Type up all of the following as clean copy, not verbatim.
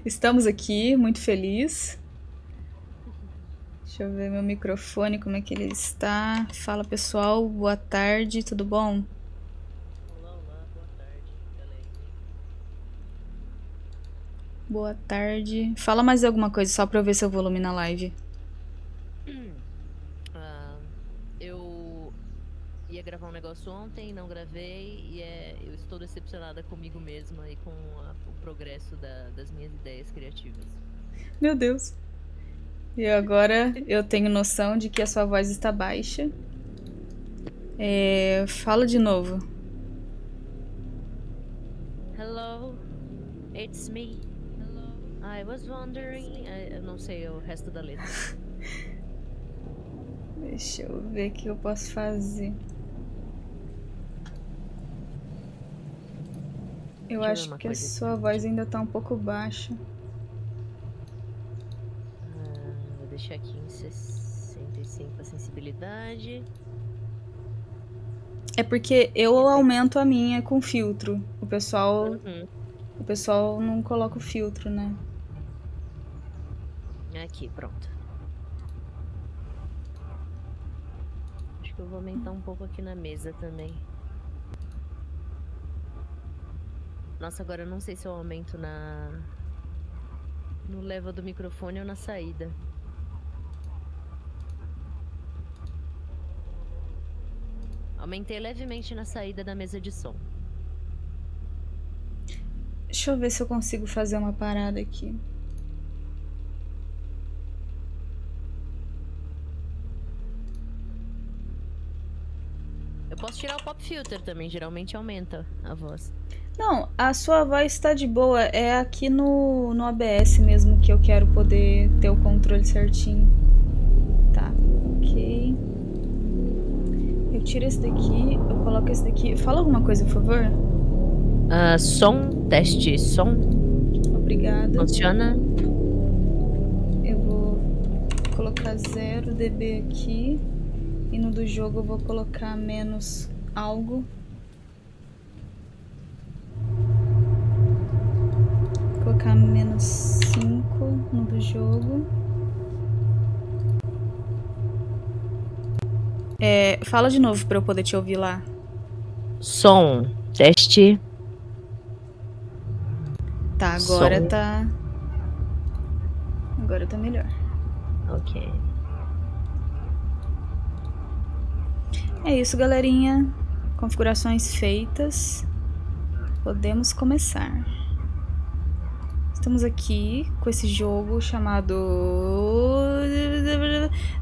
Estamos aqui, muito feliz. Deixa eu ver meu microfone, como é que ele está. Fala pessoal, boa tarde, tudo bom? Olá, olá, boa tarde, galerinha. Boa tarde. Fala mais alguma coisa só pra eu ver seu volume na live. Ah, eu ia gravar um negócio ontem, não gravei, e eu estou decepcionada comigo mesma e com o progresso das minhas ideias criativas. Meu Deus. E agora eu tenho noção de que a sua voz está baixa. Fala de novo. Hello, it's me. I was wondering. Eu não sei o resto da letra. Deixa eu ver o que eu posso fazer. Eu Deixa eu ver acho uma que a coisa sua aqui. voz ainda tá um pouco baixa. Vou deixar aqui em 65 a sensibilidade. É porque eu aumento a minha com filtro. Uhum. O pessoal não coloca o filtro, né? Aqui, pronto. Acho que eu vou aumentar um pouco aqui na mesa também. Nossa, agora eu não sei se eu aumento no level do microfone ou na saída. Aumentei levemente na saída da mesa de som. Deixa eu ver se eu consigo fazer uma parada aqui. Eu posso tirar o pop filter também, geralmente aumenta a voz. Não, a sua voz tá de boa. É aqui no ABS mesmo que eu quero poder ter o controle certinho. Tá, ok. Eu tiro esse daqui, eu coloco esse daqui. Fala alguma coisa, por favor. Som, teste, som. Obrigada. Funciona? Eu vou colocar 0 dB aqui. E no do jogo eu vou colocar menos algo. Vou colocar menos 5 no do jogo. Fala de novo pra eu poder te ouvir lá. Som, teste. Tá, agora Som. tá. Agora tá melhor. Ok. É isso, galerinha. Configurações feitas. Podemos começar. Estamos aqui com esse jogo chamado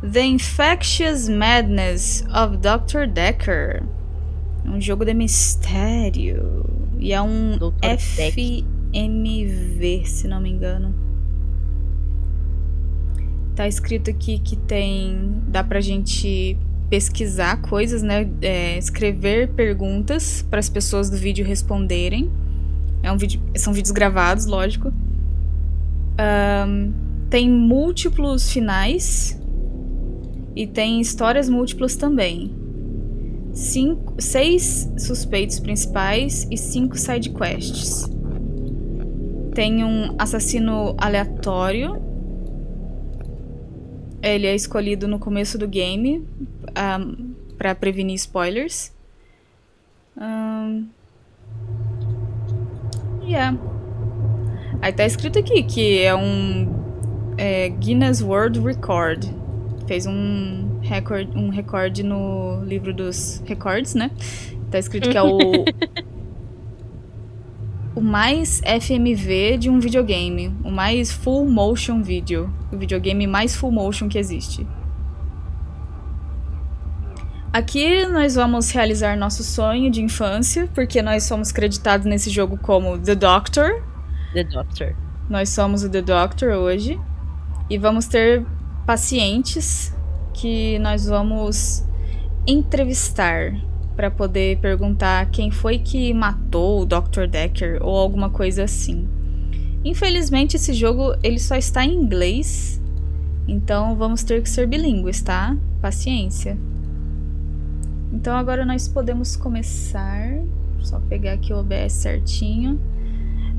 The Infectious Madness of Dr. Dekker. É um jogo de mistério. E é um Doutor Deck. FMV, se não me engano. Tá escrito aqui que dá pra gente pesquisar coisas, né? Escrever perguntas para as pessoas do vídeo responderem. São vídeos gravados, lógico. Tem múltiplos finais e tem histórias múltiplas também. 6 suspeitos principais e 5 side quests. Tem um assassino aleatório. Ele é escolhido no começo do game para prevenir spoilers. Aí tá escrito aqui que é um Guinness World Record. Fez um recorde no livro dos recordes, né? Tá escrito que é o mais FMV de um videogame. O mais full motion video. O videogame mais full motion que existe. Aqui nós vamos realizar nosso sonho de infância, porque nós somos creditados nesse jogo como The Doctor. The Doctor. Nós somos o The Doctor hoje. E vamos ter pacientes que nós vamos entrevistar para poder perguntar quem foi que matou o Dr. Dekker ou alguma coisa assim. Infelizmente esse jogo ele só está em inglês, então vamos ter que ser bilíngues, tá? Paciência. Então agora nós podemos começar. Só pegar aqui o OBS certinho.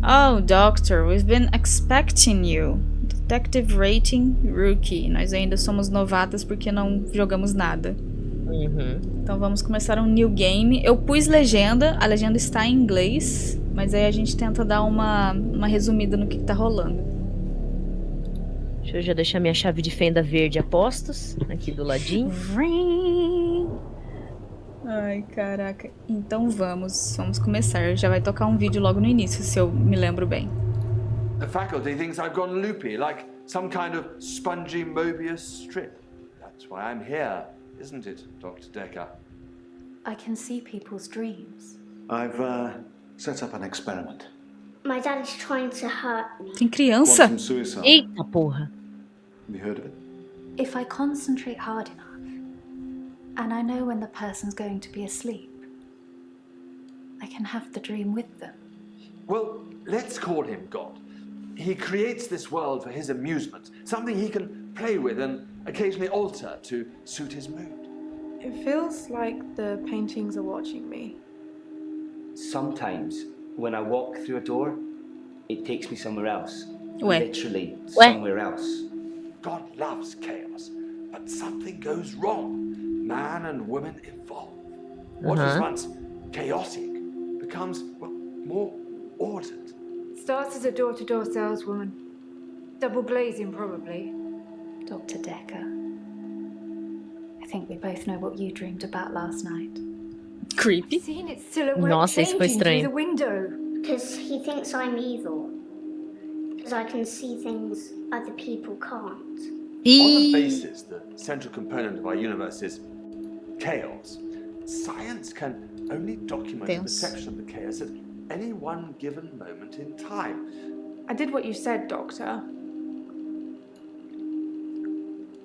Oh, Doctor, we've been expecting you. Detective Rating Rookie. Nós ainda somos novatas porque não jogamos nada. Então vamos começar um new game. Eu pus legenda, a legenda está em inglês, mas aí a gente tenta dar uma resumida no que tá rolando. Deixa eu já deixar minha chave de fenda verde a postos, aqui do ladinho. Ai, caraca. Então vamos começar. Já vai tocar um vídeo logo no início, se eu me lembro bem. The faculty thinks I've gone loopy, like some kind of spongy Mobius strip. That's why I'm here, isn't it, Dr. Dekker? I can see people's dreams. I've set up an experiment. My dad is trying to hurt me. Tem criança? Quantum suicide. Eita porra. Have you heard of it? If I concentrate hard enough, and I know when the person's going to be asleep, I can have the dream with them. Well, let's call him God. He creates this world for his amusement, something he can play with and occasionally alter to suit his mood. It feels like the paintings are watching me. Sometimes, when I walk through a door, it takes me somewhere else. Ué. Literally somewhere else. God loves chaos, but something goes wrong. Man and woman evolve. What was once chaotic becomes, well, more ordered. Starts as a door-to-door saleswoman. Double glazing, probably. Dr. Dekker, I think we both know what you dreamed about last night. Creepy. Seen its silhouette Nossa, isso foi changing through estranho. the window. Because he thinks I'm evil. Because I can see things other people can't. On the Ih, basis, the central component of our universe is chaos. Science can only document the Tenso. perception of the chaos at any one given moment in time. I did what you said, Doctor.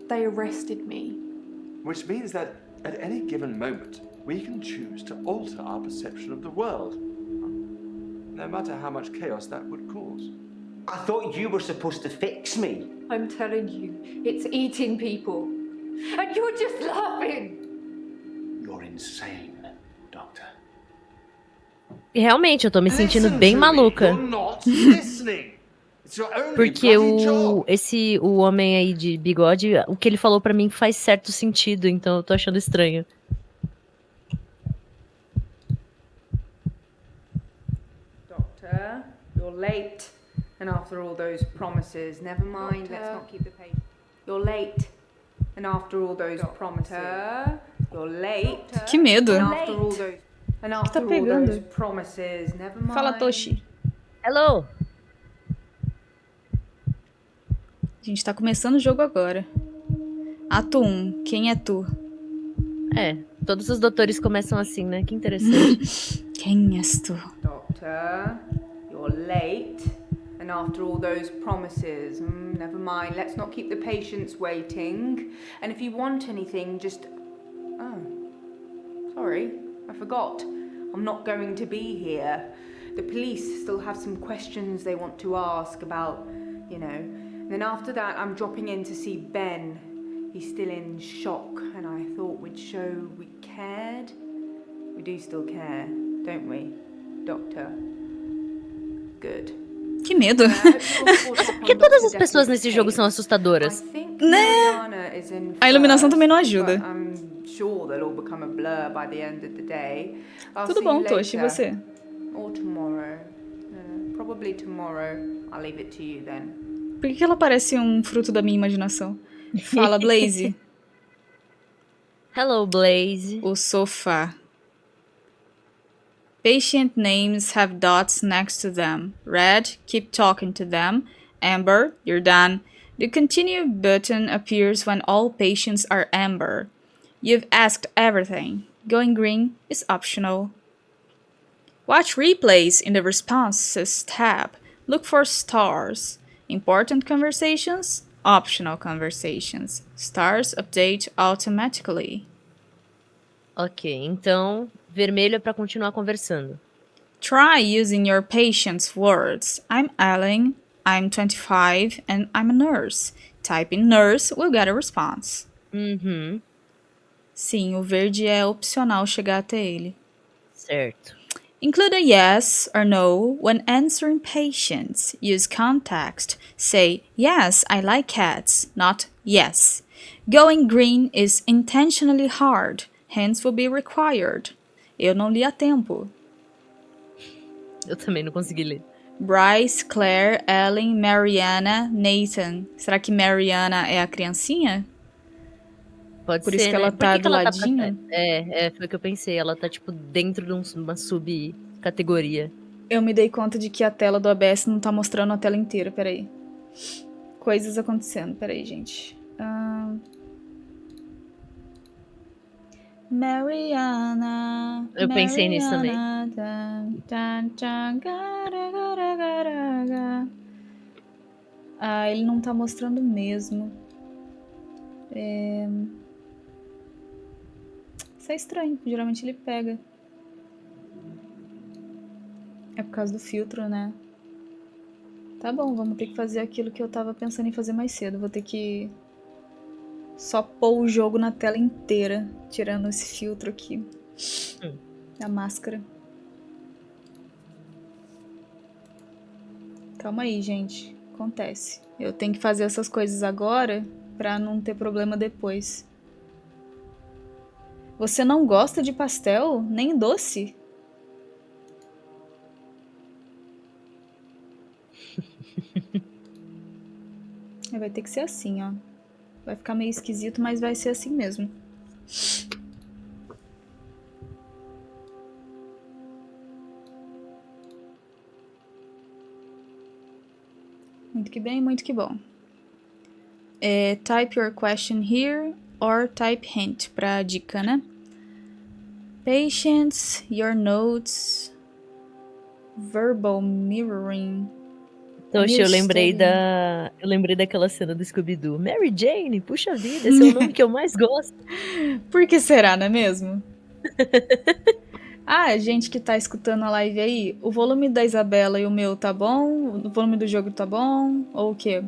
They arrested me. Which means that at any given moment, we can choose to alter our perception of the world. No matter how much chaos that would cause. I thought you were supposed to fix me. I'm telling you, it's eating people. And you're just laughing. You're insane, Doctor. realmente, eu tô me sentindo Listen bem to me. maluca. You're not listening. It's your only Porque bloody job. o homem aí de bigode, o que ele falou pra mim faz certo sentido, então eu tô achando estranho. Doctor, you're late. And after all those promises, never mind, let's not keep the patient. You're late. And after all those promises, you're late. Que medo. And after all those, and after all pegando? those promises, never mind. Fala, Toshi. Hello! A gente tá começando o jogo agora. Ato 1. Quem é tu? É, todos os doutores começam assim, né? Que interessante. Quem és tu? Doctor, you're late. And after all those promises, never mind, let's not keep the patients waiting. And if you want anything, just... Oh, sorry, I forgot. I'm not going to be here. The police still have some questions they want to ask about, you know. And then after that, I'm dropping in to see Ben. He's still in shock, and I thought we'd show we cared. We do still care, don't we, Doctor? Good. Que medo. Por que todas as pessoas nesse jogo são assustadoras? Né? A iluminação também não ajuda. Tudo bom, Toshi, e você? Or tomorrow. Probably tomorrow. I'll leave it to you then. Por que ela parece um fruto da minha imaginação? Fala, Blaze. Hello, Blaze. O sofá. Patient names have dots next to them. Red, keep talking to them. Amber, you're done. The continue button appears when all patients are amber. You've asked everything. Going green is optional. Watch replays in the responses tab. Look for stars. Important conversations, optional conversations. Stars update automatically. Ok, então, vermelho é pra continuar conversando. Try using your patient's words. I'm Ellen, I'm 25, and I'm a nurse. Type in nurse, we'll get a response. Uhum, Sim, o verde é opcional chegar até ele. certo. Include a yes or no when answering patients. Use context. Say, yes, I like cats, not yes. Going green is intentionally hard, hence will be required. Eu não li a tempo. Eu também não consegui ler. Bryce, Claire, Ellen, Mariana, Nathan. Será que Mariana é a criancinha? Pode Por ser, isso que ela né? tá Por que do ela ladinho? foi o que eu pensei. Ela tá, tipo, dentro de uma subcategoria. Eu me dei conta de que a tela do ABS não tá mostrando a tela inteira, peraí. Coisas acontecendo, peraí, gente. Mariana. Eu pensei nisso também. Ah, ele não tá mostrando mesmo. Isso é estranho, geralmente ele pega. É por causa do filtro, né? Tá bom, vamos ter que fazer aquilo que eu tava pensando em fazer mais cedo. Vou ter que só pôr o jogo na tela inteira, tirando esse filtro aqui da máscara. Calma aí, gente. Acontece. Eu tenho que fazer essas coisas agora pra não ter problema depois. Você não gosta de pastel? Nem doce? Vai ter que ser assim, ó. Vai ficar meio esquisito, mas vai ser assim mesmo. Muito que bem, muito que bom. Type your question here or type hint pra dica, né? Patience, your notes, verbal mirroring. Toshi, eu lembrei daquela cena do Scooby-Doo. Mary Jane, puxa vida, esse é o nome que eu mais gosto. Por que será, não é mesmo? Ah, gente que tá escutando a live aí, o volume da Isabela e o meu tá bom? O volume do jogo tá bom? Ou o quê?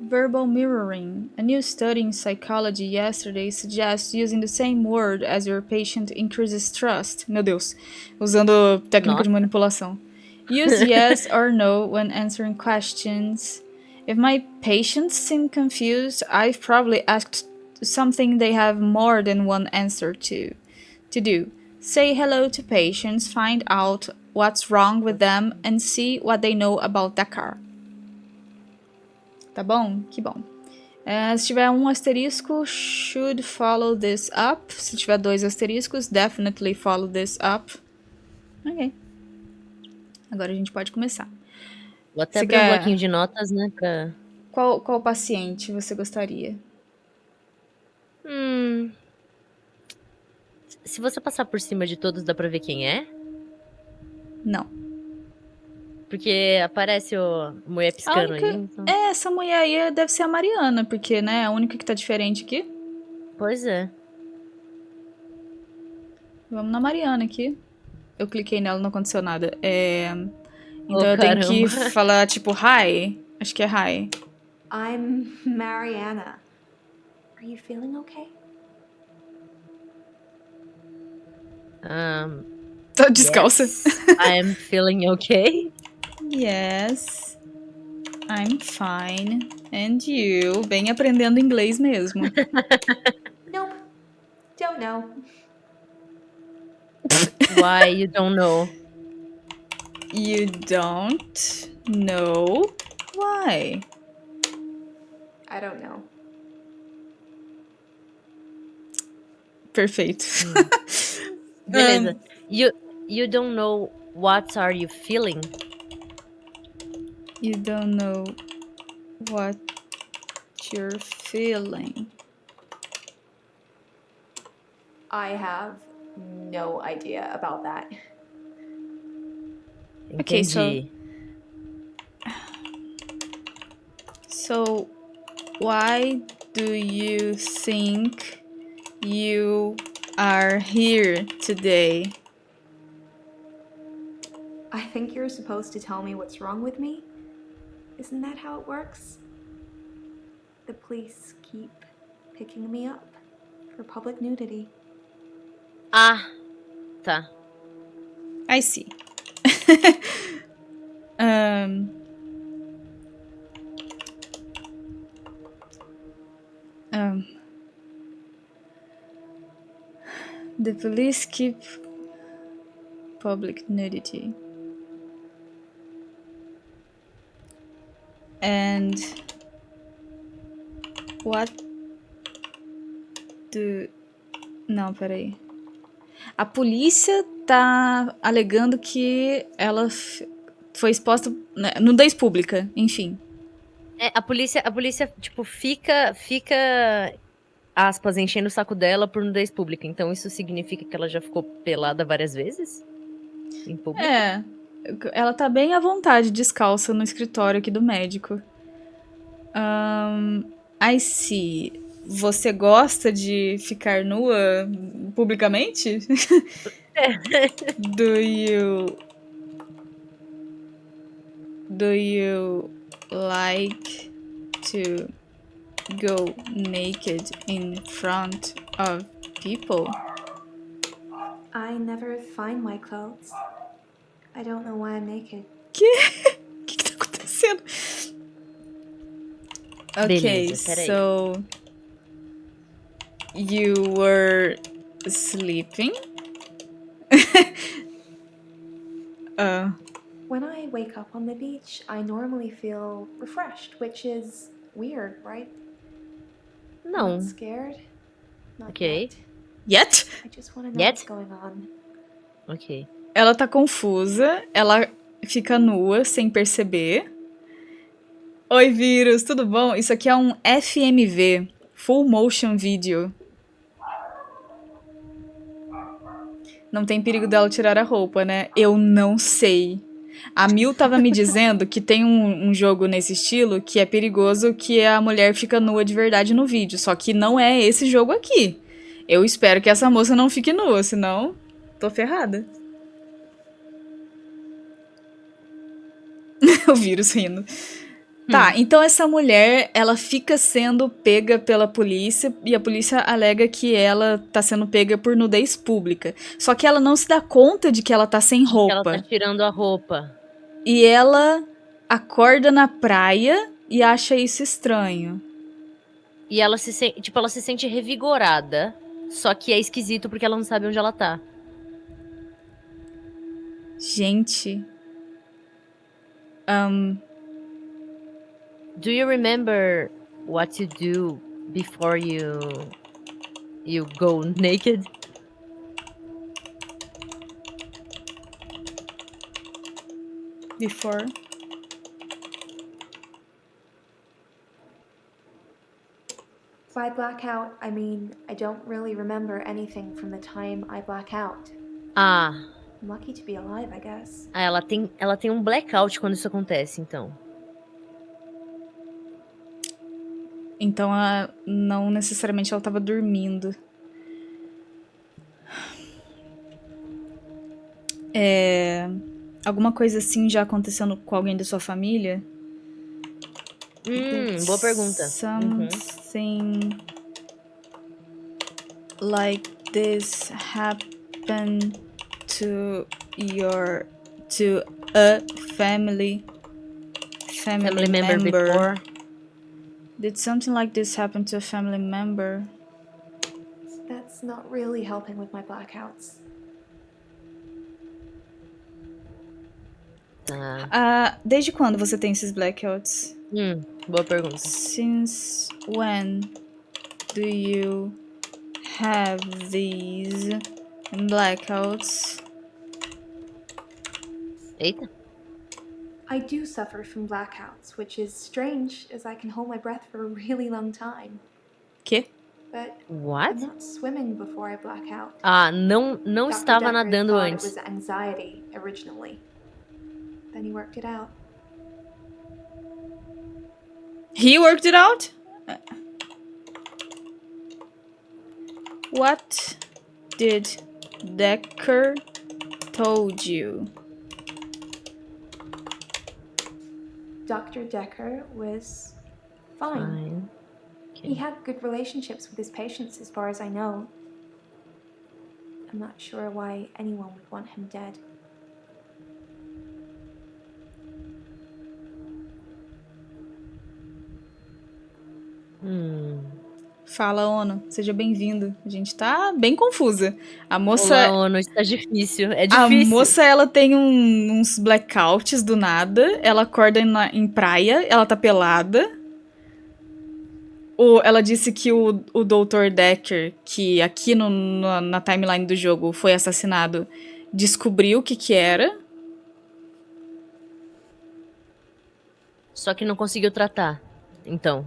Verbal mirroring. A new study in psychology yesterday suggests using the same word as your patient increases trust. Meu Deus, usando técnica de manipulação. Use yes or no when answering questions. If my patients seem confused, I've probably asked something they have more than one answer to do. Say hello to patients, find out what's wrong with them, and see what they know about Dekker. Tá bom? Que bom. Se tiver um asterisco, should follow this up. Se tiver 2 asteriscos, definitely follow this up. Ok. Agora a gente pode começar. Vou até abrir um bloquinho de notas, né? Qual paciente você gostaria? Se você passar por cima de todos, dá pra ver quem é? Não. Porque aparece a mulher piscando aí. Então... essa mulher aí deve ser a Mariana, porque, né, é a única que tá diferente aqui. Pois é. Vamos na Mariana aqui. Eu cliquei nela, não aconteceu nada. Então eu caramba. tenho que falar, tipo, hi. Acho que é hi. I'm Mariana. Are you feeling okay? Tô descalça. Yes, I'm feeling okay. Yes, I'm fine. And you? Bem aprendendo inglês mesmo. Nope. Don't know. Why you don't know? You don't know why? I don't know. Perfeito. Beleza. You don't know what are you feeling? You don't know what you're feeling. I have no idea about that. Okay, Entendi. So why do you think you are here today? I think you're supposed to tell me what's wrong with me. Isn't that how it works? The police keep picking me up for public nudity. Ah, Tá. I see. The police keep public nudity. And what do... Não, peraí. A polícia tá alegando que ela foi exposta nudez pública, enfim. A polícia, tipo, fica, aspas, enchendo o saco dela por nudez pública. Então isso significa que ela já ficou pelada várias vezes? Em público? É, ela tá bem à vontade, descalça no escritório aqui do médico. I see. Você gosta de ficar nua publicamente? Do you like to go naked in front of people? I never find my clothes. I don't know why I'm naked. O que tá acontecendo? Okay, Beleza, peraí. so you were sleeping? When I wake up on the beach, I normally feel refreshed, which is weird, right? Não. Not scared? Not Ok. Yet? I just want to know Yet? what's going on. Ok. Ela tá confusa, ela fica nua sem perceber. Oi, vírus, tudo bom? Isso aqui é um FMV, Full Motion Video. Não tem perigo dela tirar a roupa, né? Eu não sei. A Mil tava me dizendo que tem um jogo nesse estilo que é perigoso, que a mulher fica nua de verdade no vídeo. Só que não é esse jogo aqui. Eu espero que essa moça não fique nua, senão tô ferrada. O vírus rindo. Tá, então essa mulher, ela fica sendo pega pela polícia e a polícia alega que ela tá sendo pega por nudez pública. Só que ela não se dá conta de que ela tá sem roupa. Ela tá tirando a roupa. E ela acorda na praia e acha isso estranho. E ela se sente revigorada. Só que é esquisito porque ela não sabe onde ela tá. Gente. Do you remember what you do before you go naked? Before. By blackout, I mean I don't really remember anything from the time I black out. Ah, I'm lucky to be alive, I guess. ela tem um blackout quando isso acontece, então. Então, não necessariamente ela tava dormindo. Alguma coisa assim já aconteceu com alguém da sua família? Boa pergunta. Something like this happened to a family member before. Did something like this happen to a family member? That's not really helping with my blackouts. Tá. Desde quando você tem esses blackouts? Boa pergunta. Since when do you have these blackouts? Eita. I do suffer from blackouts, which is strange as I can hold my breath for a really long time. Que? But What? I'm not swimming before I black out. Não Dr. estava Dekker nadando thought antes. It was anxiety originally. Then he worked it out. He worked it out? What did Dekker told you? Dr. Dekker was fine. Okay. He had good relationships with his patients as far as I know. I'm not sure why anyone would want him dead. Fala, Ono. Seja bem-vindo. A gente tá bem confusa. A moça... Olá, Ono, está difícil. É A difícil. moça, ela tem uns blackouts do nada. Ela acorda em praia. Ela tá pelada. Ela disse que o Dr. Dekker, que aqui na timeline do jogo foi assassinado, descobriu o que era. Só que não conseguiu tratar. Então.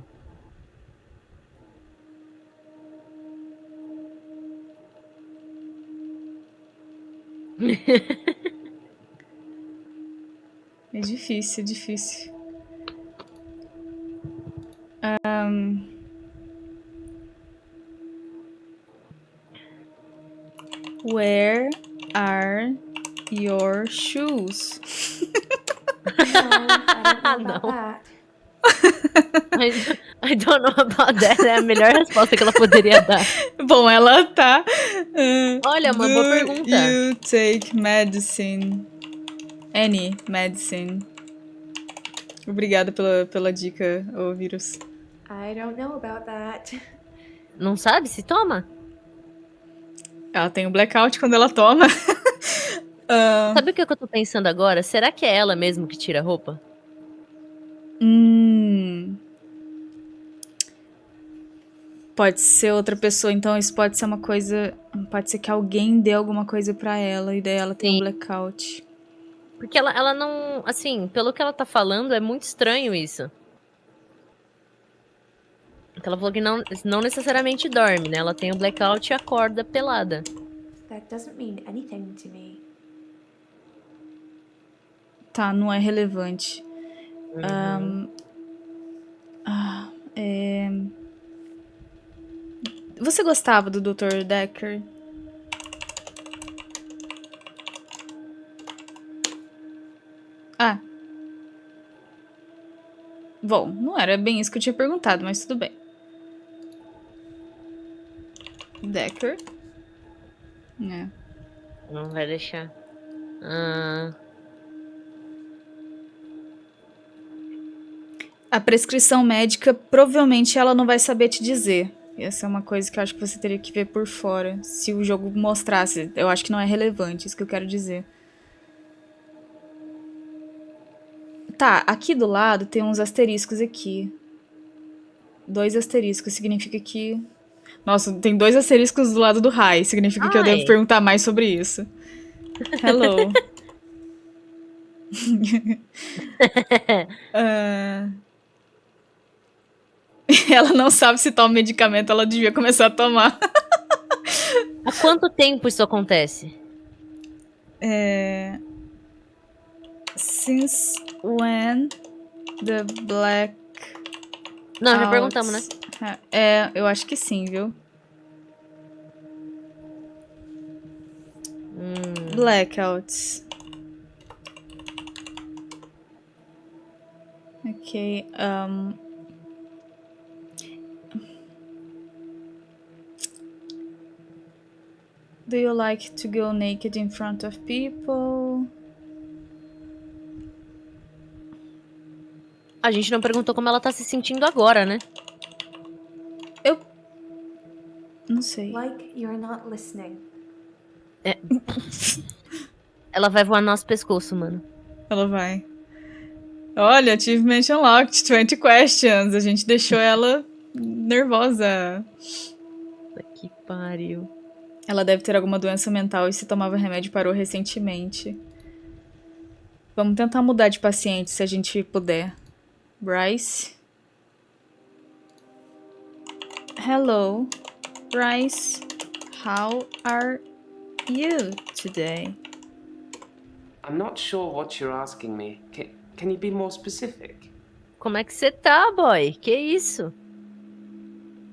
É difícil, é difícil. Where are your shoes? I don't know about that. I don't know about that. É a melhor resposta que ela poderia dar. Bom, ela tá... Olha, uma boa pergunta. Do you take medicine? Any medicine? Obrigada pela dica, ô vírus. I don't know about that. Não sabe se toma? Ela tem um blackout quando ela toma. Sabe o que eu tô pensando agora? Será que é ela mesmo que tira a roupa? Pode ser outra pessoa, então isso pode ser uma coisa... Pode ser que alguém dê alguma coisa pra ela e daí ela tem um blackout. Porque ela não... Assim, pelo que ela tá falando, é muito estranho isso. Porque ela falou que não necessariamente dorme, né? Ela tem o blackout e acorda pelada. That doesn't mean anything to me. Tá, não é relevante. Você gostava do Dr. Dekker? Bom, não era bem isso que eu tinha perguntado, mas tudo bem. Dekker. Não vai deixar. A prescrição médica, provavelmente ela não vai saber te dizer. Essa é uma coisa que eu acho que você teria que ver por fora. Se o jogo mostrasse. Eu acho que não é relevante, isso que eu quero dizer. Tá, aqui do lado tem uns asteriscos aqui. 2 asteriscos, significa que... Nossa, tem 2 asteriscos do lado do high. Significa que eu devo perguntar mais sobre isso. Hello. Ela não sabe se toma medicamento, ela devia começar a tomar. Há quanto tempo isso acontece? Since when the black... Não, já perguntamos, né? Eu acho que sim, viu? Blackouts. Ok, do you like to go naked in front of people? A gente não perguntou como ela tá se sentindo agora, né? Eu... Não sei. Like you're not listening. Ela vai voar no nosso pescoço, mano. Ela vai. Olha, achievement unlocked, 20 questions. A gente deixou ela nervosa. Que pariu. Ela deve ter alguma doença mental e se tomava remédio parou recentemente. Vamos tentar mudar de paciente se a gente puder. Bryce. Hello, Bryce. How are you today? I'm not sure what you're asking me. Can you be more specific? Como é que você tá, boy? Que isso?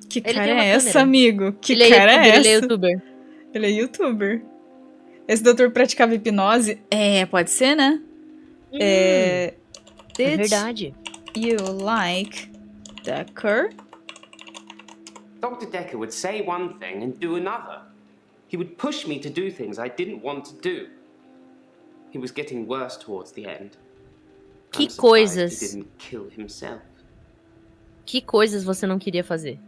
Que cara é essa, amigo? Que cara é essa? Ele é youtuber. Ele é youtuber. Esse doutor praticava hipnose? Pode ser, né? É verdade. You like Dekker? Dr. Dekker would say one thing and do another. He would push me to do things I didn't want to do. He was getting worse towards the end. Que I'm surprised coisas... he didn't kill himself. Que coisas você não queria fazer?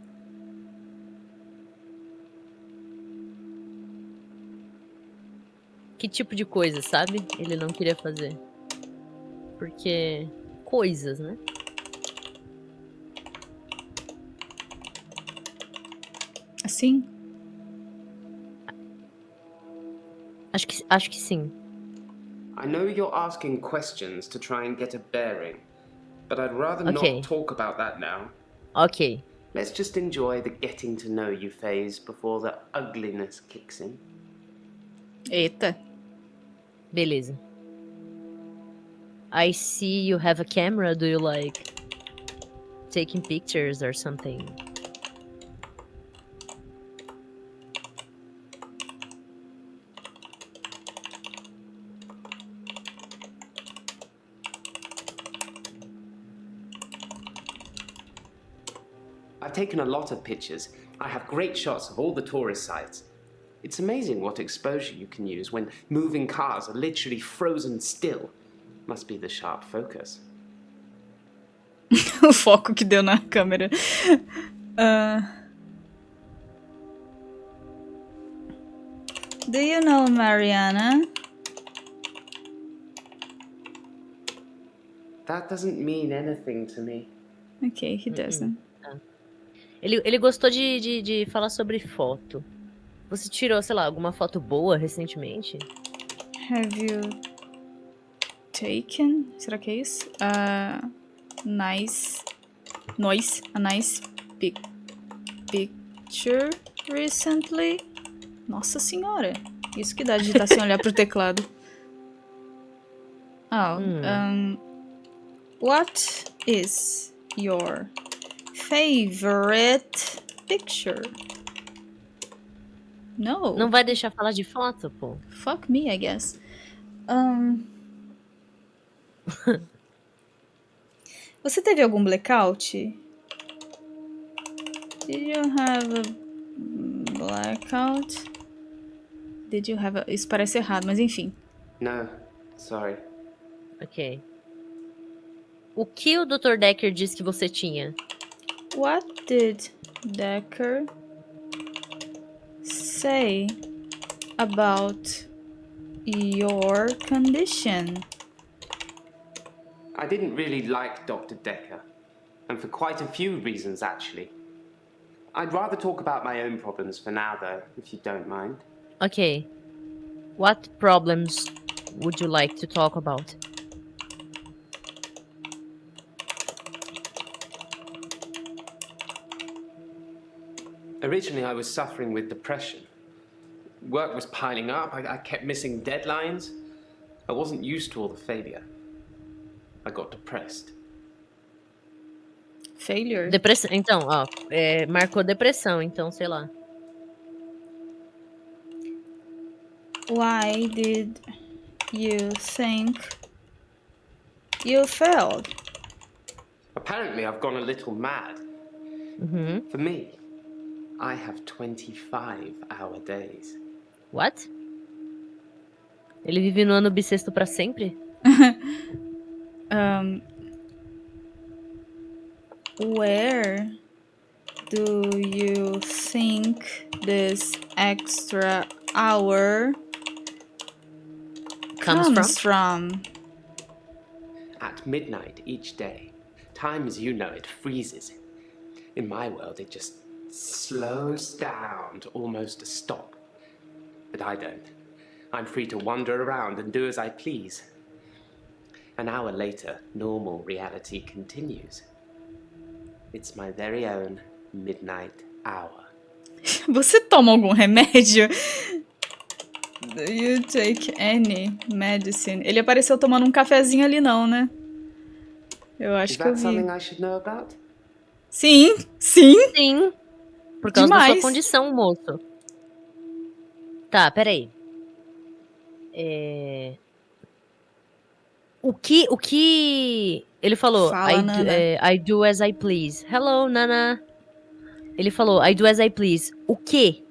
Que tipo de coisa, sabe? Ele não queria fazer. Porque... coisas, né? Assim? Acho que sim. I know you're asking questions to try and get a bearing, but I'd rather Okay. not talk about that now. Ok. Let's just enjoy the getting to know you phase before the ugliness kicks in. Eita. Beleza. I see you have a camera. Do you like taking pictures or something? I've taken a lot of pictures. I have great shots of all the tourist sites. It's amazing what exposure you can use when moving cars are literally frozen still. Must be the sharp focus. O foco que deu na câmera. Do you know Mariana? That doesn't mean anything to me. Okay, he doesn't. Ele gostou de falar sobre foto. Você tirou, sei lá, alguma foto boa recentemente? Have you taken? Será que é isso? A nice picture recently? Nossa senhora. Isso que dá de digitar sem olhar pro teclado. What is your favorite picture? No. Não vai deixar falar de foto, pô? Fuck me, I guess. Você teve algum blackout? Did you have a blackout? Did you have a... Isso parece errado, mas enfim. No, sorry. Ok. O que o Dr. Dekker disse que você tinha? What did Dekker say about your condition? I didn't really like Dr. Dekker, and for quite a few reasons, actually. I'd rather talk about my own problems for now, though, if you don't mind. Ok. What problems would you like to talk about? Originally, I was suffering with depression. Work was piling up, I kept missing deadlines. I wasn't used to all the failure. I got depressed. Failure? Depressão. Então, ó, marcou depressão, então, sei lá. Why did you think you failed? Apparently, I've gone a little mad. For me, I have 25-hour days. What? Ele vive no ano bissexto pra sempre? Where do you think this extra hour comes from? At midnight each day. Time as you know it freezes. In my world, it just slows down to almost a stop. But I don't. I'm free to wander around and do as I please. An hour later, normal reality continues. It's my very own midnight hour. Você toma algum remédio? Do you take any medicine? Ele apareceu tomando um cafezinho ali não, né? Eu acho que eu vi. Is that something I should know about? Sim, sim. Sim. Por causa da Demais. sua condição, moço. Tá, peraí. O que... Ele falou, Fala, I do as I please. Hello, Nana. Ele falou, I do as I please. O quê?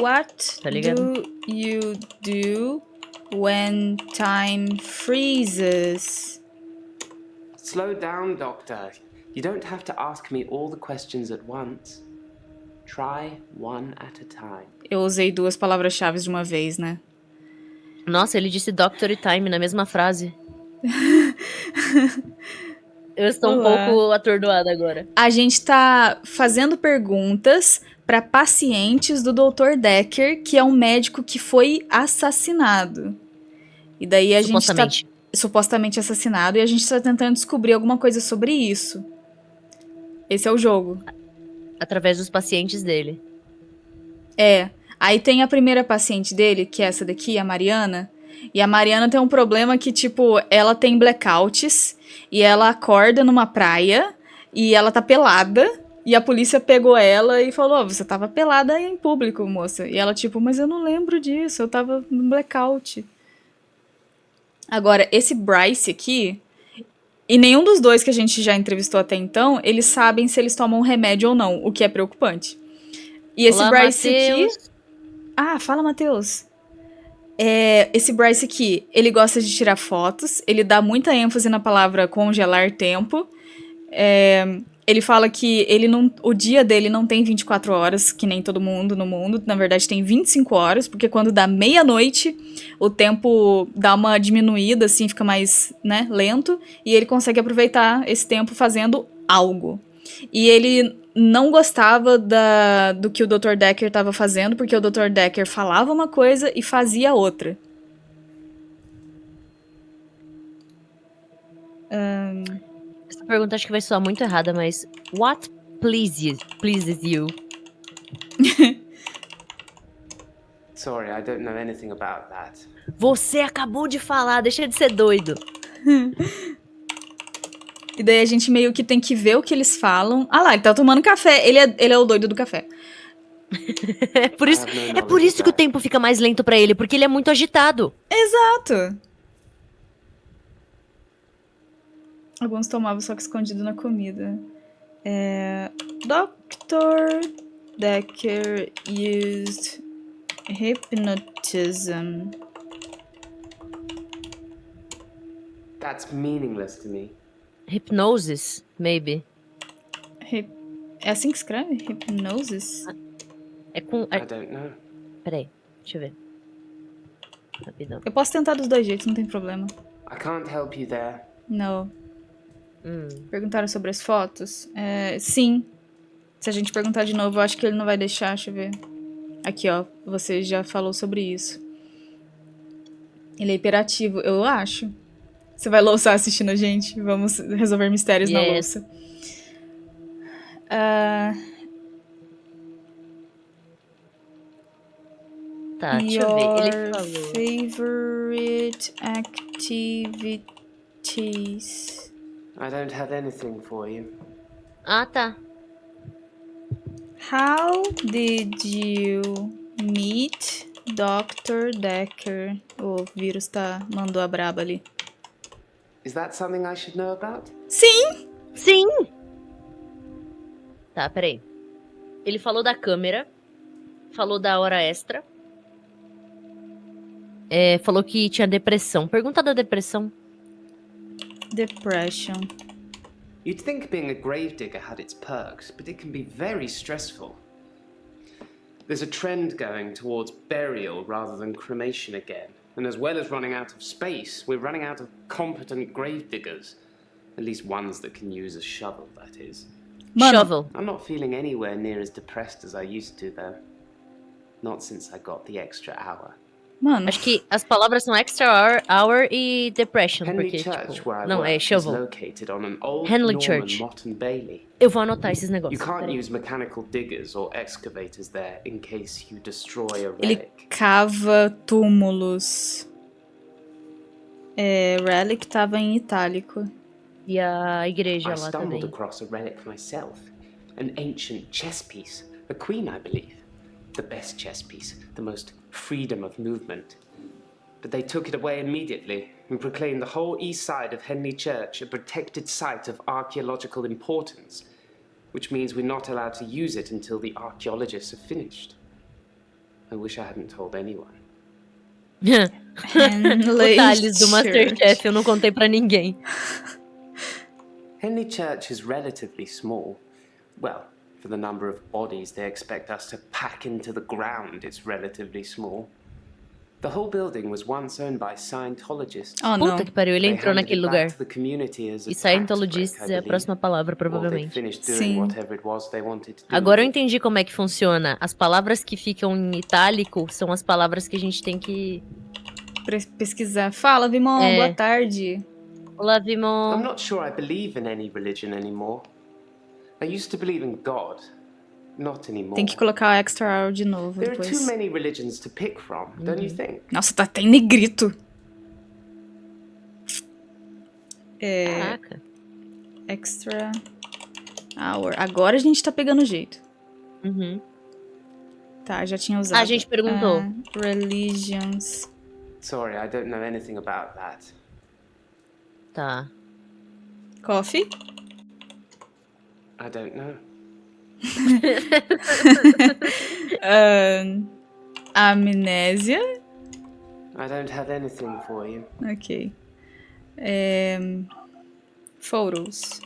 What Tá ligado? do you do when time freezes? Slow down, Doctor. You don't have to ask me all the questions at once. Try one at a time. Eu usei 2 palavras-chave de uma vez, né? Nossa, ele disse Doctor e Time na mesma frase. Eu estou um Olá. pouco atordoada agora. A gente tá fazendo perguntas para pacientes do Dr. Dekker, que é um médico que foi assassinado. E daí a gente tá supostamente assassinado e a gente tá tentando descobrir alguma coisa sobre isso. Esse é o jogo. Através dos pacientes dele. É. Aí tem a primeira paciente dele, que é essa daqui, a Mariana. E a Mariana tem um problema que, tipo, ela tem blackouts e ela acorda numa praia e ela tá pelada. E a polícia pegou ela e falou, você tava pelada aí em público, moça. E ela, tipo, mas eu não lembro disso, eu tava no blackout. Agora, esse Bryce aqui, e nenhum dos 2 que a gente já entrevistou até então, eles sabem se eles tomam remédio ou não, o que é preocupante. E esse Olá, Bryce Mateus. aqui... Ah, fala, Matheus. Esse Bryce aqui, ele gosta de tirar fotos, ele dá muita ênfase na palavra congelar tempo. Ele fala que o dia dele não tem 24 horas, que nem todo mundo no mundo. Na verdade, tem 25 horas, porque quando dá meia-noite, o tempo dá uma diminuída, assim, fica mais, né, lento. E ele consegue aproveitar esse tempo fazendo algo. E ele não gostava do que o Dr. Dekker estava fazendo, porque o Dr. Dekker falava uma coisa e fazia outra. Essa pergunta acho que vai soar muito errada, mas... What pleases you? Sorry, I don't know anything about that. Você acabou de falar, deixa de ser doido. E daí a gente meio que tem que ver o que eles falam. Ah lá, ele tá tomando café. Ele é o doido do café. É por isso que o tempo fica mais lento pra ele, porque ele é muito agitado. Exato. Alguns tomavam só que escondido na comida. Dr. Dekker used hypnotism. That's meaningless to me. Hypnosis, maybe. É assim que escreve? Hypnosis? É com... I don't know. Peraí, deixa eu ver. Rapidão. Eu posso tentar dos 2 jeitos, não tem problema. I can't help you there. Não. Perguntaram sobre as fotos? Sim. Se a gente perguntar de novo, eu acho que ele não vai deixar, deixa eu ver. Aqui, ó, você já falou sobre isso. Ele é hiperativo, eu acho. Você vai louçar assistindo a gente? Vamos resolver mistérios na louça. Tá, deixa eu ver. Ele falou... Favorite activities. I don't have anything for you. Ah, tá. How did you meet Dr. Dekker? O vírus mandou a braba ali. Is that something I should know about? Sim! Sim! Tá, peraí. Ele falou da câmera. Falou da hora extra. Falou que tinha depressão. Pergunta da depressão. Depression. You'd think being a gravedigger had its perks, but it can be very stressful. There's a trend going towards burial rather than cremation again. And as well as running out of space, we're running out of competent gravediggers. At least ones that can use a shovel, that is. Shovel. I'm not feeling anywhere near as depressed as I used to, though. Not since I got the extra hour. Mano. Acho que as palavras são extra hour e depression, Henley porque, Church, tipo... where I Não, work, é shovel. is located on an old Henley Norman Church. motte and bailey. Eu vou anotar esses negócios. You can't use mechanical diggers or excavators there in case you destroy a relic. Ele cava túmulos. Relic tava em itálico. E a igreja I lá stumbled também. across a relic myself. An ancient chess piece. A queen, I believe. The best chess piece. The most freedom of movement. But they took it away immediately and proclaimed the whole east side of Henley Church a protected site of archaeological importance, which means we're not allowed to use it until the archaeologists have finished. I wish I hadn't told anyone. O Thales do Masterchef, eu não contei pra ninguém. Henley Church is relatively small. Well, for the number of bodies they expect us to pack into the ground, it's relatively small. The whole building was once owned by Scientologists. Oh, não. Puta que pariu, ele entrou naquele lugar. E E Scientologists é a próxima palavra, provavelmente. Sim. Agora eu entendi como é que funciona. As palavras que ficam em itálico são as palavras que a gente tem que... pesquisar. Fala, Vimon, É. boa tarde. Olá, Vimon. I'm not sure I believe in any religion anymore. I used to believe in God. Not anymore. Tem que colocar o extra hour de novo There are depois. too many religions to pick from, don't you think? Nossa, tá até em negrito. Caraca. Extra hour. Agora a gente tá pegando o jeito. Uhum. Tá, já tinha usado. A gente perguntou. Religions. Sorry, I don't know anything about that. Tá. Coffee? I don't know. Amnésia. I don't have anything for you. Ok. Photos.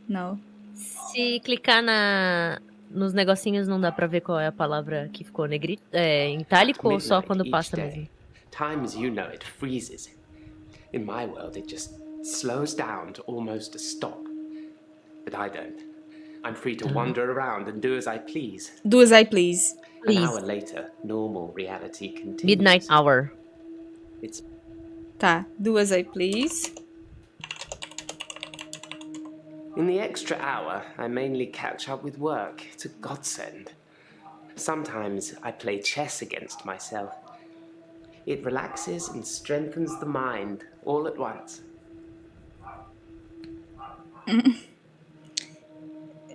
Não. Se clicar nos negocinhos, não dá pra ver qual é a palavra que ficou negrito, em itálico ou só quando passa mesmo? Time as you know it freezes. In my world it just slows down to almost a stop. But I don't. I'm free to wander around and do as I please. Do as I please. An hour later, normal reality continues. Midnight hour. It's Tá, do as I please. in the extra hour, I mainly catch up with work. It's a godsend. Sometimes I play chess against myself. It relaxes and strengthens the mind all at once.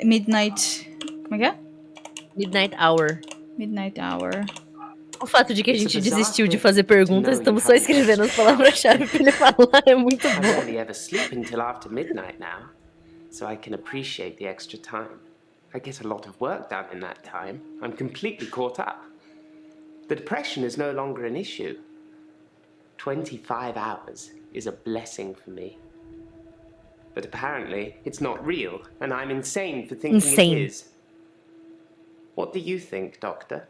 Midnight. Como é que é? Midnight hour. Midnight hour. O fato de que a gente desistiu de fazer perguntas, estamos só escrevendo as palavras-chave pra ele falar, é muito I bom. barely ever sleep until after midnight now, so I can appreciate the extra time. I get a lot of work done in that time. I'm completely caught up. The depression is no longer an issue. 25 hours is a blessing for me. But apparently, it's not real, and I'm insane for thinking Insane. it is. What do you think, Doctor?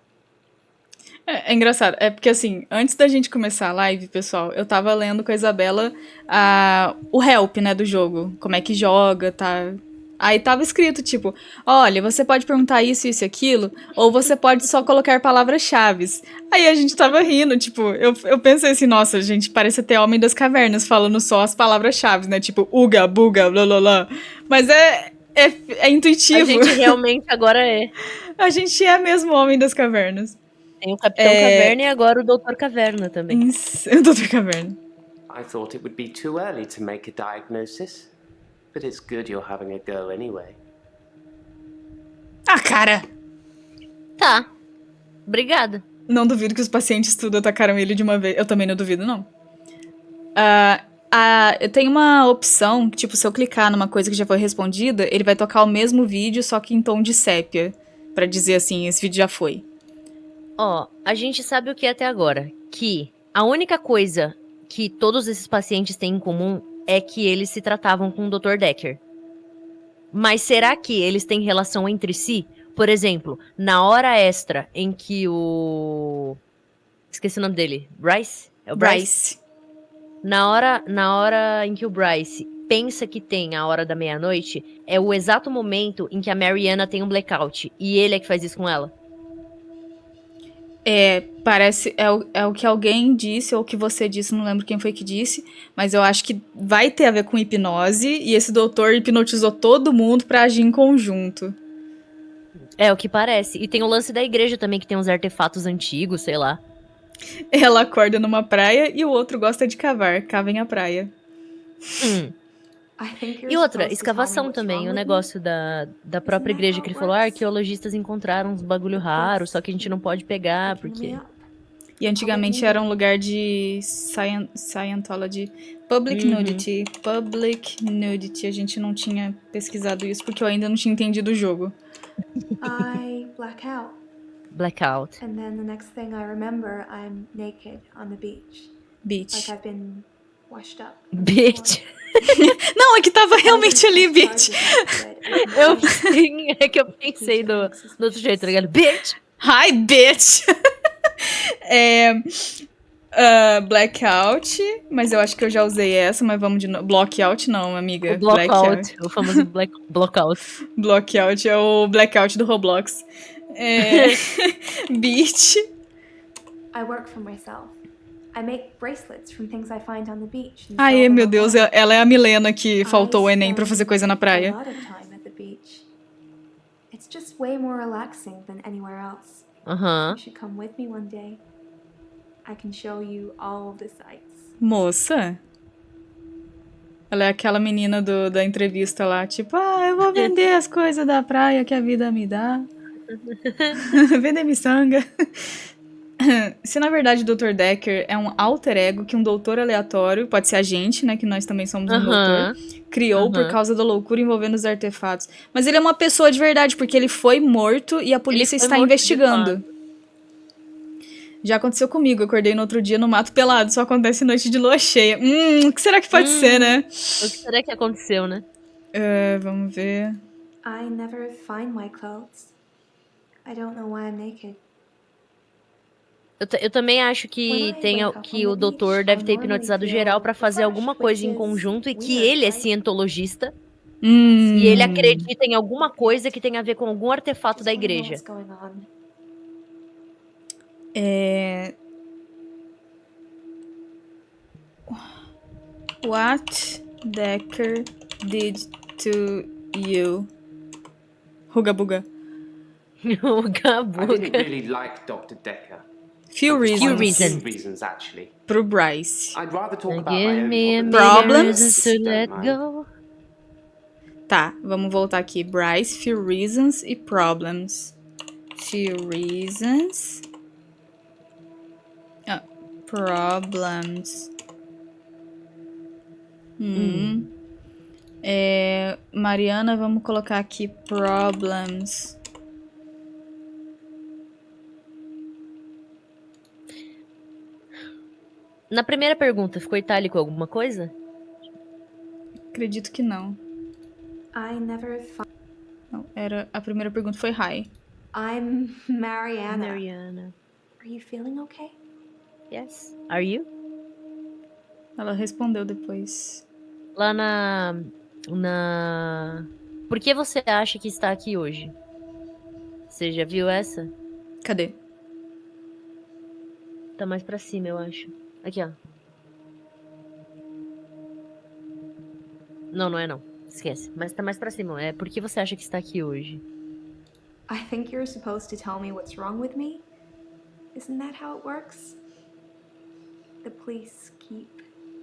É engraçado, é porque assim, antes da gente começar a live, pessoal, eu tava lendo com a Isabela o help, né, do jogo, como é que joga, tá? Aí tava escrito, tipo, olha, você pode perguntar isso, isso e aquilo, ou você pode só colocar palavras-chave. Aí a gente tava rindo, tipo, eu pensei assim, nossa, gente, parece até Homem das Cavernas falando só as palavras-chave, né, tipo, uga, buga, blá, blá, blá. Mas é intuitivo. A gente realmente agora é. A gente é mesmo Homem das Cavernas. Tem o Capitão Caverna e agora o Doutor Caverna também. O Doutor Caverna. I thought it would be too early to make a diagnosis, but it's good you're having a go anyway. Ah, cara! Tá. Obrigada. Não duvido que os pacientes tudo atacaram ele de uma vez. Eu também não duvido, não. Eu tenho uma opção, que, tipo, se eu clicar numa coisa que já foi respondida, ele vai tocar o mesmo vídeo, só que em tom de sépia. Pra dizer assim, esse vídeo já foi. Ó, a gente sabe o que é até agora. Que a única coisa que todos esses pacientes têm em comum é que eles se tratavam com o Dr. Dekker. Mas será que eles têm relação entre si? Por exemplo, na hora extra em que o... Esqueci o nome dele. Bryce? É o Bryce? Na hora em que o Bryce pensa que tem a hora da meia-noite, é o exato momento em que a Mariana tem um blackout. E ele é que faz isso com ela. Parece, é o que alguém disse, ou o que você disse, não lembro quem foi que disse, mas eu acho que vai ter a ver com hipnose, e esse doutor hipnotizou todo mundo pra agir em conjunto. É o que parece. E tem o lance da igreja também, que tem uns artefatos antigos, sei lá. Ela acorda numa praia e o outro gosta de cavar, cavem a praia. E outra, escavação também, o negócio da própria igreja que ele falou, arqueologistas encontraram uns bagulho raro, só que a gente não pode pegar, porque... E antigamente era um lugar de Scientology. Public nudity. Public nudity. A gente não tinha pesquisado isso porque eu ainda não tinha entendido o jogo. I black out. Blackout. And then the next thing I remember, I'm naked on the beach. Like I've been washed up. Bitch. Não, é que tava realmente ali, bitch. É que eu pensei do outro jeito, tá ligado? Bitch! Hi, bitch! Blackout, mas eu acho que eu já usei essa, mas vamos de novo. Blockout não, amiga. O Blackout, o famoso Blackout. Blockout é o Blackout do Roblox. Bitch. I work for myself. I make bracelets from things I find on the beach. Ai, meu Deus, ela é a Milena que faltou o Enem pra fazer coisa na praia. A lot of time at the beach. It's just way more relaxing than anywhere else. You should come with me one day. I can show you all of the sights. Moça? Ela é aquela menina da entrevista lá, tipo, eu vou vender as coisas da praia que a vida me dá. Vender miçanga. Se na verdade o Dr. Dekker é um alter ego que um doutor aleatório, pode ser a gente, né, que nós também somos um doutor, criou por causa da loucura envolvendo os artefatos. Mas ele é uma pessoa de verdade, porque ele foi morto e a polícia está investigando. Já aconteceu comigo, eu acordei no outro dia no mato pelado, só acontece noite de lua cheia. O que será que pode ser, né? O que será que aconteceu, né? Vamos ver. I never find my clothes. I don't know why I'm naked. Eu também acho que o doutor deve ter hipnotizado geral pra fazer alguma coisa em conjunto e que ele é cientologista. E ele acredita em alguma coisa que tem a ver com algum artefato da igreja. What Dekker did to you? Huga buga. Huga buga. I didn't really like Dr. Dekker. Few reasons, actually. Pro Bryce. I'd rather talk about my own problems. To let go. Tá, vamos voltar aqui. Bryce, few reasons e problems. Few reasons. Problems. Mariana, vamos colocar aqui problems. Na primeira pergunta, ficou itálico alguma coisa? Acredito que não. I never Não, a primeira pergunta foi hi. I'm Mariana. Mariana. Are you feeling okay? Yes. Are you? Ela respondeu depois. Lá Por que você acha que está aqui hoje? Você já viu essa? Cadê? Tá mais pra cima, eu acho. Aqui, ó. Não é não. Esquece. Mas tá mais pra cima. É por que você acha que está aqui hoje? I think you're supposed to tell me what's wrong with me. Isn't that how it works? The police keep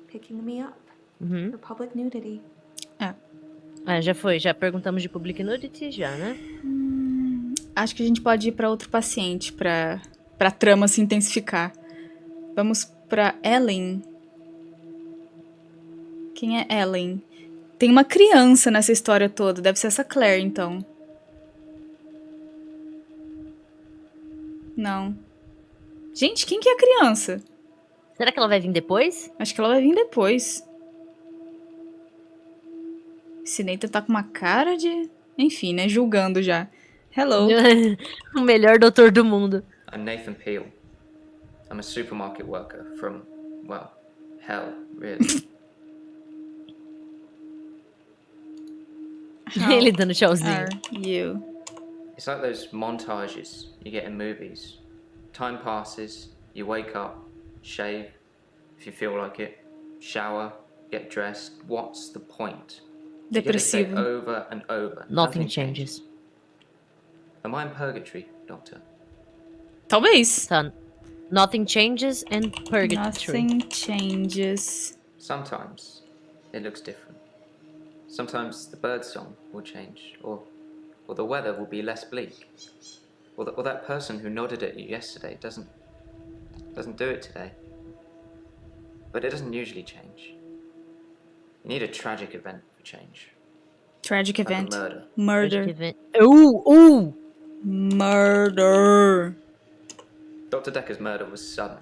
picking me up for public nudity. Já foi. Já perguntamos de public nudity, já, né? Acho que a gente pode ir pra outro paciente pra trama se intensificar. Vamos pra Ellen. Quem é Ellen? Tem uma criança nessa história toda. Deve ser essa Claire, então. Não. Gente, quem que é a criança? Será que ela vai vir depois? Acho que ela vai vir depois. Esse Nathan tá com uma cara de... Enfim, né? Julgando já. Hello. O melhor doutor do mundo. I'm Nathan Peel. I'm a supermarket worker from, well, hell, really. Ele dando tchauzinho. Are you? It's like those montages you get in movies. Time passes, you wake up, shave, if you feel like it, shower, get dressed. What's the point? You get it said Depressivo. over and over. Nothing changes. Am I in purgatory, Doctor? Talvez. Tá. Nothing changes and purgatory. Nothing changes. Sometimes it looks different. Sometimes the bird song will change, or the weather will be less bleak, or that person who nodded at you yesterday doesn't do it today. But it doesn't usually change. You need a tragic event for change. Tragic Like a event. murder. Murder. Tragic event. Ooh! Murder. Dr. Dekker's murder was sudden,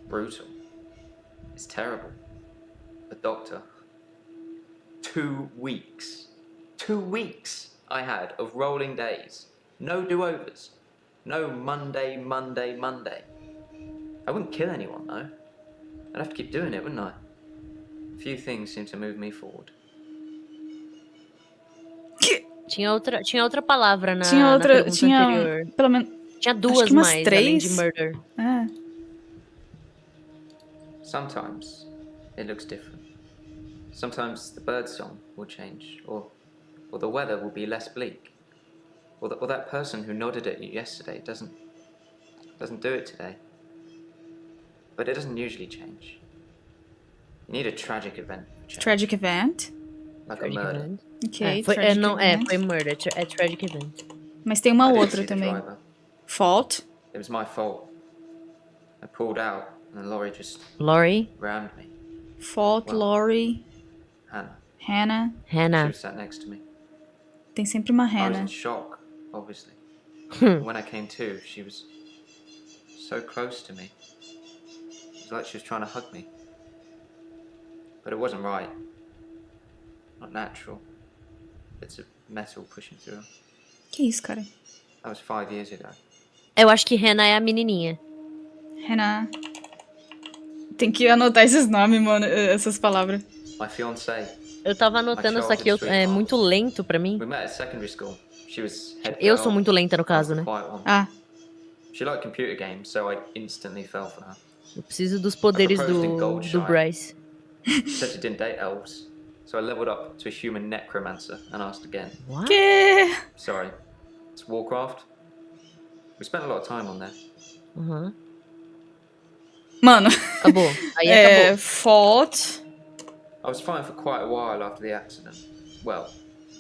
brutal. It's terrible. But Doctor, 2 weeks. 2 weeks I had of rolling days. No do-overs. No Monday, Monday, Monday. I wouldn't kill anyone, though. I'd have to keep doing it, wouldn't I? Few things seem to move me forward. Tinha outra palavra na Tinha outra. pergunta Tinha. anterior. Pelo menos. Tinha Acho duas que umas mais, além de 3. murder. É. Sometimes it looks different. Sometimes the bird song will change, or the weather will be less bleak. Or that person who nodded at you yesterday doesn't do it today. But it doesn't usually change. You need a tragic event for change. Tragic event? Like Tragic a murder. event. Ok, Foi event. murder. É tragic event. Mas tem uma I didn't outra see the também. driver. Fault. It was my fault. I pulled out and the lorry just Lorry. rammed me. Fault, Well, Lori. Hannah. She Hannah. was sat next to me. Tem sempre uma I was Hannah. in shock, obviously. When I came to, she was so close to me. It was like she was trying to hug me. But it wasn't right. Not natural. It's a metal pushing through. Que isso, cara? That was 5 years ago. Eu acho que Hannah é a menininha. Hannah. Tem que anotar esses nomes, mano. Essas palavras. My fiancée. Eu tava anotando, só que é muito lento pra mim. We met at secondary school. She was head Eu girl. sou muito lenta no caso, I was né? the quiet one. Ah. She liked computer games, so I instantly fell for her. Eu preciso dos poderes I proposed in do Goldshire. Bryce. She said she didn't date elves, so I leveled up to a human necromancer and asked again. What? Que? Sorry, it's Warcraft. We spent a lot of time on there. Mano. Acabou. Aí acabou. Fault. I was fine for quite a while after the accident. Well,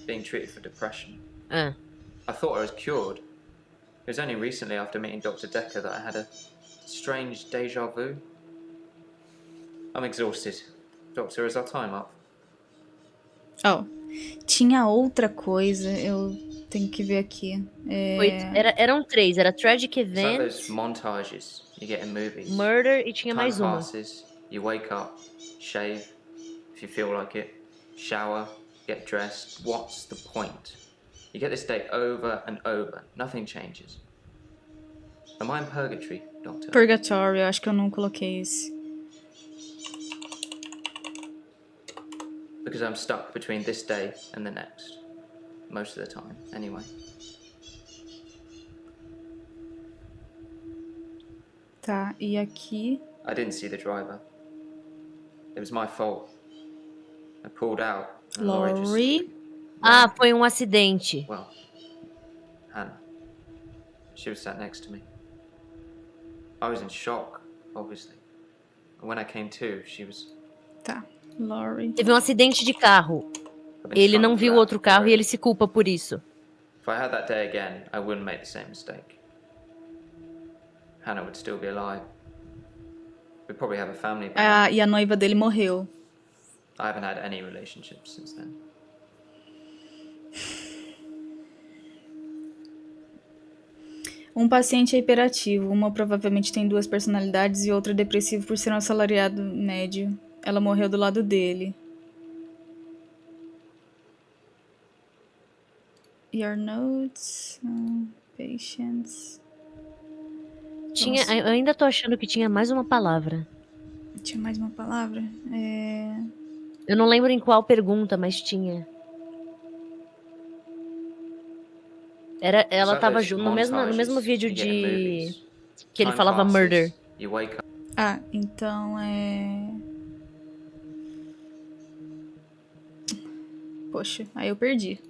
being treated for depression. I thought I was cured. It was only recently after meeting Dr. Dekker that I had a strange deja vu. I'm exhausted. Doctor, is our time up? Oh. Tinha outra coisa. Eu tenho que ver aqui. Eram 3. Era Tragic It's like Event, those montages you get in movies. Murder e tinha Time mais uma. passes, you wake up, shave, if you feel like it, shower, get dressed. What's the point? You get this day over and over. Nothing changes. Am I in purgatory, Doctor? Purgatory, eu acho que eu não coloquei esse. Because I'm stuck between this day and the next. Most of the time, anyway. Tá, e aqui... I didn't see the driver. It was my fault. I pulled out. And Lorry. Ah, foi um acidente. Well, Hannah. She was sat next to me. I was in shock, obviously. And when I came to, she was... Tá, Lorry. Teve um acidente de carro. Ele não viu outro carro e ele se culpa por isso. If I had that day again, I wouldn't make the same mistake. Hannah would still be alive. We'd probably have a family by now. E a noiva dele morreu. I haven't had any relationships since then. Um paciente é hiperativo. Uma provavelmente tem 2 personalidades e outra é depressivo por ser um assalariado médio. Ela morreu do lado dele. Your notes, patients. Eu ainda tô achando que tinha mais uma palavra. Tinha mais uma palavra? Eu não lembro em qual pergunta, mas tinha. Ela tava junto no mesmo vídeo de que ele falava murder. Ah, então Poxa, aí eu perdi.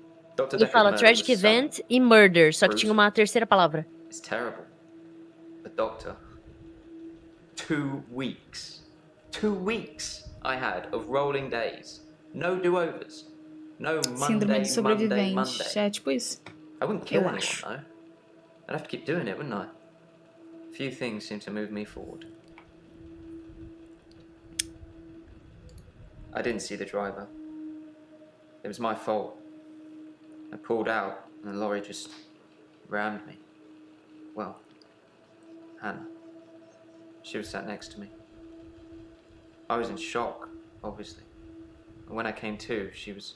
Ele fala tragic event e murder, só que tinha uma terceira palavra. It's terrible. But Doctor, 2 weeks. 2 weeks I had of rolling days. No do-overs. No Síndrome Monday, de sobrevivente. Monday. É tipo isso. I wouldn't kill anyone, though. I'd have to keep doing it, wouldn't I? Few things seem to move me forward. I didn't see the driver. It was my fault. I pulled out and the lorry just rammed me. Well, Hannah. She was sat next to me. I was in shock, obviously. And when I came to, she was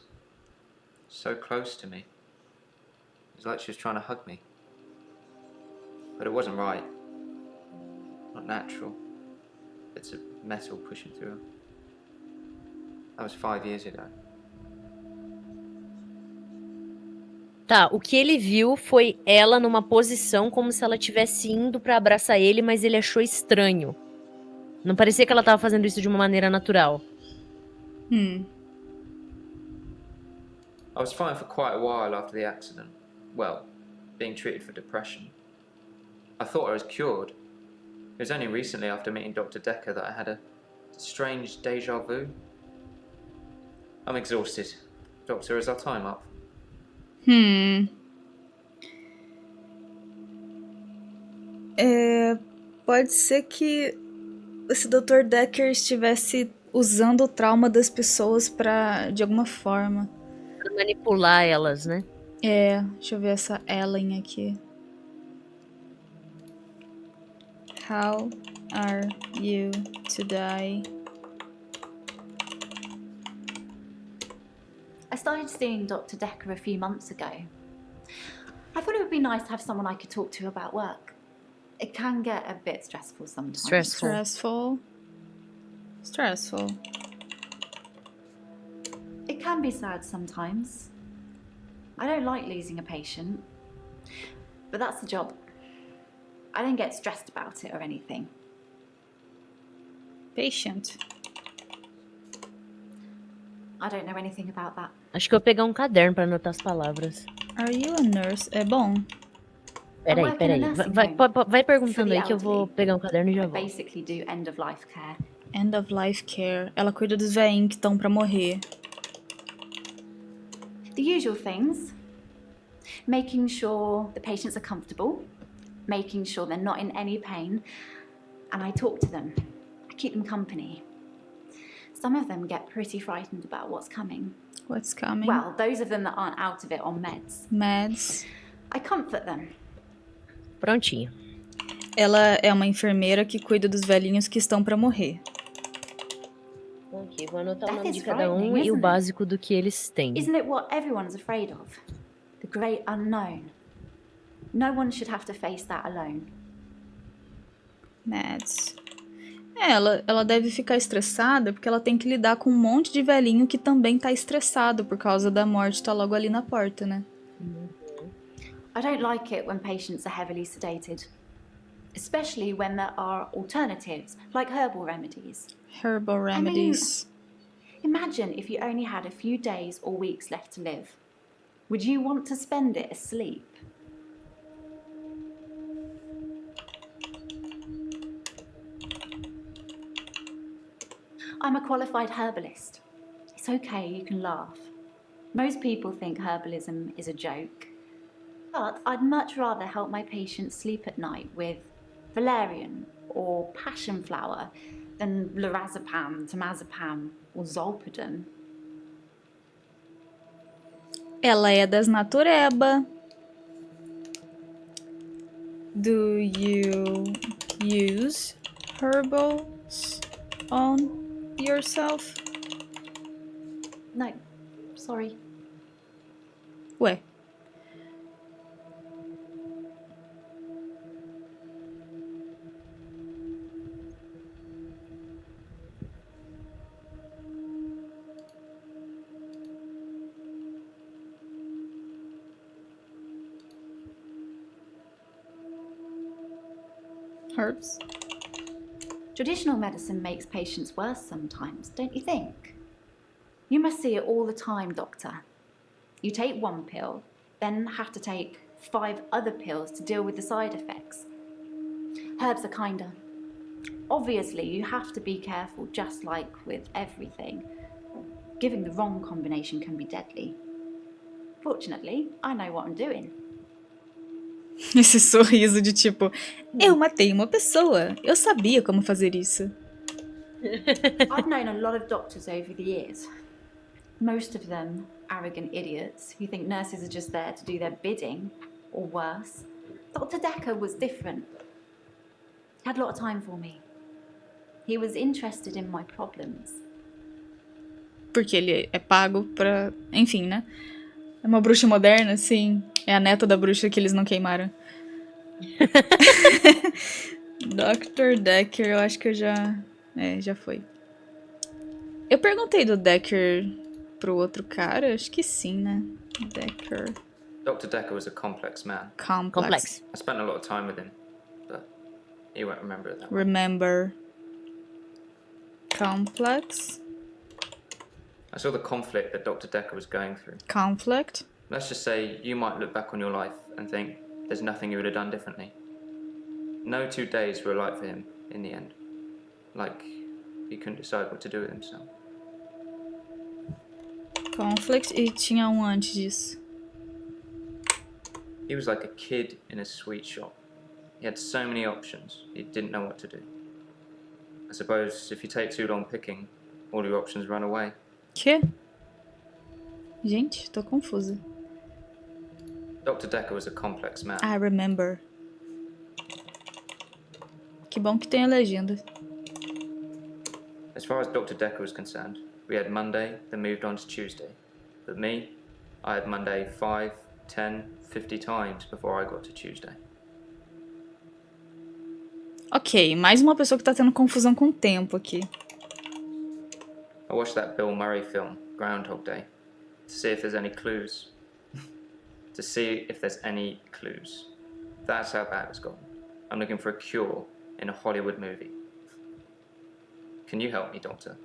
so close to me. It was like she was trying to hug me. But it wasn't right. Not natural. Bits of metal pushing through her. That was 5 years ago. Tá, o que ele viu foi ela numa posição como se ela estivesse indo pra abraçar ele, mas ele achou estranho. Não parecia que ela tava fazendo isso de uma maneira natural. I was fine for quite a while after the accident. Well, being treated for depression. I thought I was cured. It was only recently after meeting Dr. Dekker that I had a strange déjà vu. I'm exhausted. Doctor, is our time up? Pode ser que esse Dr. Dekker estivesse usando o trauma das pessoas pra, de alguma forma. Pra manipular elas, né? Deixa eu ver essa Ellen aqui. How are you today? I started seeing Dr. Dekker a few months ago. I thought it would be nice to have someone I could talk to about work. It can get a bit stressful sometimes. Stressful. It can be sad sometimes. I don't like losing a patient, but that's the job. I don't get stressed about it or anything. Patient. I don't know anything about that. Acho que eu vou pegar um caderno pra anotar as palavras. Are you a nurse? É bom. Peraí. Vai perguntando aí que eu vou pegar um caderno e já volto. Basically do end of life care. End of life care. Ela cuida dos velhinhos que estão pra morrer. The usual things. Making sure the patients are comfortable. Making sure they're not in any pain. And I talk to them. I keep them company. Some of them get pretty frightened about what's coming. What's coming? Well, those of them that aren't out of it on meds. Meds. I comfort them. Prontinho. Ela é uma enfermeira que cuida dos velhinhos que estão pra morrer. Ok, vou anotar o nome de cada um e o básico do que eles têm. Isn't it what everyone's afraid of? The great unknown. No one should have to face that alone. Meds. Ela deve ficar estressada porque ela tem que lidar com um monte de velhinho que também tá estressado por causa da morte, tá logo ali na porta, né? I don't like it when patients are heavily sedated. Especially when there are alternatives, like herbal remedies. Herbal remedies. I mean, imagine if you only had a few days or weeks left to live. Would you want to spend it asleep? I'm a qualified herbalist. It's okay, you can laugh. Most people think herbalism is a joke. But I'd much rather help my patients sleep at night with valerian or passion flower than lorazepam, temazepam or zolpidem. Ela é das natureba. Do you use herbals on yourself? No, sorry. Ué. Herbs. Traditional medicine makes patients worse sometimes, don't you think? You must see it all the time, doctor. You take one pill, then have to take 5 other pills to deal with the side effects. Herbs are kinder. Obviously, you have to be careful, just like with everything. Giving the wrong combination can be deadly. Fortunately, I know what I'm doing. Esse sorriso de tipo, eu matei uma pessoa, eu sabia como fazer isso. I've known a lot of doctors over the years. Most of them arrogant idiots who think nurses are just there to do their bidding, or worse. Dr. Dekker was different. Had a lot of time for me. He was interested in my problems. Porque ele é pago pra... Enfim, né? É uma bruxa moderna, sim. É a neta da bruxa que eles não queimaram. Dr. Dekker, eu acho que eu já... já foi. Eu perguntei do Dekker pro outro cara? Acho que sim, né? Dekker. Dr. Dekker was a complex man. Complex. I spent a lot of time with him, but he won't remember it that way. Remember. Complex. I saw the conflict that Dr. Dekker was going through. Conflict. Let's just say you might look back on your life and think there's nothing you would have done differently. No 2 days were alike for him in the end. Like, he couldn't decide what to do with himself. Conflict e tinha um antes disso. He was like a kid in a sweet shop. He had so many options, he didn't know what to do. I suppose if you take too long picking, all your options run away. Que? Gente, tô confusa. Dr. Dekker was a complex man. I remember. Que bom que tem a legenda. As far as Dr. Dekker was concerned, we had Monday, then moved on to Tuesday. But me, I had Monday 5, 10, 50 times before I got to Tuesday. Ok, mais uma pessoa que tá tendo confusão com o tempo aqui. I watched that Bill Murray film, Groundhog Day, to see if there's any clues. To see if there's any clues. That's how bad it's gotten. I'm looking for a cure in a Hollywood movie. Can you help me, Doctor?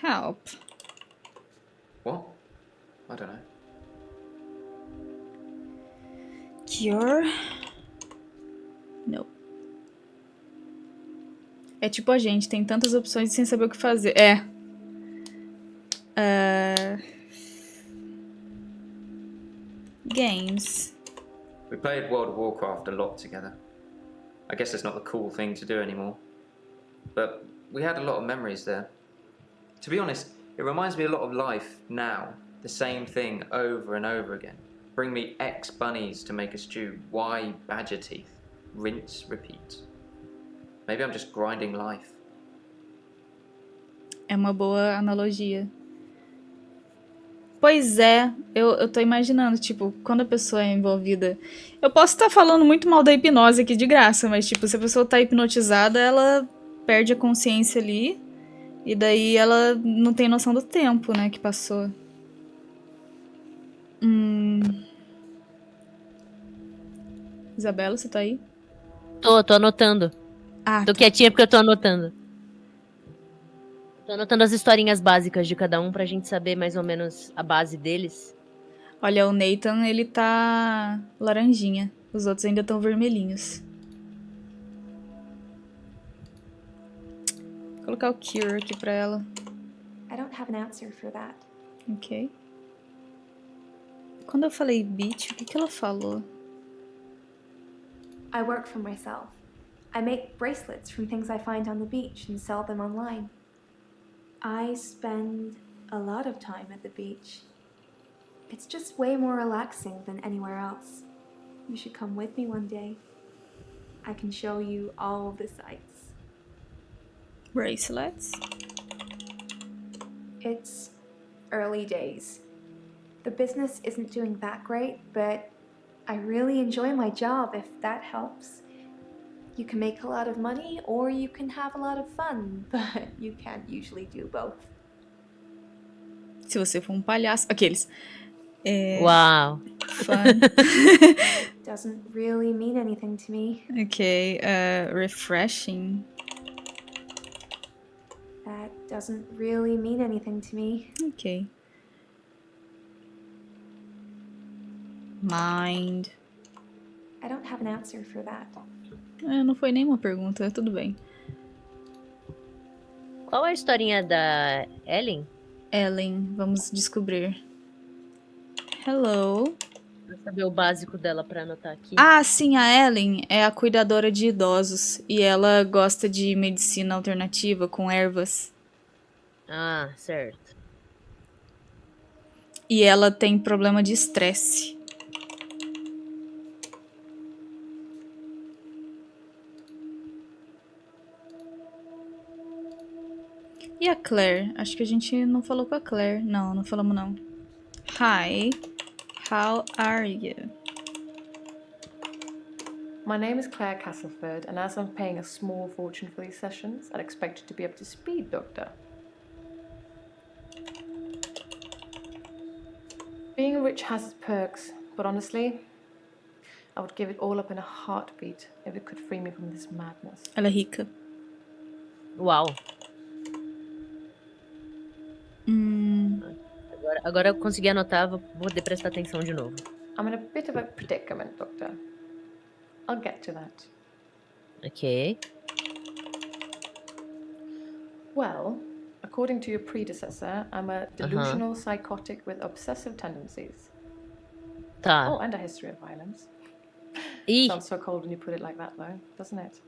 Help. What? I don't know. Cure? Não. É tipo a gente, tem tantas opções sem saber o que fazer. Games. We played World of Warcraft a lot together. I guess it's not the cool thing to do anymore. But we had a lot of memories there. To be honest, it reminds me a lot of life now. The same thing over and over again. Bring me X bunnies to make a stew. Y badger teeth. Rinse, repeat. Maybe I'm just grinding life. É uma boa analogia. Pois é, eu tô imaginando, tipo, quando a pessoa é envolvida... Eu posso estar falando muito mal da hipnose aqui de graça, mas, tipo, se a pessoa tá hipnotizada, ela perde a consciência ali, e daí ela não tem noção do tempo, né, que passou. Isabela, você tá aí? Tô anotando. Tô quietinha porque eu tô anotando. Tô anotando as historinhas básicas de cada um pra gente saber mais ou menos a base deles. Olha, o Nathan, ele tá laranjinha. Os outros ainda estão vermelhinhos. Vou colocar o Cure aqui pra ela. I don't have an answer for that. Ok. Quando eu falei beach, o que ela falou? I work for myself. I make bracelets from things I find on the beach and sell them online. I spend a lot of time at the beach. It's just way more relaxing than anywhere else. You should come with me one day. I can show you all the sights. Bracelets? It's early days. The business isn't doing that great, but I really enjoy my job, if that helps. You can make a lot of money, or you can have a lot of fun, but you can't usually do both. Se você for um palhaço... Aqueles. Uau. Fun. Doesn't really mean anything to me. Ok. Refreshing. That doesn't really mean anything to me. Ok. Mind. I don't have an answer for that. Não foi nenhuma pergunta, tudo bem. Qual é a historinha da Ellen? Ellen, vamos descobrir. Hello. Pra saber o básico dela pra anotar aqui. Ah, sim, a Ellen é a cuidadora de idosos. E ela gosta de medicina alternativa com ervas. Ah, certo. E ela tem problema de estresse. Claire. Acho que a gente não falou com a Claire. Não, não falamos não. Hi, how are you? My name is Claire Castleford, and as I'm paying a small fortune for these sessions, I'd expect you to be up to speed, Doctor. Being rich has its perks, but honestly, I would give it all up in a heartbeat if it could free me from this madness. Ela é rica. Uau. Agora eu consegui anotar, vou poder prestar atenção de novo. I'm in a bit of a predicament, Doctor. I'll get to that. Ok. Well, according to your predecessor, I'm a delusional psychotic with obsessive tendencies. Tá. Oh, and a history of violence. Ih. Sounds so cold when you put it like that, though, doesn't it?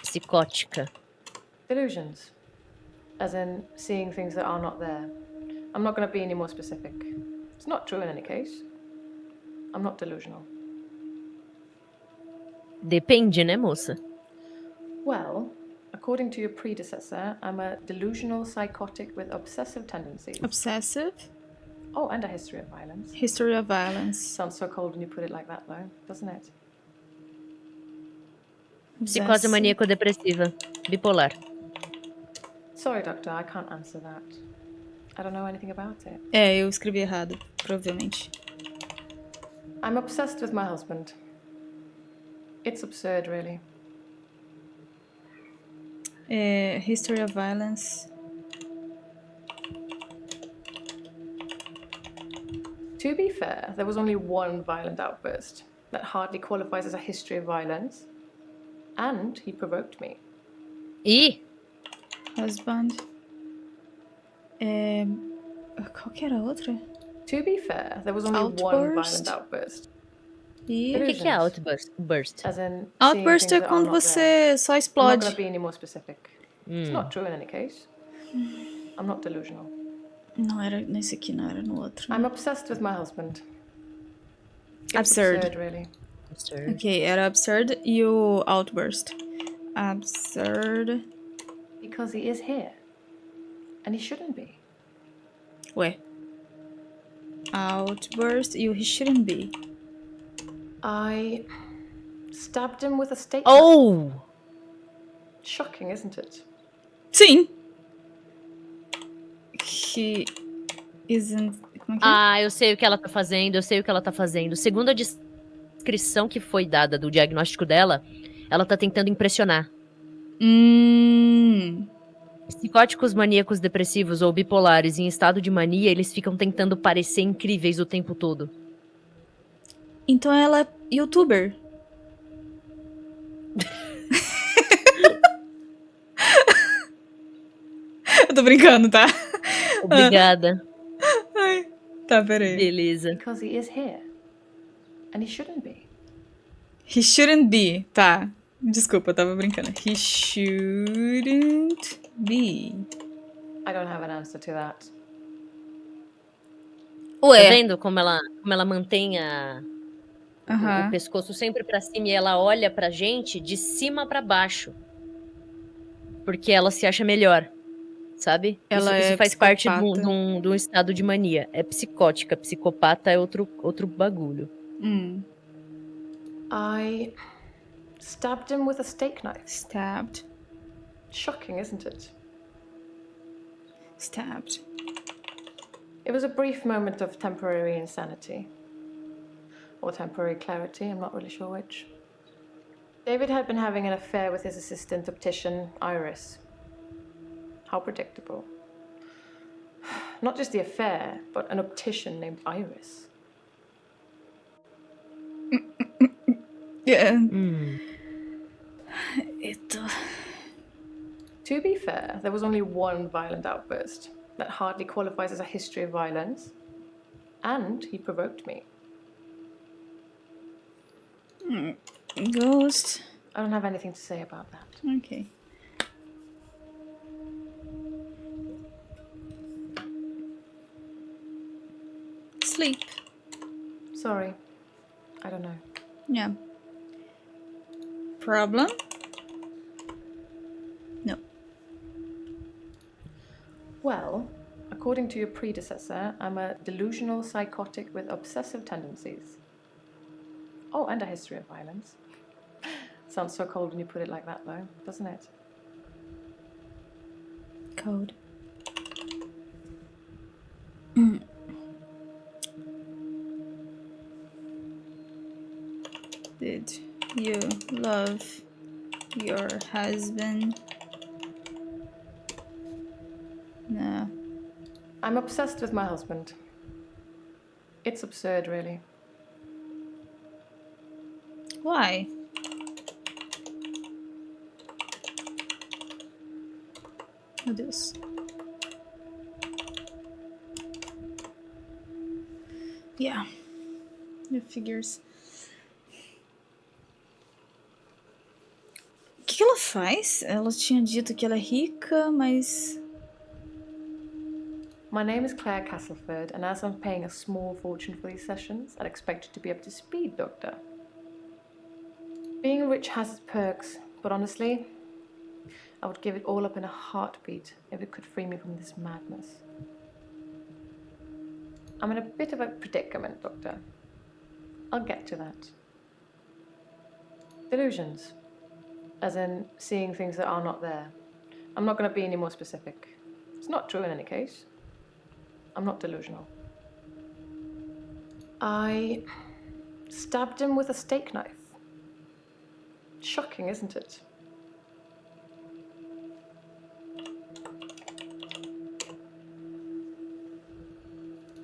Psicótica. Delusions. As in seeing things that are not there. I'm not going to be any more specific. It's not true in any case. I'm not delusional. Depende, né, moça? Well, according to your predecessor, I'm a delusional psychotic with obsessive tendencies. Obsessive? Oh, and a history of violence. History of violence. Sounds so cold when you put it like that, though, doesn't it? Psicose maníaco-depressiva. Bipolar. Sorry, Doctor, I can't answer that. I don't know anything about it. É, eu escrevi errado, provavelmente. I'm obsessed with my husband. It's absurd, really. History of violence. To be fair, there was only one violent outburst. That hardly qualifies as a history of violence. And he provoked me. Ih! Husband. Qual que era a outra? To be fair, there was only one violent outburst. E... O que é outburst? As in Outburst é quando você só I'm not explode. going to be any more specific. It's not true in any case. I'm not delusional. Não era nesse aqui, não era no outro. I'm obsessed with my husband. It's Absurd. really. Absurd. Ok, era absurd e o outburst. Absurd. Because he is here. And he shouldn't be. Ué. Outburst e o he shouldn't be. I stabbed him with a steak Oh! knife. Shocking, isn't it? Sim. He isn't... Como é que é? Ah, eu sei o que ela tá fazendo, Segundo a descrição que foi dada do diagnóstico dela, ela tá tentando impressionar. Psicóticos maníacos depressivos ou bipolares em estado de mania, eles ficam tentando parecer incríveis o tempo todo. Então ela é youtuber. Eu tô brincando, tá? Obrigada. Ai. Tá, peraí. Beleza. Because he is here. And he shouldn't be. He shouldn't be. Tá. Desculpa, eu tava brincando. He shouldn't be. I don't have an answer to that. Ué. Tá vendo como ela mantém o pescoço sempre pra cima e ela olha pra gente de cima pra baixo. Porque ela se acha melhor. Sabe? Ela isso é faz parte psicopata. de um estado de mania. É psicótica. Psicopata é outro bagulho. I stabbed him with a steak knife. Stabbed. Shocking, isn't it? Stabbed. It was a brief moment of temporary insanity. Or temporary clarity, I'm not really sure which. David had been having an affair with his assistant optician, Iris. How predictable. Not just the affair, but an optician named Iris. Yeah. To be fair, there was only one violent outburst. That hardly qualifies as a history of violence. And he provoked me. Ghost. I don't have anything to say about that. Ok. Sleep. Sorry. I don't know. Yeah. Problem? Well, according to your predecessor, I'm a delusional psychotic with obsessive tendencies. Oh, and a history of violence. Sounds so cold when you put it like that, though, doesn't it? Code. Did you love your husband? No. I'm obsessed with my husband. It's absurd, really. Why? Meu Deus. Yeah. It figures. O que ela faz? Ela tinha dito que ela é rica, mas... My name is Claire Castleford, and as I'm paying a small fortune for these sessions, I'd expect you to be up to speed, Doctor. Being rich has its perks, but honestly, I would give it all up in a heartbeat if it could free me from this madness. I'm in a bit of a predicament, Doctor. I'll get to that. Delusions. As in, seeing things that are not there. I'm not going to be any more specific. It's not true in any case. I'm not delusional. I stabbed him with a steak knife. Shocking, isn't it?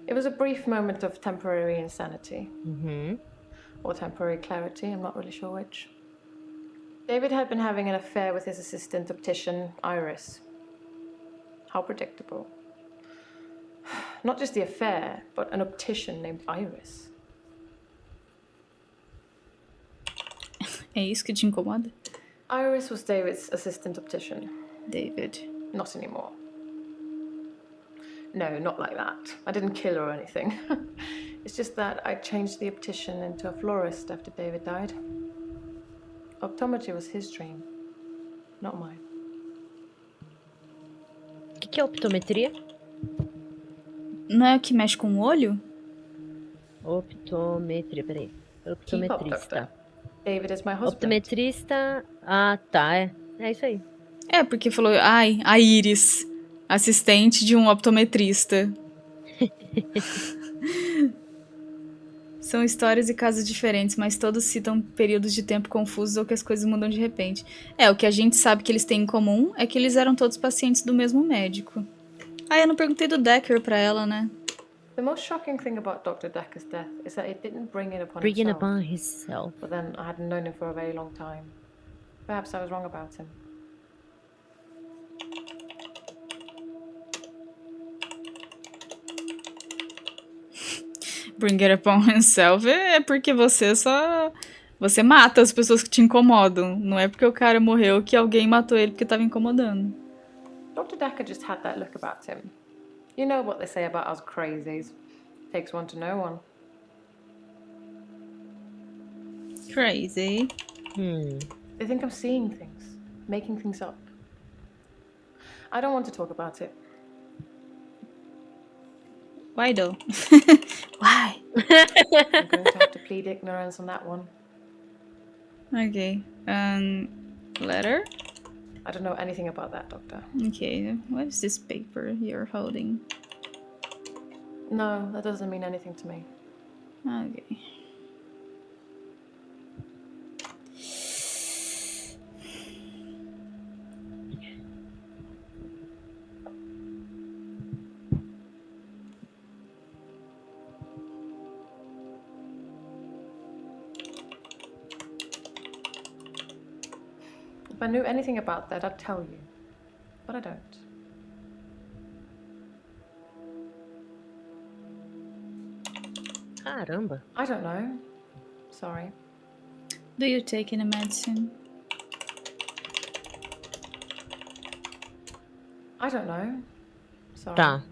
It was a brief moment of temporary insanity. Or temporary clarity, I'm not really sure which. David had been having an affair with his assistant optician, Iris. How predictable. Not just the affair, but an optician named Iris. É isso que te incomoda? Iris was David's assistant optician. David. Not anymore. No, not like that. I didn't kill her or anything. It's just that I changed the optician into a florist after David died. Optometry was his dream, not mine. O que é optometria? Não é que mexe com o olho? Optometria, peraí. Optometrista. David is my husband. Optometrista. Ah, tá. É isso aí. É, porque falou, ai, a Iris, assistente de um optometrista. São histórias e casos diferentes, mas todos citam períodos de tempo confusos ou que as coisas mudam de repente. É, o que a gente sabe que eles têm em comum é que eles eram todos pacientes do mesmo médico. Ah, eu não perguntei do Dekker pra ela, né? The most shocking thing about Dr. Dekker's death is that it didn't bring it upon Bring it himself. upon himself. But then I hadn't known him for a very long time. Perhaps I was wrong about him. Bring it upon himself é porque você só... Você mata as pessoas que te incomodam. Não é porque o cara morreu que alguém matou ele porque tava incomodando. Dr. Dekker just had that look about him. You know what they say about us crazies. Takes one to know one. Crazy. They think I'm seeing things, making things up. I don't want to talk about it. Why though? Why? I'm going to have to plead ignorance on that one. Okay. Letter? I don't know anything about that, Doctor. Okay, what is this paper you're holding? No, that doesn't mean anything to me. Okay. If I knew anything about that, I'd tell you. But I don't. Caramba. I don't know. Sorry. Do you take any medicine? I don't know. Sorry. Tá.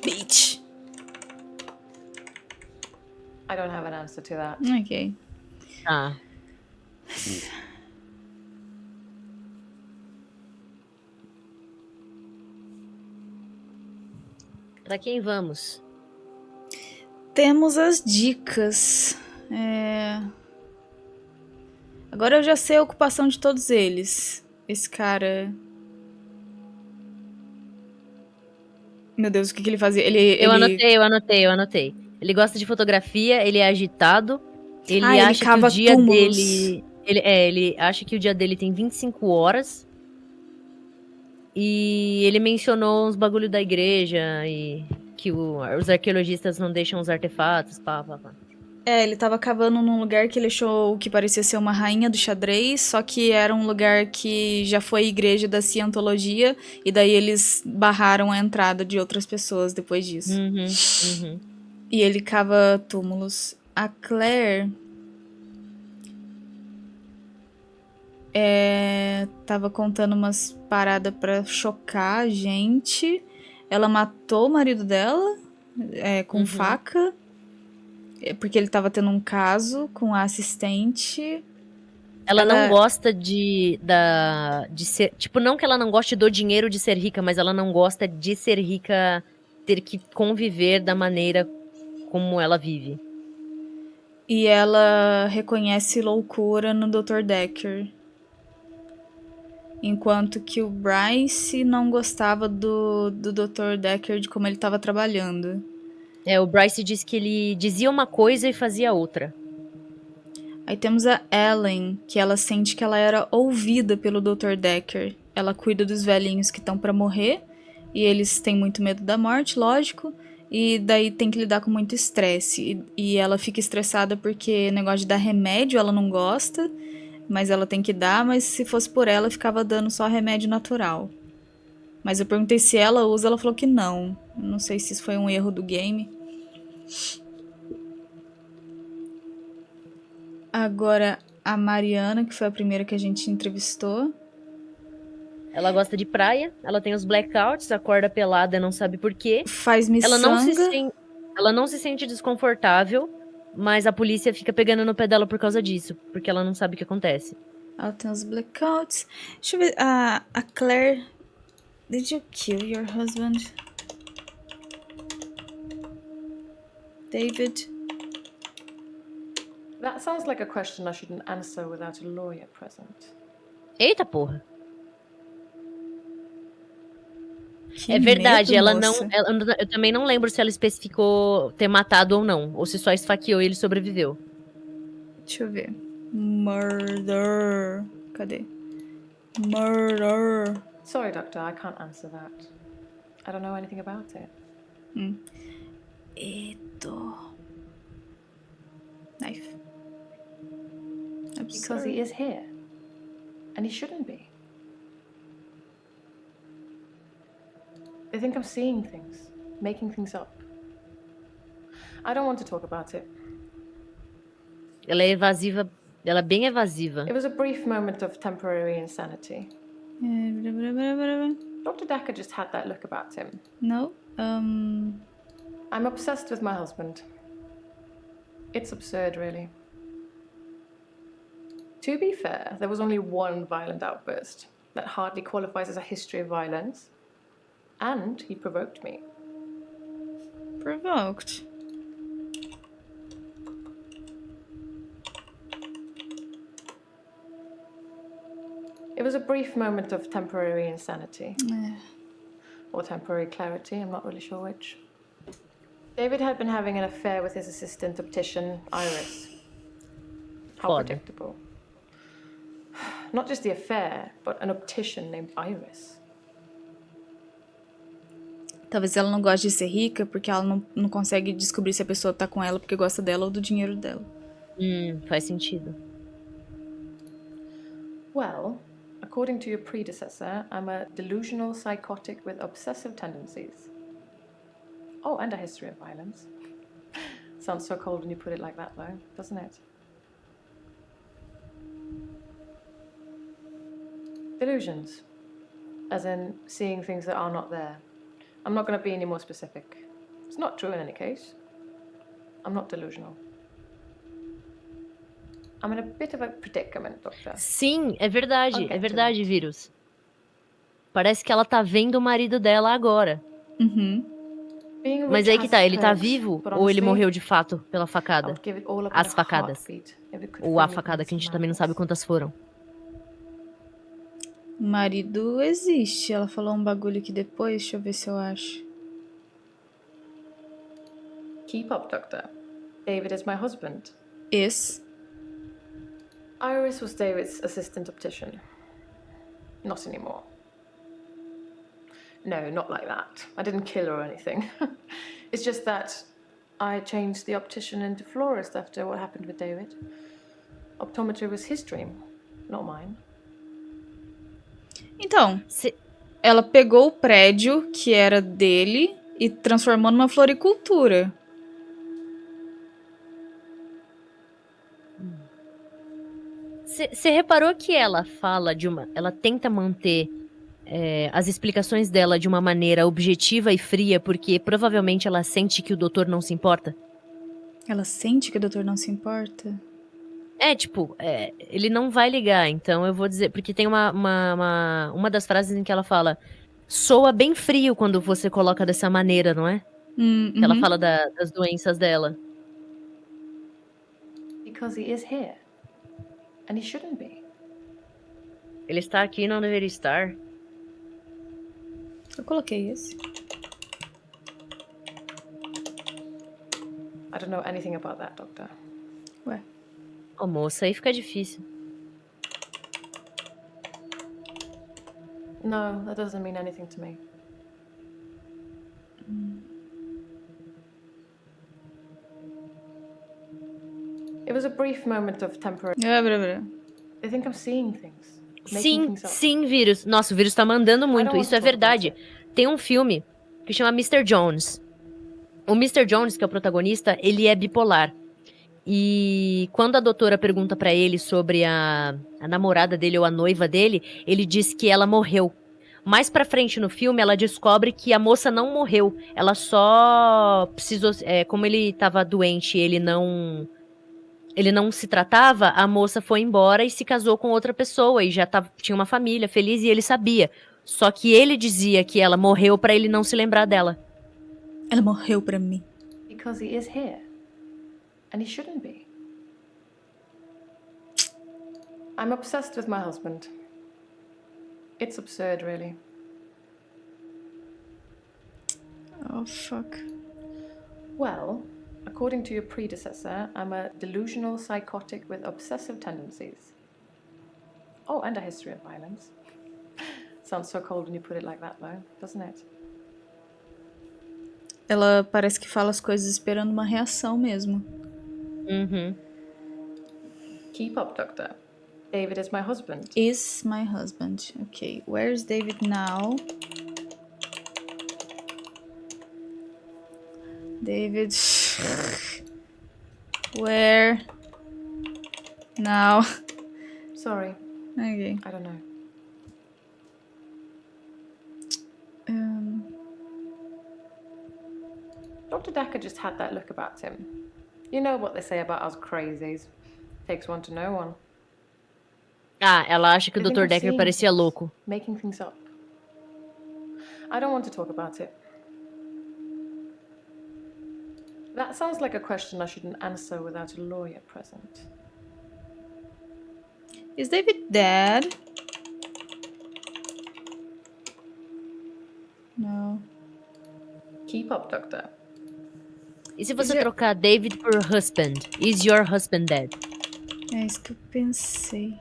Bitch. I don't have an answer to that. Okay. Tá. Pra quem vamos? Temos as dicas. Agora eu já sei a ocupação de todos eles. Esse cara... Meu Deus, o que ele fazia? Eu anotei. Ele gosta de fotografia, ele é agitado, ele ele acha que o cava dia túmulos. dele... Ele acha que o dia dele tem 25 horas. E ele mencionou uns bagulho da igreja e que os arqueologistas não deixam os artefatos, pá. Ele tava cavando num lugar que ele achou que parecia ser uma rainha do xadrez, só que era um lugar que já foi igreja da cientologia, e daí eles barraram a entrada de outras pessoas depois disso. E ele cava túmulos. A Claire... tava contando umas paradas pra chocar a gente. Ela matou o marido dela com faca. Porque ele tava tendo um caso com a assistente. Ela não gosta de ser... Tipo, não que ela não goste do dinheiro de ser rica, mas ela não gosta de ser rica, ter que conviver da maneira como ela vive. E ela reconhece loucura no Dr. Dekker. Enquanto que o Bryce não gostava do Dr. Dekker, de como ele tava trabalhando. O Bryce disse que ele dizia uma coisa e fazia outra. Aí temos a Ellen, que ela sente que ela era ouvida pelo Dr. Dekker. Ela cuida dos velhinhos que estão pra morrer, e eles têm muito medo da morte, lógico, e daí tem que lidar com muito estresse. E ela fica estressada porque negócio de dar remédio ela não gosta, mas ela tem que dar, mas se fosse por ela, ficava dando só remédio natural. Mas eu perguntei se ela usa, ela falou que não. Não sei se isso foi um erro do game. Agora, a Mariana, que foi a primeira que a gente entrevistou. Ela gosta de praia, ela tem os blackouts, acorda pelada, não sabe por quê. Faz miçanga. Ela não se sente desconfortável, mas a polícia fica pegando no pé dela por causa disso, porque ela não sabe o que acontece. Ela tem os blackouts. Deixa eu ver. A Claire... Did you kill your husband? David? That sounds like a question I shouldn't answer without a lawyer present. Eita porra. É verdade, medo, ela moça. não. Eu também não lembro se ela especificou ter matado ou não, ou se só esfaqueou e ele sobreviveu. Deixa eu ver. Murder. Cadê? Murder. Sorry, Doctor, I can't answer that. I don't know anything about it. Eto. Knife. Because he is here. And he shouldn't be. They think I'm seeing things, making things up. I don't want to talk about it. Ela é evasiva, ela é bem evasiva. It was a brief moment of temporary insanity. Dr. Dekker just had that look about him. No. I'm obsessed with my husband. It's absurd, really. To be fair, there was only one violent outburst that hardly qualifies as a history of violence. And he provoked me. Provoked? It was a brief moment of temporary insanity. Or temporary clarity, I'm not really sure which. David had been having an affair with his assistant optician, Iris. How predictable. Not just the affair, but an optician named Iris. Talvez ela não goste de ser rica porque ela não consegue descobrir se a pessoa tá com ela porque gosta dela ou do dinheiro dela. Faz sentido. Well, according to your predecessor, I'm a delusional psychotic with obsessive tendencies. Oh, and a history of violence. Sounds so cold when you put it like that, though, doesn't it? Delusions. As in, seeing things that are not there. I'm not going to be any more specific. It's not true in any case. I'm not delusional. I'm in a bit of a predicament, Doctor. Sim, é verdade. I'll É get to verdade, it. Vírus. Parece que ela tá vendo o marido dela agora. Being a Mas witch aí que has tá, its ele tá perks, vivo but ou ele honestly, morreu de fato pela I facada? would give it all up in As a facadas. heartbeat if it could Ou a free me from facada, que a this gente também não sabe madness. quantas foram. Marido existe. Ela falou um bagulho aqui depois. Deixa eu ver se eu acho. Keep up, Doctor. David is my husband. Is. Iris was David's assistant optician. Not anymore. No, not like that. I didn't kill her or anything. It's just that I changed the optician into florist after what happened with David. Optometry was his dream, not mine. Então, ela pegou o prédio que era dele e transformou numa floricultura. Você reparou que ela fala de uma... Ela tenta manter as explicações dela de uma maneira objetiva e fria, porque provavelmente ela sente que o doutor não se importa? Ela sente que o doutor não se importa? Ele não vai ligar, então eu vou dizer... Porque tem uma das frases em que ela fala: soa bem frio quando você coloca dessa maneira, não é? Que ela fala das doenças dela. Because he is here. And he shouldn't be. Ele está aqui e não deveria estar. Eu coloquei esse. I don't know anything about that, Doctor. Ué. Ô, moça, aí fica difícil. No, that doesn't mean anything to me. It was a brief moment of temporary... I think I'm seeing things. Sim, Vírus. Nossa, o Vírus tá mandando muito. Isso é verdade. Tem um filme que chama Mr. Jones. O Mr. Jones, que é o protagonista, ele é bipolar. E quando a doutora pergunta pra ele sobre a namorada dele ou a noiva dele, ele diz que ela morreu. Mais pra frente no filme, ela descobre que a moça não morreu. Ela só precisou... como ele tava doente e ele não se tratava, a moça foi embora e se casou com outra pessoa e já tinha uma família feliz e ele sabia. Só que ele dizia que ela morreu pra ele não se lembrar dela. Ela morreu pra mim. Because he is here. And he shouldn't be. I'm obsessed with my husband. It's absurd, really. Oh, fuck. Well, according to your predecessor, I'm a delusional psychotic with obsessive tendencies. Oh, and a history of violence. Sounds so cold when you put it like that, though, doesn't it? Ela parece que fala as coisas esperando uma reação mesmo. Keep up, Doctor. David is my husband. Is my husband. Okay, where's David now? David. Where? Now. Sorry. Okay. I don't know. Dr. Dekker just had that look about him. You know what they say about us crazies. Takes one to know one. Ah, ela acha que o Dr. Dekker parecia louco. Making things up. I don't want to talk about it. That sounds like a question I shouldn't answer without a lawyer present. Is David dead? No. Keep up, Doctor. E se você trocar David por husband? Is your husband dead? É isso que eu pensei.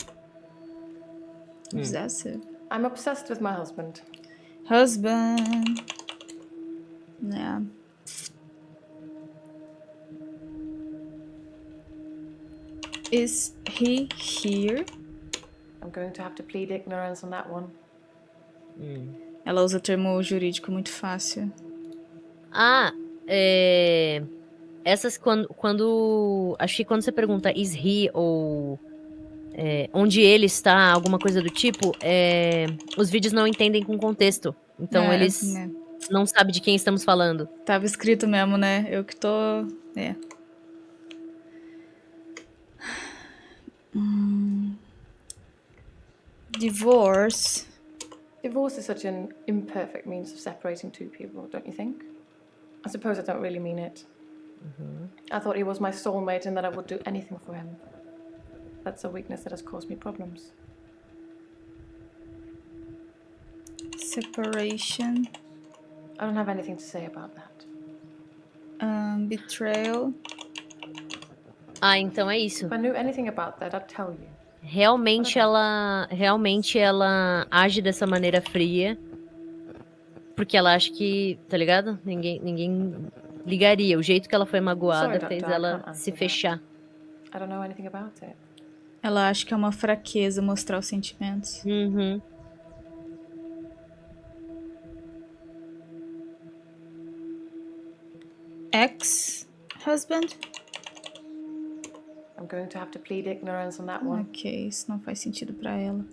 Obsessive. I'm obsessed with my husband. Husband. Yeah. Is he here? I'm going to have to plead ignorance on that one. Ela usa termo jurídico muito fácil. Ah, essas quando... Acho que quando você pergunta is he ou... onde ele está, alguma coisa do tipo, os vídeos não entendem com contexto. Então eles não sabem de quem estamos falando. Tava escrito mesmo, né? Eu que tô... Divorce. Divorce is such an imperfect means of separating two people, don't you think? I suppose I don't really mean it. I thought he was my soulmate and that I would do anything for him. That's a weakness that has caused me problems. Separation. I don't have anything to say about that. Betrayal. Ah, então é isso. If I knew anything about that, I'd tell you. Realmente ela age dessa maneira fria. Porque ela acha que, tá ligado? Ninguém ligaria. O jeito que ela foi magoada Sorry, fez Doctor, I ela can't se answer fechar. I don't know anything about it. Ela acha que é uma fraqueza mostrar os sentimentos. Uhum. Ex-husband? I'm going to have to plead ignorance on that one. Ok, isso não faz sentido pra ela.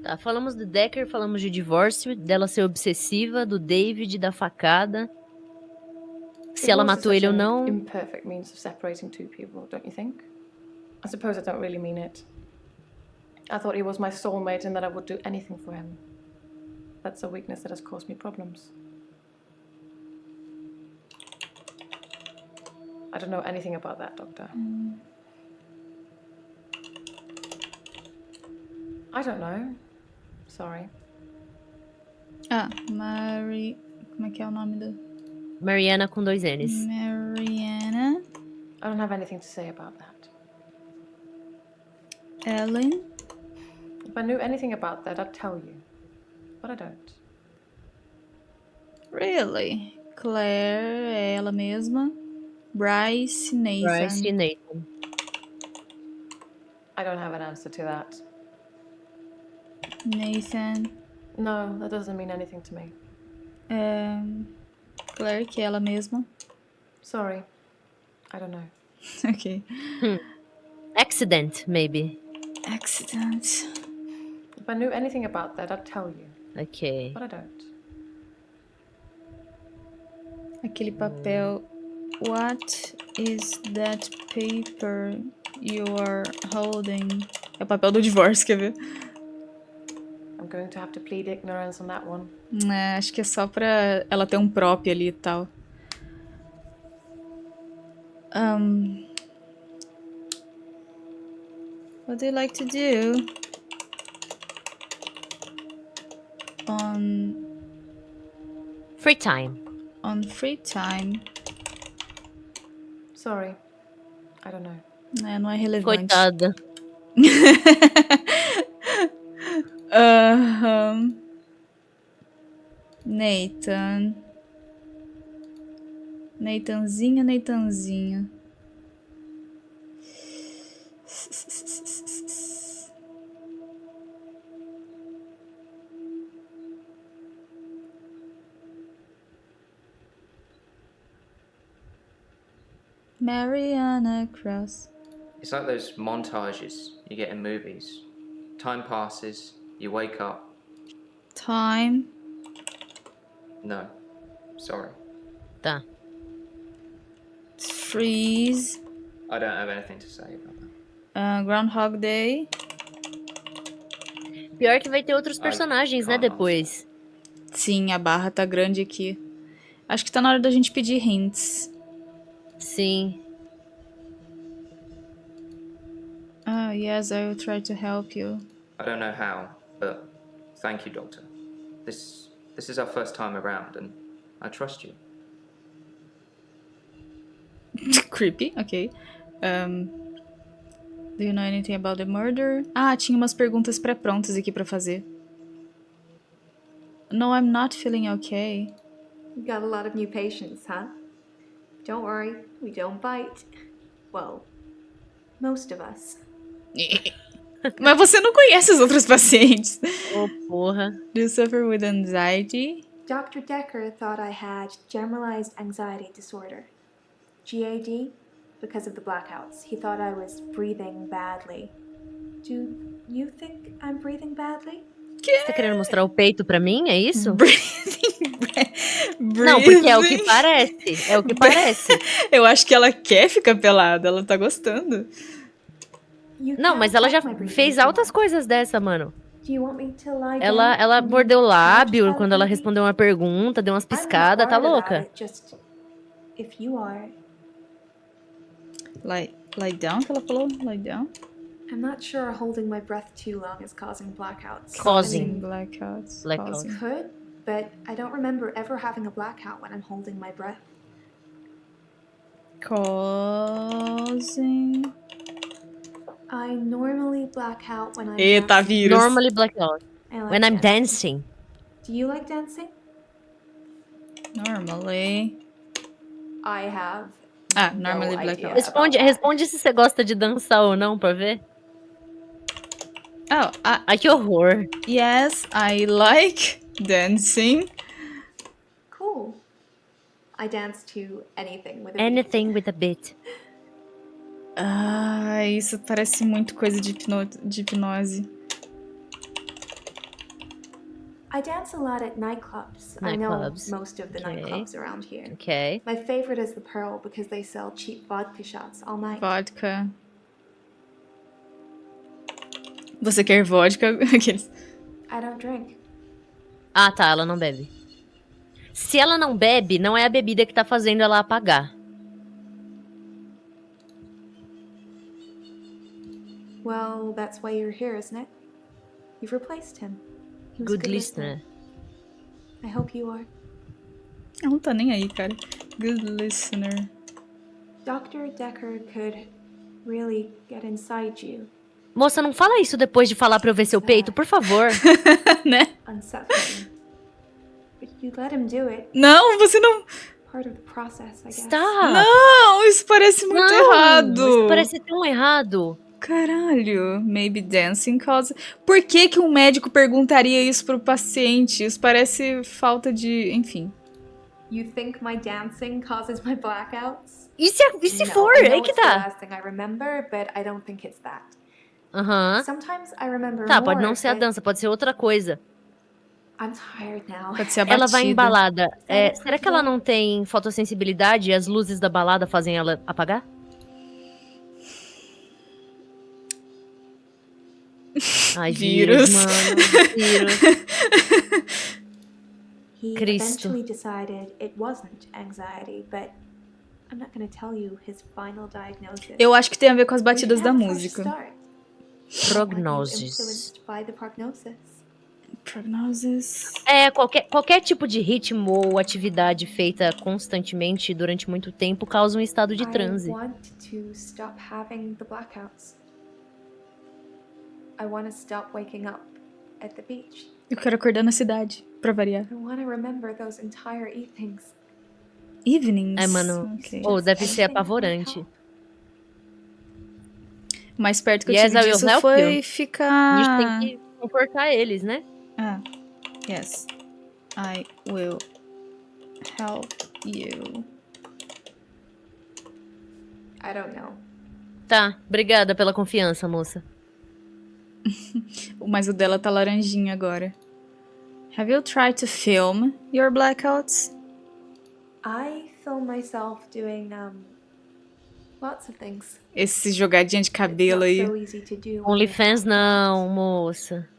Tá, falamos do Dekker, falamos de divórcio, dela ser obsessiva, do David, da facada. Se ela Divorce is matou such ele ou an não. imperfect means of separating two people, don't you think? I suppose I don't really mean it. I thought he was my soulmate and that I would do anything for him. That's a weakness that has caused me problems. I don't know anything about that, Doctor. I don't know. Sorry. Ah, Mary... Como é que é o nome do... Mariana com 2 N's. Mariana. I don't have anything to say about that. Ellen. If I knew anything about that, I'd tell you. But I don't. Really? Claire é ela mesma. Bryce, Nathan. Bryce e Nathan. I don't have an answer to that. Nathan. No, that doesn't mean anything to me. Claire, que é ela mesma. Sorry. I don't know. Ok. Accident, maybe. Accident. If I knew anything about that, I'd tell you. Ok. But I don't. Aquele papel. What is that paper you are holding? É o papel do divórcio, quer ver? I'm going to have to plead ignorance on that one. É, acho que é só pra ela ter um prop ali e tal. What do you like to do on Free time. On free time? Sorry. I don't know. É, não é relevante. Coitada. Nathan. Nathanzinha. Mariana Cross. It's like those montages you get in movies. Time passes, you wake up. Time. No. Sorry. Tá. Freeze. I don't have anything to say about that. Groundhog Day. Pior que vai ter outros personagens, né, depois. Sim, a barra tá grande aqui. Acho que tá na hora da gente pedir hints. Sim. Yes, I will try to help you. I don't know how, but thank you, Doctor. This is our first time around, and I trust you. Creepy, ok. Do you know anything about the murder? Ah, tinha umas perguntas pré-prontas aqui pra fazer. No, I'm not feeling okay. You got a lot of new patients, huh? Don't worry, we don't bite. Well, most of us. Mas você não conhece os outros pacientes. Oh, porra. Do you suffer with anxiety? Dr. Dekker thought I had generalized anxiety disorder. GAD, because of the blackouts. He thought I was breathing badly. Do you think I'm breathing badly? Você tá querendo mostrar o peito pra mim? É isso? Breathing. Não, porque é o que parece. É o que parece. Eu acho que ela quer ficar pelada, ela tá gostando. Não, mas ela já fez altas coisas dessa, mano. Do you want me to lie down? Ela mordeu o lábio quando ela respondeu uma pergunta, deu umas piscadas, tá louca? Just if you are. Lie down, que ela falou? Lie down? I'm not sure holding my breath too long is causing blackouts. Causing blackouts. Could, but I don't remember ever having a blackout when I'm holding my breath. Causing. I normally black out when I'm Eita, dancing. vírus. Normally blackout. I like When I'm dancing. Do you like dancing? Normally. I have. Normally blackout. Responde se você gosta de dançar ou não, pra ver. Ai, que horror. Yes, I like dancing. Cool. I dance to anything with a Anything with a beat. Isso parece muito coisa de hipnose. I dance a lot at nightclubs. I know most of the nightclubs around here. Okay. My favorite is the Pearl because they sell cheap vodka shots all night. Vodka. Você quer vodka? Aqueles. I don't drink. Ah, tá, ela não bebe. Se ela não bebe, não é a bebida que tá fazendo ela apagar. Well, that's why you're here, isn't it? You've replaced him. He was Good listener. I hope you are. Ela não tá nem aí, cara. Good listener. Dr. Dekker could really get inside you. Moça, não fala isso depois de falar pra eu ver seu peito, por favor. Né? Unsettling. But you let him do it. Não, você não... Part of the process, I guess. Stop. Não, isso parece muito errado. Isso parece tão errado. Caralho, maybe dancing causes... Por que que um médico perguntaria isso pro paciente? Isso parece falta de... Enfim. You think my dancing causes my blackouts? E se for? Aí que It's the tá. last thing I remember, but I don't think it's that. Sometimes I remember Tá, more, pode não ser a but dança, pode ser outra coisa. I'm tired now. Pode ser a batida. Ela vai em balada. Será que ela não tem fotossensibilidade e as luzes da balada fazem ela apagar? Ai, vírus, mano. Vírus. He Cristo. eventually decided it wasn't anxiety, but I'm not going to tell you his final diagnosis. Eu acho que tem a ver com as batidas da música. Prognoses. Influenced by the prognosis. Prognosis. Qualquer tipo de ritmo ou atividade feita constantemente durante muito tempo causa um estado de transe. I want to stop having the blackouts. I want to stop waking up at the beach. Eu quero acordar na cidade, pra variar. I want to remember those entire evenings. Evenings? Mano, Okay. Deve ser apavorante. Mais perto que eu Yes, tive I will disso help foi you. ficar... A gente tem que confortar eles, né? Yes. I will help you. I don't know. Tá, obrigada pela confiança, moça. Mas o dela tá laranjinha agora. Have you tried to film your blackouts? I film myself doing lots of things. Esse jogadinha de cabelo aí. So easy to do. OnlyFans não, moça.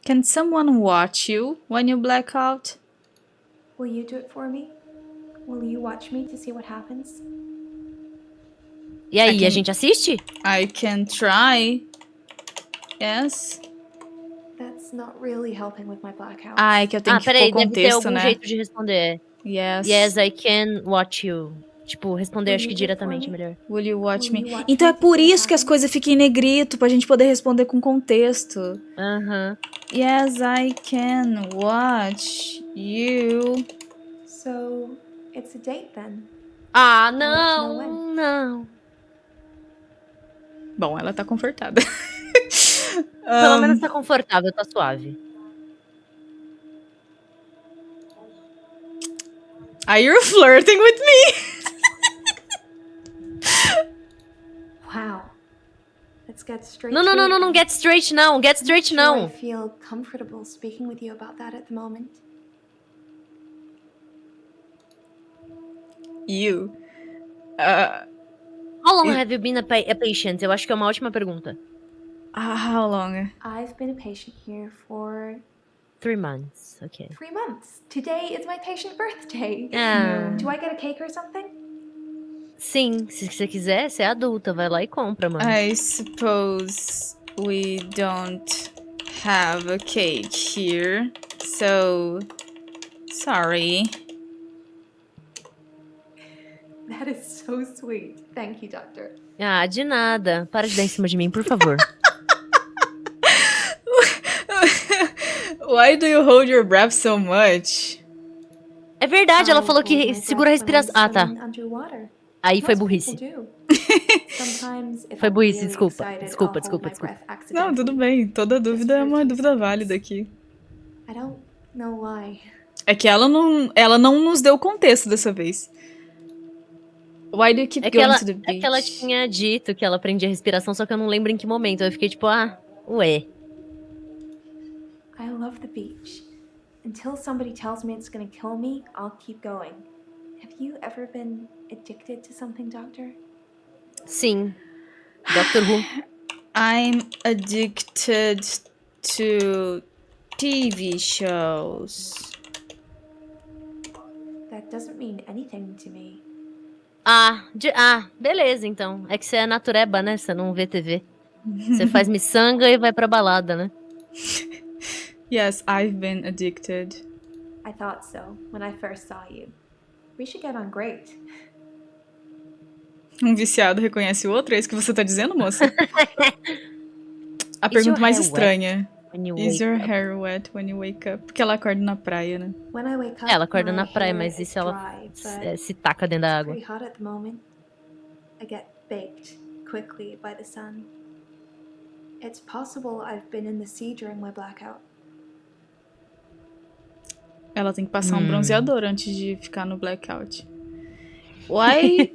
Can someone watch you when you black out? Will you do it for me? Will you watch me to see what happens? E aí, a gente assiste? I can try. Yes. That's not really helping with my blackout. É que eu tenho que peraí, pôr deve ter contexto, algum né? jeito de responder. Yes. Yes, I can watch you. Tipo, responder acho que diretamente melhor. Will you watch me? Então é por isso que as coisas ficam em negrito, pra gente poder responder com contexto. Yes, I can watch you. So, it's a date then. Ah, não. Bom, ela tá confortada. Pelo menos tá confortável, tá suave. Are you flirting with me? Wow. Let's get straight Não, to não, não, it não, não, then. get straight não, get straight I'm not sure não. I feel comfortable speaking with you about that at the moment. You. How long have you been a patient? Eu acho que é uma ótima pergunta. How long? I've been a patient here for 3 months, ok. 3 months. Today is my patient birthday. Ah. Do I get a cake or something? Sim, se você quiser, você é adulta, vai lá e compra, mano. I suppose we don't have a cake here, so sorry. That is so sweet. Thank you, doctor. Ah, de nada. Para de dar em cima de mim, por favor. Why do you hold your breath so much? É verdade, ela falou que segura a respiração. Ah, tá. Aí foi burrice. Foi burrice, desculpa. Desculpa. Não, tudo bem. Toda dúvida é uma dúvida válida aqui. I don't know why. É que ela não nos deu contexto dessa vez. Why do you keep going to the beach? É que ela tinha dito que ela prendia a respiração, só que eu não lembro em que momento. Eu fiquei tipo, ué. I love the beach. Until somebody tells me it's gonna kill me, I'll keep going. Have you ever been addicted to something, doctor? Sim. Doctor Who. I'm addicted to TV shows. That doesn't mean anything to me. Beleza, então. É que você é natureba, né? Você não vê TV. Você faz miçanga e vai pra balada, né? Yes, I've been addicted. I thought so when I first saw you. We should get on great. Um viciado reconhece o outro? É isso que você tá dizendo, moça? A pergunta mais estranha. Is your hair wet when you wake up? Porque ela acorda na praia, né? When I wake up, Ela acorda my na praia, hair mas e is se ela dry, se taca dentro da it's água? pretty hot at the moment. I get baked quickly by the sun. It's possible I've been in the sea during my blackout. Ela tem que passar um bronzeador antes de ficar no blackout. Why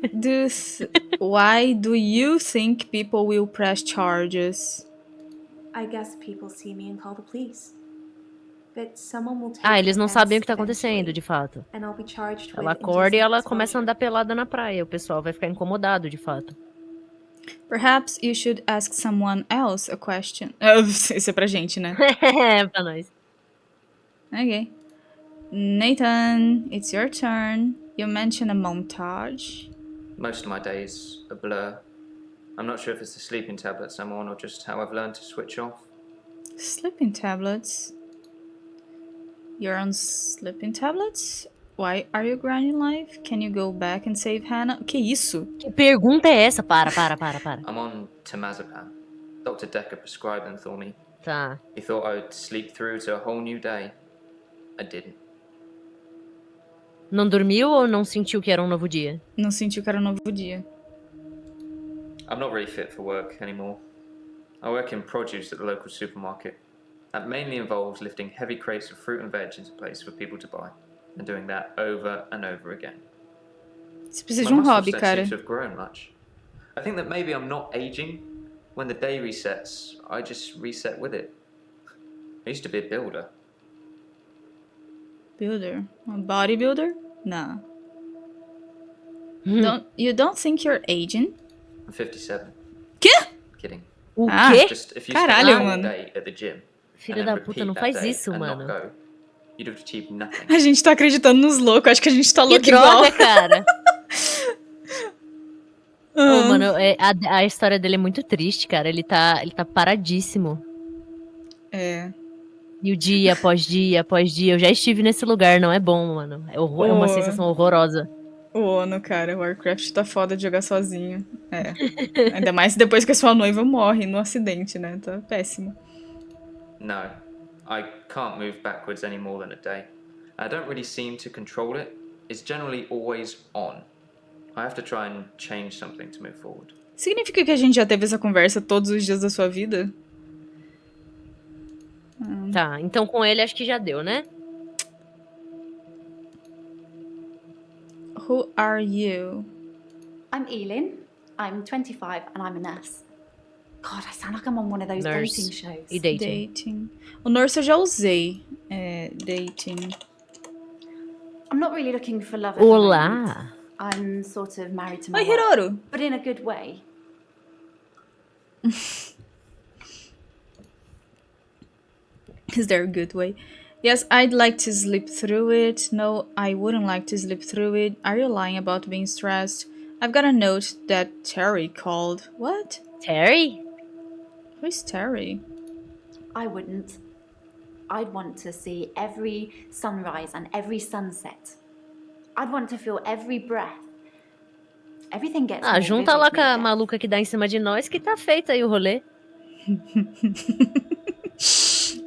do you think people will press charges? I guess people see me and call the police. But someone will take Eles não sabem o que tá offense acontecendo, de fato. and I'll be charged Ela with acorda e ela indecent começa a exposure. andar pelada na praia. O pessoal vai ficar incomodado, de fato. Perhaps you should ask someone else a question. Isso é pra gente, né? É, pra nós. Ok. Nathan, it's your turn. You mentioned a montage. Most of my days a blur. I'm not sure if it's the sleeping tablets I'm on or just how I've learned to switch off. Sleeping tablets? You're on sleeping tablets? Why are you grinding life? Can you go back and save Hannah? Que isso? Que pergunta é essa? Para. I'm on temazepam. Dr. Dekker prescribed them for me. Tá. He thought I would sleep through to a whole new day. I didn't. Não dormiu ou não sentiu que era um novo dia? Não sentiu que era um novo dia. I'm not really fit for work anymore. I work in produce at the local supermarket. That mainly involves lifting heavy crates of fruit and veg into place for people to buy, and doing that over and over again. Você precisa de um hobby, cara. Seems to have grown much. I think that maybe I'm not aging. When the day resets, I just reset with it. I used to be a builder. Builder? A bodybuilder? No. You don't think you're aging? I'm 57. Quê? Kidding. O quê? Just if you Caralho, spent mano. all day at the gym, Filho da puta, não faz isso, and mano. not go, you'd have achieved nothing. A gente tá acreditando nos loucos. Acho que a gente tá Que louco droga, igual. cara. Mano, a história dele é muito triste, cara. Ele tá paradíssimo. É. E o dia após dia após dia. Eu já estive nesse lugar, não é bom, mano. É uma sensação horrorosa. O Ono, cara, o Warcraft tá foda de jogar sozinho. É. Ainda mais depois que a sua noiva morre no acidente, né? Tá péssimo. No, I can't move backwards any more than a day. I don't really seem to control it. It's generally always on. I have to try and change something to move forward. Significa que a gente já teve essa conversa todos os dias da sua vida? Tá, então com ele acho que já deu, né? Who are you? I'm Elin. I'm 25 and I'm a nurse. God, I sound like I'm on one of those Nurse dating shows. e dating. Dating. O nurse eu já usei. Dating. I'm not really looking for love at the moment. Olá! I'm sort of married to my Oi, work, Hiroru. but in a good way. Is there a good way? Yes, I'd like to sleep through it. No, I wouldn't like to sleep through it. Are you lying about being stressed? I've got a note that Terry called. What? Terry? Who's Terry? I wouldn't. I'd want to see every sunrise and every sunset. I'd want to feel every breath. Everything gets Ah, more junta vivid lá com a near maluca que dá em cima de nós que tá feito aí o rolê.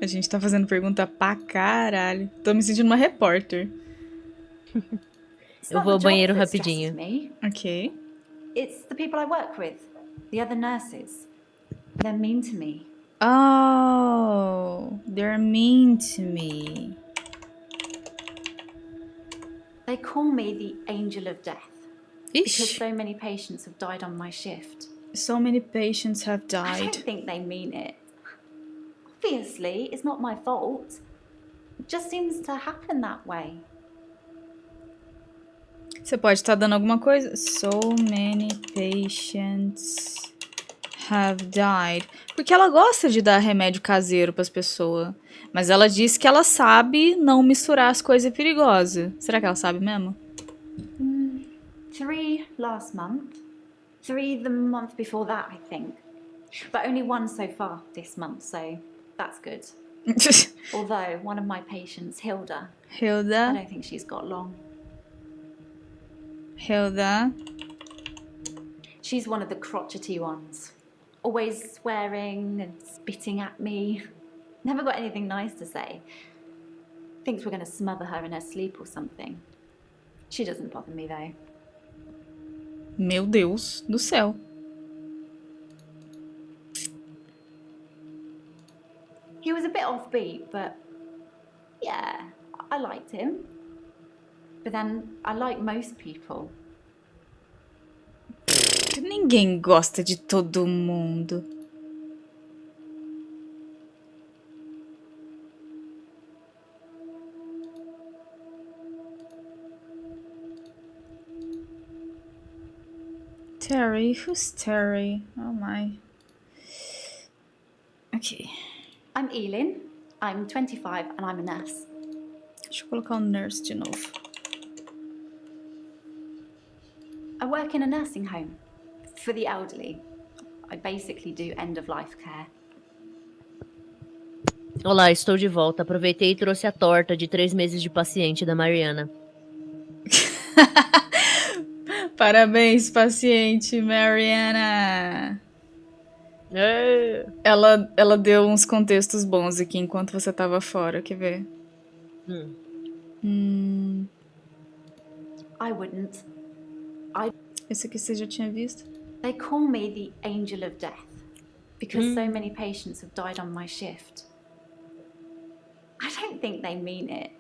A gente tá fazendo pergunta pra caralho. Tô me sentindo uma repórter. Eu vou ao banheiro rapidinho. Ok. It's the people I work with, the other nurses. They're mean to me. Oh, they're mean to me. They call me the angel of death. Ish. Because so many patients have died on my shift. So many patients have I died. don't think they mean it. Obviously, it's not my fault. It just seems to happen that way. Você pode estar dando alguma coisa? So many patients have died. Porque ela gosta de dar remédio caseiro pras pessoas. Mas ela disse que ela sabe não misturar as coisas perigosas. Será que ela sabe mesmo? 3 last month. 3 the month before that, I think. But only 1 so far this month, so that's good. Although one of my patients, Hilda, I don't think she's got long. Hilda. She's one of the crotchety ones. Always swearing and spitting at me. Never got anything nice to say. Thinks we're going to smother her in her sleep or something. She doesn't bother me though. Meu Deus do céu. He was a bit offbeat, but yeah, I liked him. But then I like most people. Ninguém gosta de todo mundo. Terry, who's Terry? Oh my. Ok. I'm Elin. I'm 25 and I'm a nurse. Deixa eu colocar o nurse de novo. I work in a nursing home for the elderly. I basically do end-of-life care. Olá, estou de volta. Aproveitei e trouxe a torta de 3 meses de paciente da Mariana. Parabéns, paciente É. Mariana. Ela deu uns contextos bons aqui enquanto você tava fora, quer ver? I wouldn't. Esse aqui você já tinha visto? They call me the angel of death because so many patients have died on my shift. I don't think they mean it.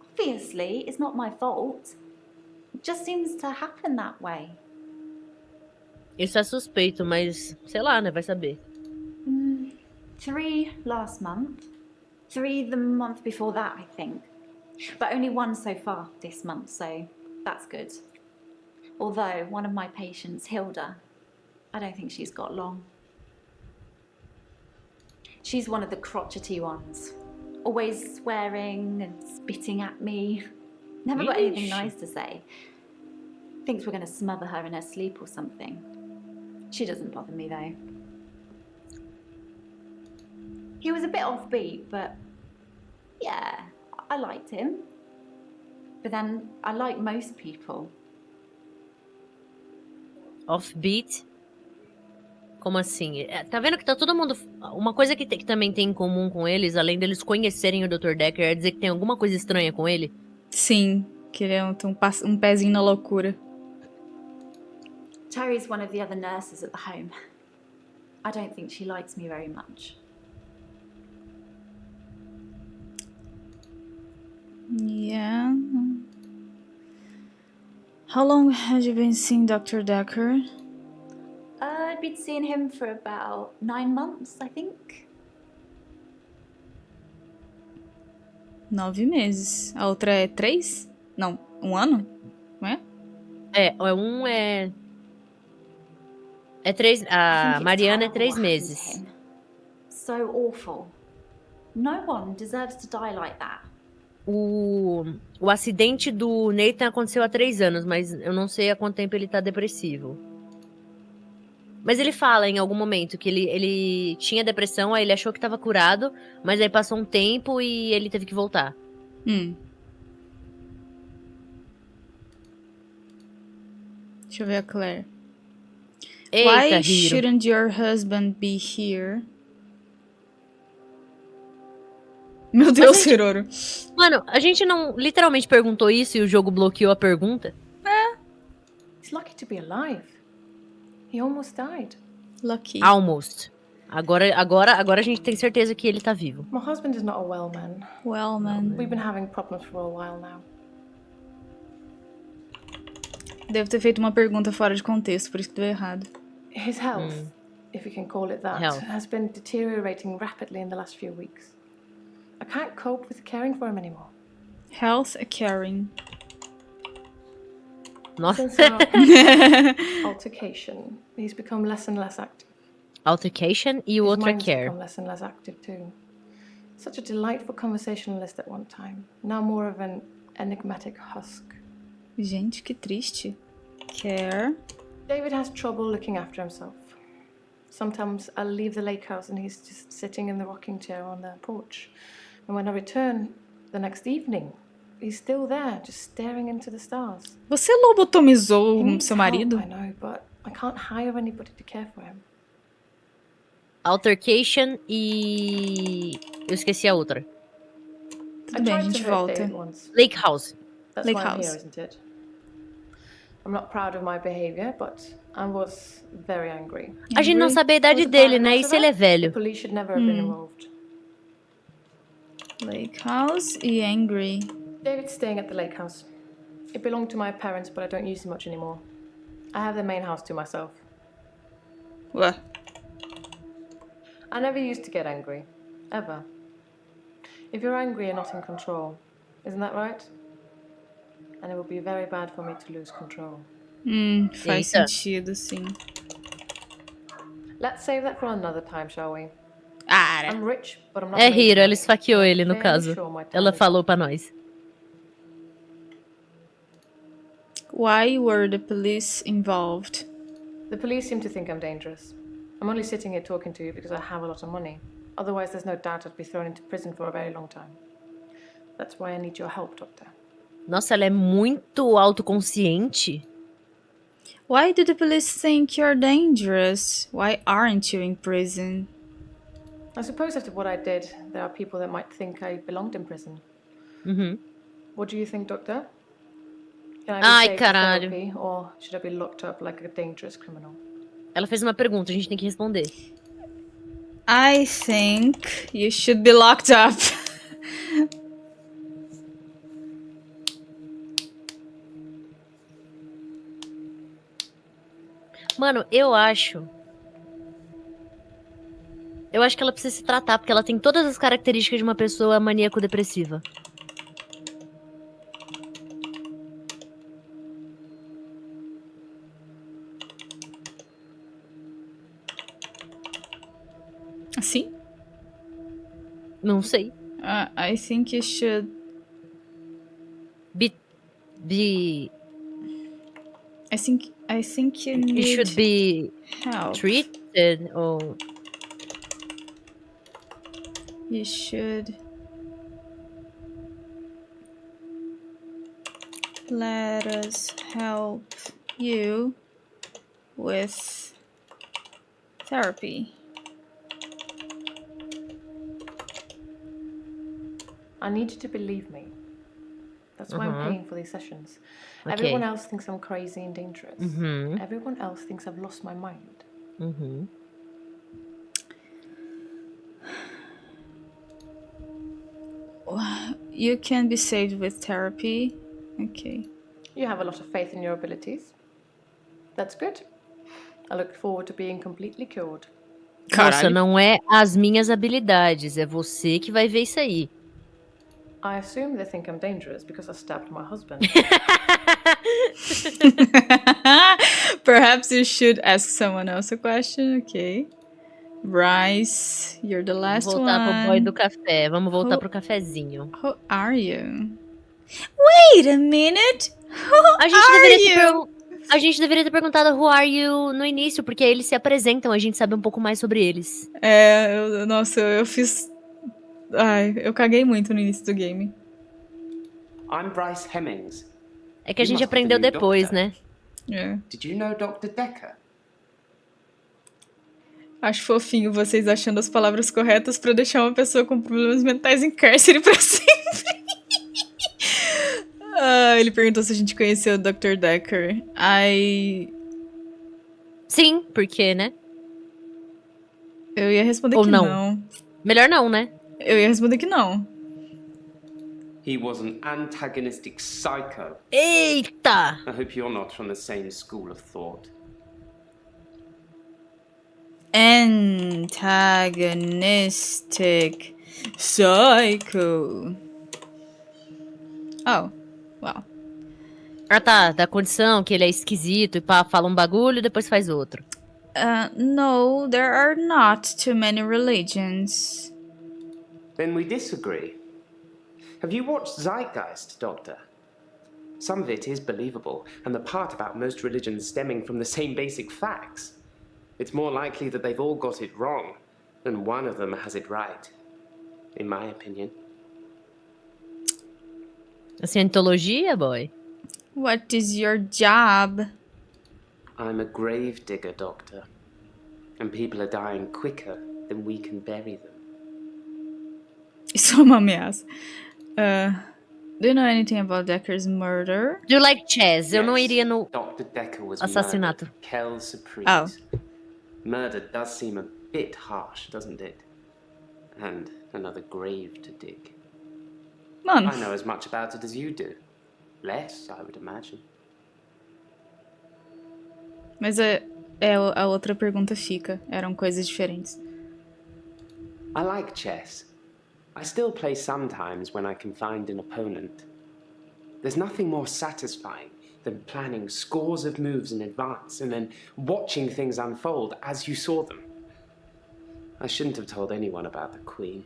Obviously, it's not my fault. It just seems to happen that way. Isso é suspeito, mas sei lá, né? Vai saber. 3 last month. 3 the month before that, I think. But only 1 so far this month, so that's good. Although one of my patients, Hilda, I don't think she's got long. She's one of the crotchety ones. Always swearing and spitting at me. Never got anything nice to say. Thinks we're going to smother her in her sleep or something. She doesn't bother me though. He was a bit offbeat, but yeah, I liked him. But then I like most people. Offbeat? Como assim? Tá vendo que tá todo mundo... Uma coisa que também tem em comum com eles, além deles conhecerem o Dr. Dekker, é dizer que tem alguma coisa estranha com ele? Sim, que ele tem um pezinho na loucura. Terry's one of the other nurses at the home. I don't think she likes me very much. Yeah. How long had you been seeing Dr. Dekker? I'd been seeing him for about 9 months, I think. 9 meses. A outra é 3? Não, 1 ano? Não é? É 3. I A think it's Mariana é terrible 3 what happened to meses. him. So awful. No one deserves to die like that. O acidente do Nathan aconteceu há 3 anos, mas eu não sei há quanto tempo ele tá depressivo. Mas ele fala em algum momento que ele tinha depressão, aí ele achou que tava curado, mas aí passou um tempo e ele teve que voltar. Deixa eu ver a Claire. Eita, Why Hiro. shouldn't your husband be here? Meu Deus, Ciroro. Mano, a gente não literalmente perguntou isso e o jogo bloqueou a pergunta? He's lucky to be alive. He almost died. Lucky. Almost. Agora a gente tem certeza que ele tá vivo. My husband is not a well man. Well man. We've been having problems for a while now. Devo ter feito uma pergunta fora de contexto, por isso que deu errado. His health, if you can call it that, Health. has been deteriorating rapidly in the last few weeks. I can't cope with caring for him anymore. Health caring. Nossa. Since our altercation, he's become less and less active. Altercation e o His outro é mind's care. become less and less active too. Such a delightful conversationalist at one time. Now more of an enigmatic husk. Gente, que triste. Care. David has trouble looking after himself. Sometimes I'll leave the lake house and he's just sitting in the rocking chair on the porch. And when I return the next evening, he's still there, just staring into the stars. Você lobotomizou He needs seu help, marido? I know, but I can't hire anybody to care for him. Altercation e... eu esqueci a outra. Tudo bem, a gente volta. Lake House. That's Lake why I'm House. here, isn't it? I'm not proud of my behavior, but I was very angry. A gente não sabe a idade dele, né? E se ele é velho? The police should never have been involved. Lake House e Angry. David's staying at the lake house. It belonged to my parents, but I don't use it much anymore. I have the main house to myself. What? I never used to get angry. Ever. If you're angry, you're not in control. Isn't that right? And it would be very bad for me to lose control. Faz sentido, sim. Let's save that for another time, shall we? I'm rich, but I'm not É lazy. Hiro, ela esfaqueou ele no Fairly caso. sure my time Ela is falou pra nós. Why were the police involved? The police seem to think I'm dangerous. I'm only sitting here talking to you because I have a lot of money. Otherwise, there's no doubt I'd be thrown into prison for a very long time. That's why I need your help, Doctor. Nossa, ela é muito autoconsciente. Why do the police think you're dangerous? Why aren't you in prison? I suppose after what I did, there are people that might think I belonged in prison. What do you think, Doctor? Can I be Ai, saved for caralho. therapy, or should I be locked up like a dangerous criminal? Ela fez uma pergunta, a gente tem que responder. I think you should be locked up. Mano, eu acho que ela precisa se tratar, porque ela tem todas as características de uma pessoa maníaco-depressiva. Assim? Não sei. I think you should be I think you need should be help. treated or You should let us help you with therapy. I need you to believe me. That's why I'm paying for these sessions. Okay. Everyone else thinks I'm crazy and dangerous. Everyone else thinks I've lost my mind. You can be saved with therapy. Okay. You have a lot of faith in your abilities. That's good. I look forward to being completely cured. Moça, não é as minhas habilidades, é você que vai ver isso aí. I assume they think I'm dangerous because I stabbed my husband. Perhaps you should ask someone else a question. Okay. Bryce, you're the last Vamos voltar pro boy one. do café. Vamos voltar pro cafezinho. Who are you? Wait a minute. Who are you? A gente deveria ter perguntado who are you no início, porque eles se apresentam, a gente sabe um pouco mais sobre eles. Nossa, eu fiz... Ai, eu caguei muito no início do game. I'm Bryce Hemmings. É que a gente aprendeu depois, né? Did you know Dr. Dekker? Acho fofinho vocês achando as palavras corretas pra deixar uma pessoa com problemas mentais em cárcere pra sempre. Ele perguntou se a gente conheceu o Dr. Dekker. Sim, porque, né? Eu ia responder Ou que não. não. Melhor não, né? Eu ia responder que não. He was an antagonistic psycho. Eita! I hope you're not from the same school of thought. Antagonistic psycho. Oh, wow. Ah, tá. Da condição que ele é esquisito e pá, fala um bagulho e depois faz outro. No, there are not too many religions. Then we disagree. Have you watched Zeitgeist, Doctor? Some of it is believable, and the part about most religions stemming from the same basic facts. It's more likely that they've all got it wrong, than one of them has it right, in my opinion. A Scientologia, boy? What is your job? I'm a grave digger, Doctor, and people are dying quicker than we can bury them. Isso é uma ameaça. Do you know anything about Dekker's murder? Do you like chess? Eu não iria no Dr. Dekker was assassinato. murdered. Kel Surprise. Oh. Murder does seem a bit harsh, doesn't it? And another grave to dig. Mano. I know as much about it as you do. Less, I would imagine. Mas a outra pergunta fica. Eram coisas diferentes. I like chess. I still play sometimes when I can find an opponent. There's nothing more satisfying than planning scores of moves in advance and then watching things unfold as you saw them. I shouldn't have told anyone about the Queen.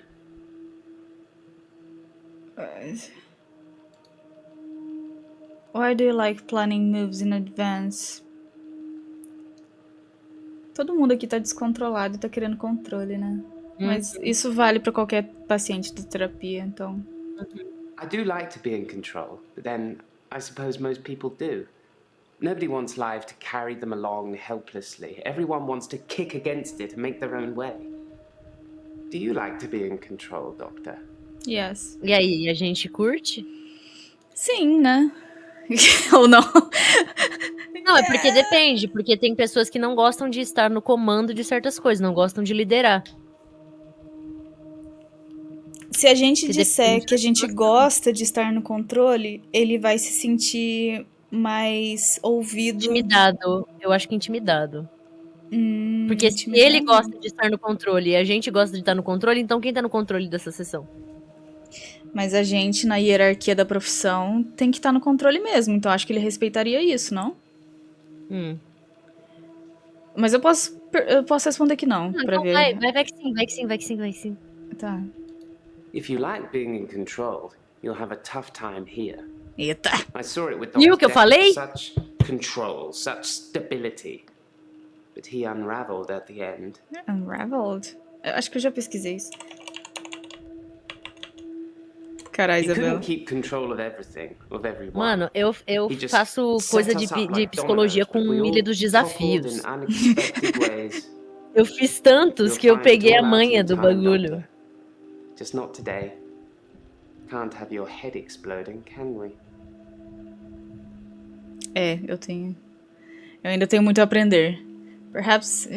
Why do you like planning moves in advance? Todo mundo aqui tá descontrolado e tá querendo controle, né? Mas isso vale pra qualquer paciente de terapia, então... I do like to be in control, but then I suppose most people do. Nobody wants life to carry them along helplessly. Everyone wants to kick against it and make their own way. Do you like to be in control, Doctor? Yes. E aí, a gente curte? Sim, né? Ou não? Não, é porque depende. Porque tem pessoas que não gostam de estar no comando de certas coisas, não gostam de liderar. Se a gente disser que a gente gosta de estar no controle, ele vai se sentir mais ouvido. Intimidado. Eu acho que intimidado. Porque se ele gosta de estar no controle e a gente gosta de estar no controle, então quem tá no controle dessa sessão? Mas a gente, na hierarquia da profissão, tem que estar no controle mesmo. Então acho que ele respeitaria isso, não? Mas eu posso responder que não, pra então ver. Vai que sim. Tá. If you like being in control, you'll have a tough time here. Eita. I saw it with Viu o que eu Dekker, falei? such control, such stability. But he unraveled at the end. Unraveled? Eu acho que eu já pesquisei isso. Caralho, He Isabela. couldn't keep control of everything, of everyone. Mano, eu He just faço set coisa us up de like psicologia dominoes, com but we all Ilha dos toppled Desafios. in unexpected ways. Eu fiz tantos We'll que eu find it peguei a all out manha in do time, bagulho. Doctor. Just not today. Can't have your head exploding, can we? Eu ainda tenho muito a aprender. Perhaps...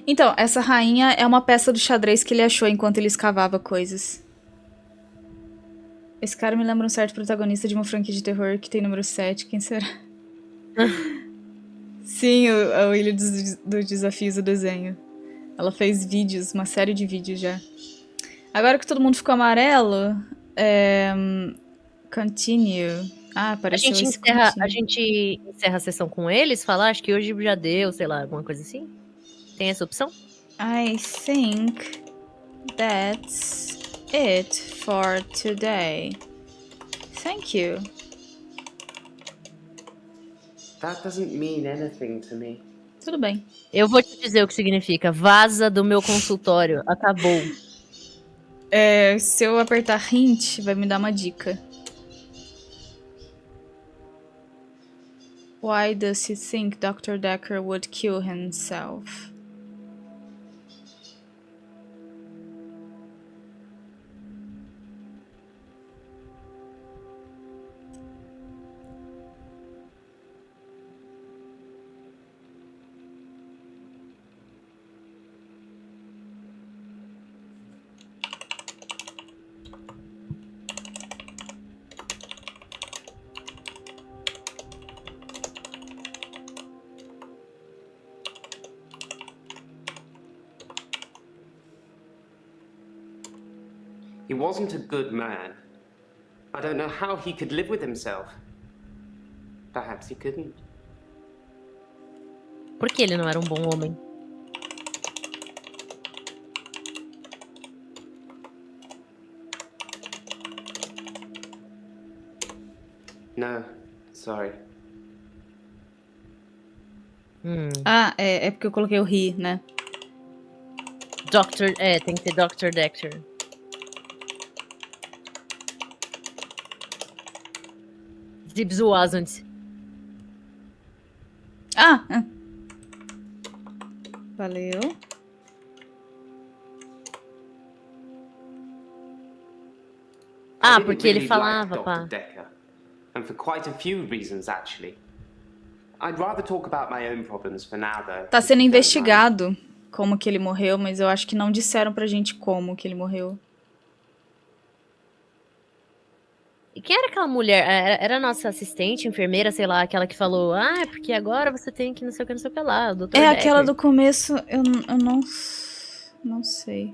Então, essa rainha é uma peça do xadrez que ele achou enquanto ele escavava coisas. Esse cara me lembra um certo protagonista de uma franquia de terror que tem número 7. Quem será? Sim, a Ilha dos Desafios do desenho. Ela fez vídeos, uma série de vídeos já. Agora que todo mundo ficou amarelo, continue. Ah, apareceu esse continue. A gente encerra a sessão com eles, falar, acho que hoje já deu, sei lá, alguma coisa assim? Tem essa opção? I think that's it for today. Thank you. That doesn't mean anything to me. Tudo bem. Eu vou te dizer o que significa. Vaza do meu consultório. Acabou. Se eu apertar hint, vai me dar uma dica. Why does he think Dr. Dekker would kill himself? He wasn't a good man. I don't know how he could live with himself. Perhaps he couldn't. Por que ele não era um bom homem? No, sorry. Ah, é porque eu coloquei o he, né? Tem que ter Dr. Dekker. Zizibsjoga. Valeu. Porque ele falava, pá. Dekker, and for quite a few reasons, actually. I'd rather talk about my own problems for now, though. Tá sendo investigado como que ele morreu, mas eu acho que não disseram pra gente como que ele morreu. E quem era aquela mulher? Era a nossa assistente, enfermeira, sei lá, aquela que falou, porque agora você tem que não sei o que, não sei o que lá, o Dr. Dekker. Aquela do começo, eu não sei.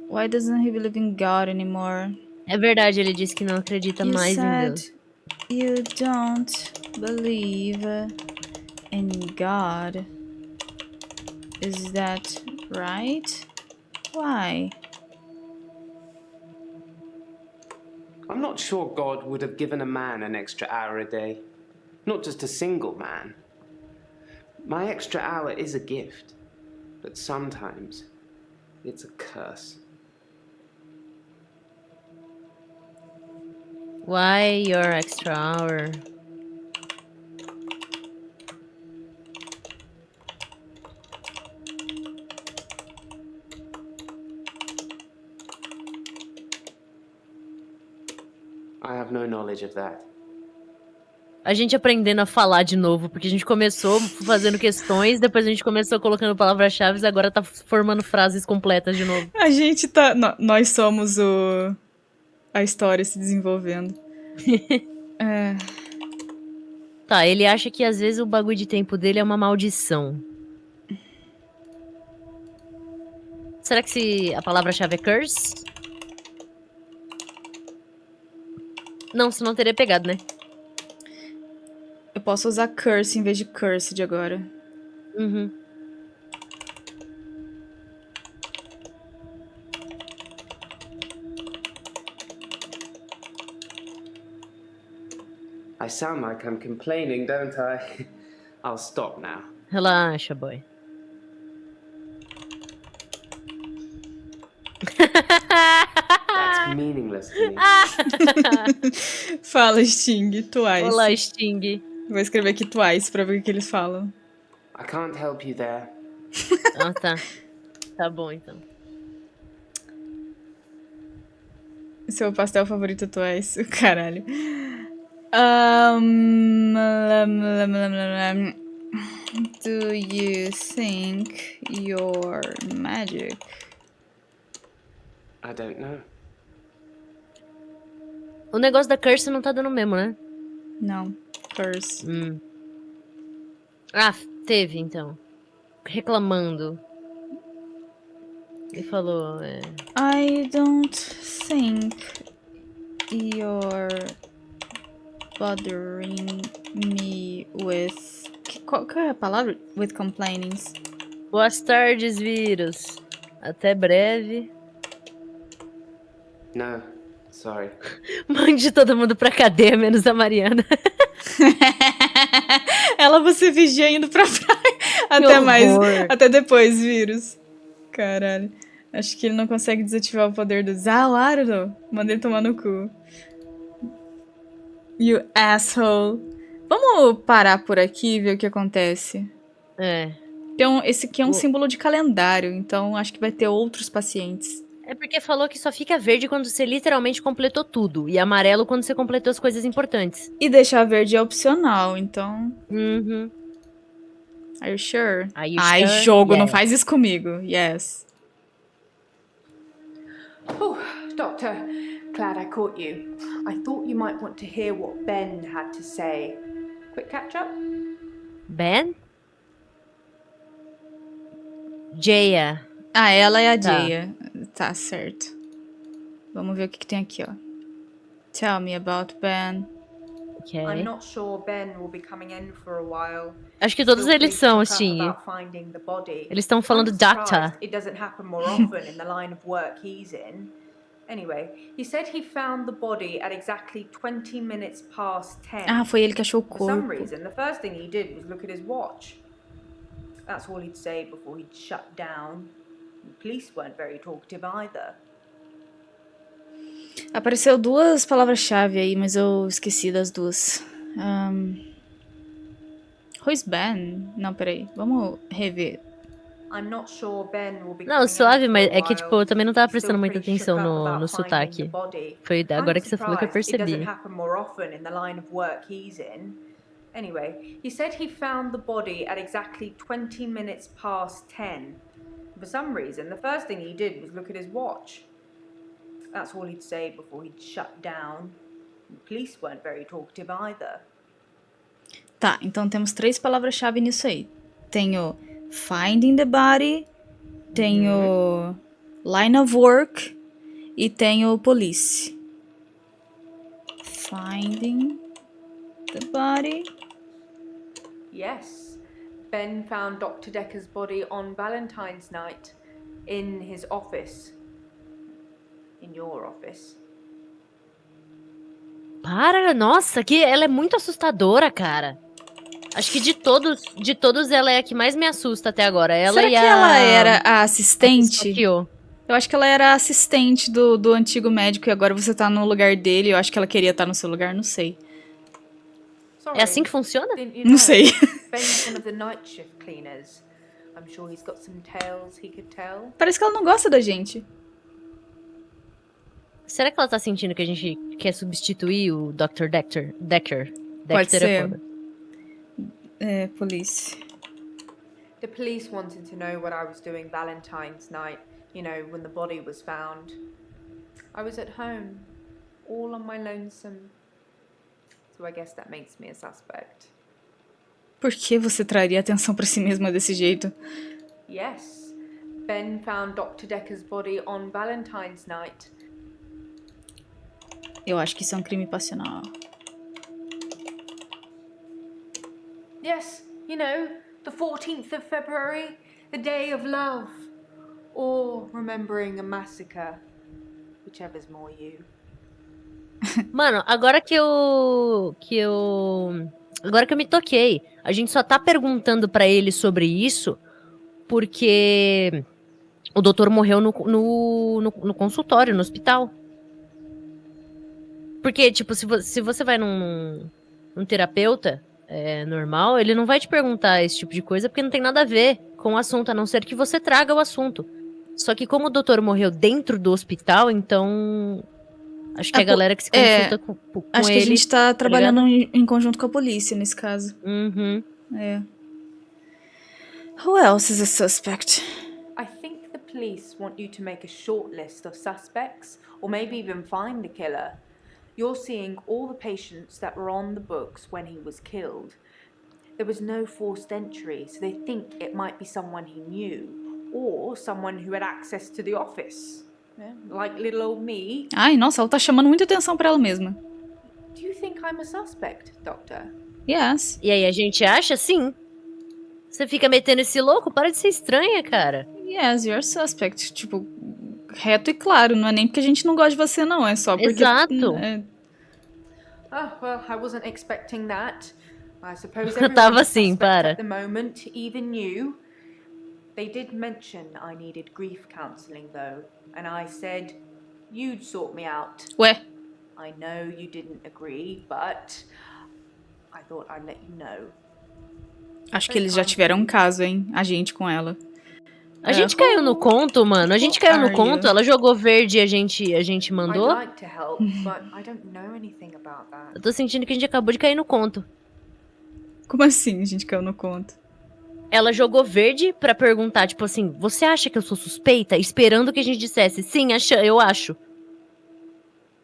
Why doesn't he believe in God anymore? É verdade, ele disse que não acredita mais em Deus. You don't believe in God. Is that right? Why? I'm not sure God would have given a man an extra hour a day. Not just a single man. My extra hour is a gift, but sometimes it's a curse. Why your extra hour? I have no knowledge of that. A gente aprendendo a falar de novo, porque a gente começou fazendo questões, depois a gente começou colocando palavras-chave, agora tá formando frases completas de novo. A gente tá... Nós somos a história se desenvolvendo. Tá, ele acha que às vezes o bagulho de tempo dele é uma maldição. Será que se a palavra-chave é curse? Não, senão teria pegado, né? Eu posso usar curse em vez de cursed agora. Uhum. I sound like I'm complaining, don't I? I'll stop now. Relaxa, boy. That's meaningless to me. Fala, Sting, twice. Olá, Sting. Vou escrever aqui twice pra ver o que eles falam. I can't help you there. Tá. Tá bom, então. Seu pastel favorito é twice? Caralho. Do you think you're magic? I don't know. O negócio da curse não tá dando mesmo, né? Não. Curse. Ah, teve, então. Reclamando. Ele falou... I don't think you're bothering me with... Qual é a palavra? With complainings. Boas tardes, vírus. Até breve. No, sorry. Mande todo mundo pra cadeia, menos a Mariana. Ela você vigia indo pra praia. Até mais. Até depois, vírus. Caralho. Acho que ele não consegue desativar o poder do Zawarudo. Manda ele tomar no cu. You asshole. Vamos parar por aqui e ver o que acontece. Esse aqui é um símbolo de calendário, então acho que vai ter outros pacientes. É porque falou que só fica verde quando você literalmente completou tudo. E amarelo quando você completou as coisas importantes. E deixar verde é opcional, então... Are you sure? Ai, jogo, não faz isso comigo. Yes. Doctor, glad I caught you. I thought you might want to hear what Ben had to say. Quick catch up? Ben? Jaya. Ela é a Jaya. Tá certo. Vamos ver o que tem aqui, ó. Tell me about Ben. Okay. I'm not sure Ben will be coming in for a while. Acho que todos eles são, assim. Eles estão falando Doctor. It doesn't happen more often in the line of work he's in. Anyway, he said he found the body at exactly 20 minutes past 10. Foi ele que achou o corpo. For some reason, the first thing he did was look at his watch. That's all he'd say before he'd shut down. The police weren't very talkative either. Apareceu duas palavras-chave aí, mas eu esqueci das duas. Who's Ben? Não, peraí. Vamos rever. Não, suave, mas é que, tipo, eu também não tava prestando muita atenção no sotaque. Foi agora que você falou que eu percebi. Anyway, he said he found the body at exactly 20 minutes past 10. For some reason, the first thing he did was look at his watch. That's all he'd say before he'd shut down. The police weren't very talkative either. Tá, então temos 3 palavras-chave nisso aí. Tem o finding the body, tem o line of work e tem o police. Finding the body. Yes. Ben found Dr. Dekker's body on Valentine's night in his office. In your office. Para, nossa, que ela é muito assustadora, cara. Acho que de todos ela é a que mais me assusta até agora. Será que ela era a assistente? Eu acho que ela era a assistente do antigo médico e agora você tá no lugar dele. Eu acho que ela queria estar no seu lugar, não sei. É assim que funciona? Não sei. Parece que ela não gosta da gente. Será que ela tá sentindo que a gente quer substituir o Dr. Dekker? Pode ser. Police. The police wanted to know what I was doing Valentine's night, you know, when the body was found. I was at home, all on my lonesome. So I guess that makes me a suspect. Por que você traria atenção pra si mesma desse jeito? Yes. Ben found Dr. Dekker's body on Valentine's night. Eu acho que isso é um crime passional. Yes, you know, the 14th of February, the day of love. Or remembering a massacre. Whichever's more you. Mano, agora que eu me toquei, a gente só tá perguntando pra ele sobre isso porque o doutor morreu no consultório, no hospital. Porque, tipo, se você vai num terapeuta normal, ele não vai te perguntar esse tipo de coisa porque não tem nada a ver com o assunto, a não ser que você traga o assunto. Só que como o doutor morreu dentro do hospital, então... Acho que a galera que se consulta com acho ele... que a gente tá trabalhando em conjunto com a polícia, nesse caso. Uhum. Who else is a suspect? I think the police want you to make a short list of suspects, or maybe even find the killer. You're seeing all the patients that were on the books when he was killed. There was no forced entry, so they think it might be someone he knew, or someone who had access to the office. Yeah, like little old me. Ai, nossa, ela tá chamando muita atenção pra ela mesma. Do you think I'm a suspect, Doctor? Yes. E aí, a gente acha? Sim. Você fica metendo esse louco? Para de ser estranha, cara. Yes, you're suspect. Tipo, reto e claro. Não é nem porque a gente não gosta de você, não. É só porque... Exato. Oh, well, I wasn't expecting that. I suppose Eu everyone's tava a assim, suspect para. at the moment, even you. They did mention I needed grief counselling, though, and I said you'd sort me out. Ué? I know you didn't agree, but I thought I'd let you know. Acho que eles já tiveram um caso, hein? A gente com ela. A gente caiu no conto, mano. A gente caiu no conto. Ela jogou verde e a gente mandou. I'd like to help, but I don't know anything about that. Eu tô sentindo que a gente acabou de cair no conto. Como assim a gente caiu no conto? Ela jogou verde pra perguntar, tipo assim, você acha que eu sou suspeita? Esperando que a gente dissesse, sim, eu acho.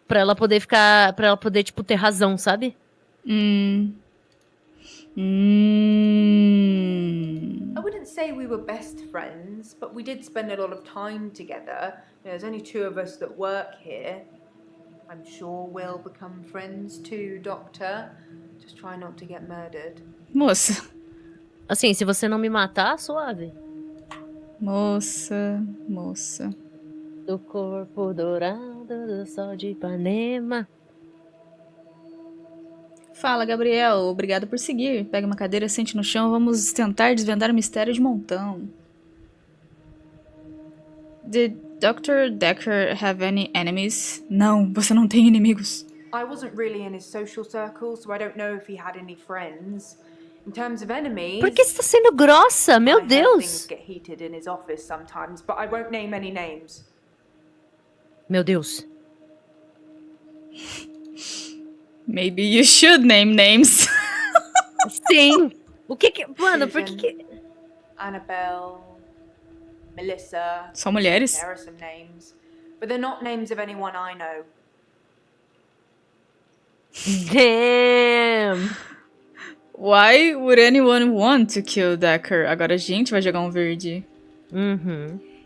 Pra ela poder ficar, pra ela poder, tipo, ter razão, sabe? I wouldn't say we were best friends, but we did spend a lot of time together. There's only 2 of us that work here. I'm sure we'll become friends too, Doctor. Just try not to get murdered. Moça. Assim, se você não me matar, suave. Moça. Do corpo dourado do sol de Ipanema. Fala, Gabriel. Obrigado por seguir. Pega uma cadeira, sente no chão. Vamos tentar desvendar o mistério de montão. Did Dr. Dekker have any enemies? Não, você não tem inimigos. I wasn't really in his social circle, so I don't know if he had any friends. In terms of enemies, Por que você tá sendo grossa? Meu Deus! things get heated in his office sometimes, but I won't name any names. Meu Deus. Maybe you should name names. Sim. O que que... Mano, por que... Annabelle, Melissa. Só mulheres? There are some names, but they're not names of anyone I know. Damn. Why would anyone want to kill Dekker? Agora a gente vai jogar um verde.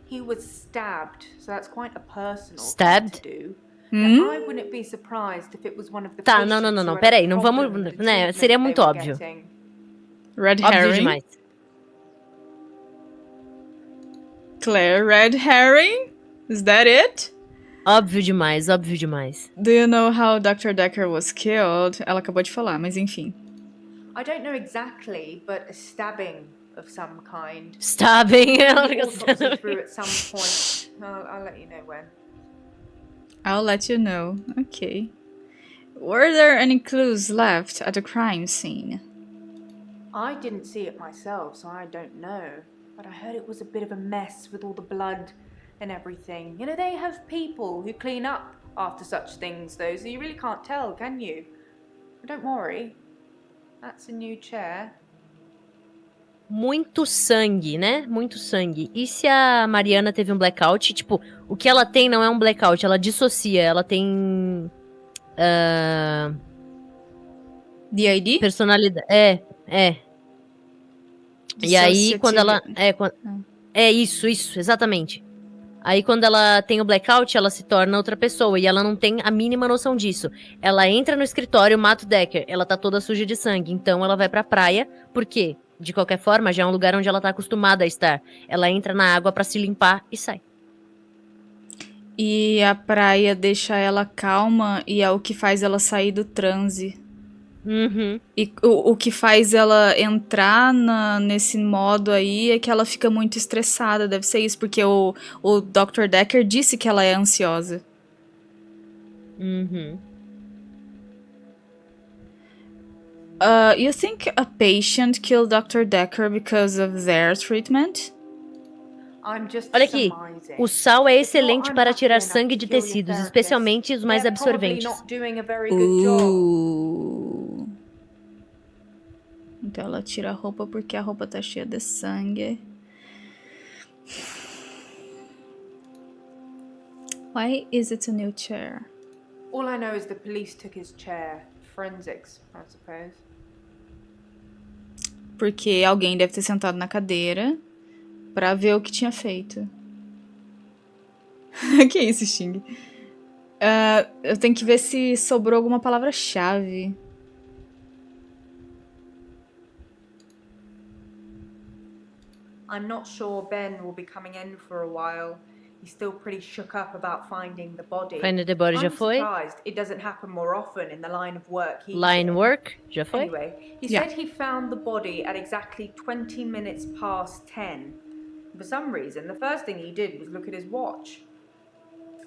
He was stabbed, so that's quite a personal Stabbed? thing to do. Now, I wouldn't be surprised if it was one of the Tá, patients não. who had Peraí, a não vamos... problem with the Né, treatment seria they muito were óbvio. getting. Red Óbvio herring. demais. Claire, red herring? Is that it? Óbvio demais, óbvio demais. Do you know how Dr. Dekker was killed? Ela acabou de falar, mas enfim. I don't know exactly, but a stabbing of some kind. Stabbing? The autopsy through at some point. I'll let you know when. I'll let you know. Okay. Were there any clues left at the crime scene? I didn't see it myself, so I don't know. But I heard it was a bit of a mess with all the blood and everything. You know, they have people who clean up after such things, though, so you really can't tell, can you? But don't worry. That's a new chair. Muito sangue, né? Muito sangue. E se a Mariana teve um blackout? Tipo, o que ela tem não é um blackout, ela dissocia. Ela tem... DID? Personalidade. É. E aí, quando ela... isso, exatamente. Aí, quando ela tem o blackout, ela se torna outra pessoa. E ela não tem a mínima noção disso. Ela entra no escritório, mata o Dekker. Ela tá toda suja de sangue. Então, ela vai pra praia. Por quê? De qualquer forma, já é um lugar onde ela tá acostumada a estar. Ela entra na água pra se limpar e sai. E a praia deixa ela calma e é o que faz ela sair do transe. E o que faz ela entrar nesse modo aí é que ela fica muito estressada. Deve ser isso, porque o Dr. Dekker disse que ela é ansiosa. You think a patient killed Dr. Dekker because of their treatment? Olha aqui, o sal é excelente para tirar sangue de tecidos, especialmente os mais absorventes. Então ela tira a roupa porque a roupa tá cheia de sangue. Why is it a new chair? All I know is the police took his chair. Forensics, I suppose. Porque alguém deve ter sentado na cadeira pra ver o que tinha feito. Que isso, Xing? Eu tenho que ver se sobrou alguma palavra-chave. I'm not sure Ben will be coming in for a while. He's still pretty shook up about finding the body. Find the body já I'm foi? surprised it doesn't happen more often in the line of work he's Line in. work? Já foi? Anyway, he said he found the body at exactly 20 minutes past 10. For some reason, the first thing he did was look at his watch.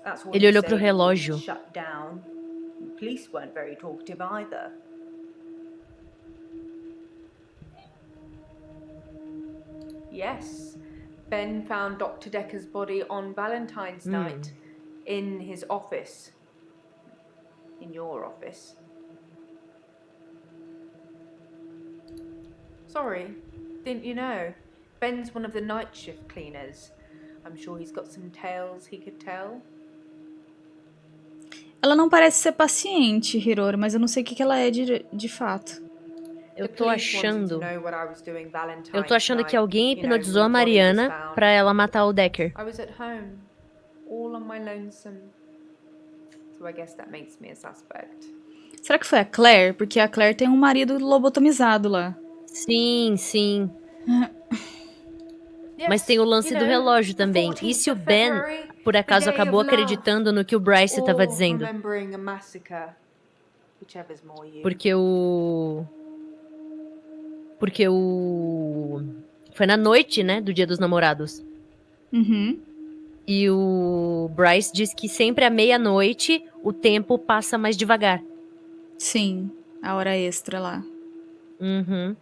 That's what Ele he olhou said pro before he relógio. shut down. The police weren't very talkative either. Yes, Ben found Dr. Dekker's body on Valentine's night in his office. In your office. Sorry, didn't you know? Ben's one of the night shift cleaners. I'm sure he's got some tales he could tell. Ela não parece ser paciente, Hiroro, mas eu não sei o que ela é de fato. Eu tô achando que alguém hipnotizou a Mariana pra ela matar o Dekker. I was at home, all on my lonesome. So I guess that makes me a suspect. Será que foi a Claire? Porque a Claire tem um marido lobotomizado lá. Sim, sim. Mas tem o lance do relógio também. E se o Ben, por acaso, acabou acreditando no que o Bryce estava dizendo? Porque o... Foi na noite, né, do Dia dos Namorados. Uhum. E o Bryce diz que sempre à meia-noite o tempo passa mais devagar. Sim, a hora extra lá. Uhum.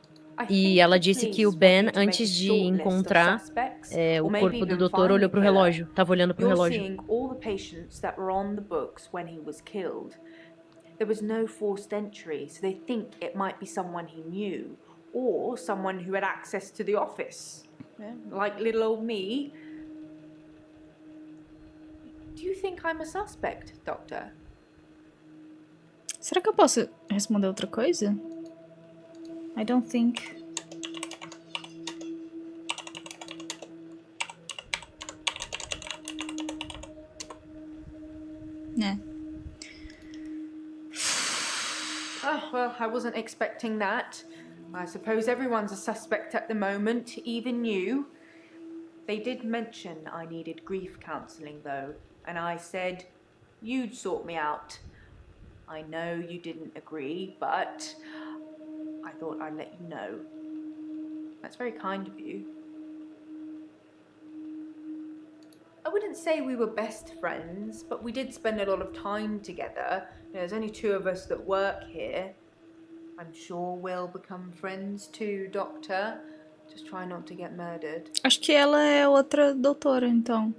E ela disse que o Ben, antes de encontrar o corpo do doutor, olhou pro relógio. Tava olhando pro relógio. There was no forced entry, so they think it might be someone he knew, or someone who had access to the office. Yeah, like little old me. Do you think I'm a suspect, Doctor? Será que eu posso responder outra coisa? I don't think. É. Oh, well, I wasn't expecting that. I suppose everyone's a suspect at the moment, even you. They did mention I needed grief counselling, though, and I said you'd sort me out. I know you didn't agree, but I thought I'd let you know. That's very kind of you. I wouldn't say we were best friends, but we did spend a lot of time together. There's only two of us that work here. I'm sure we'll become friends too, Doctor. Just try not to get murdered. Acho que ela é outra doutora, então.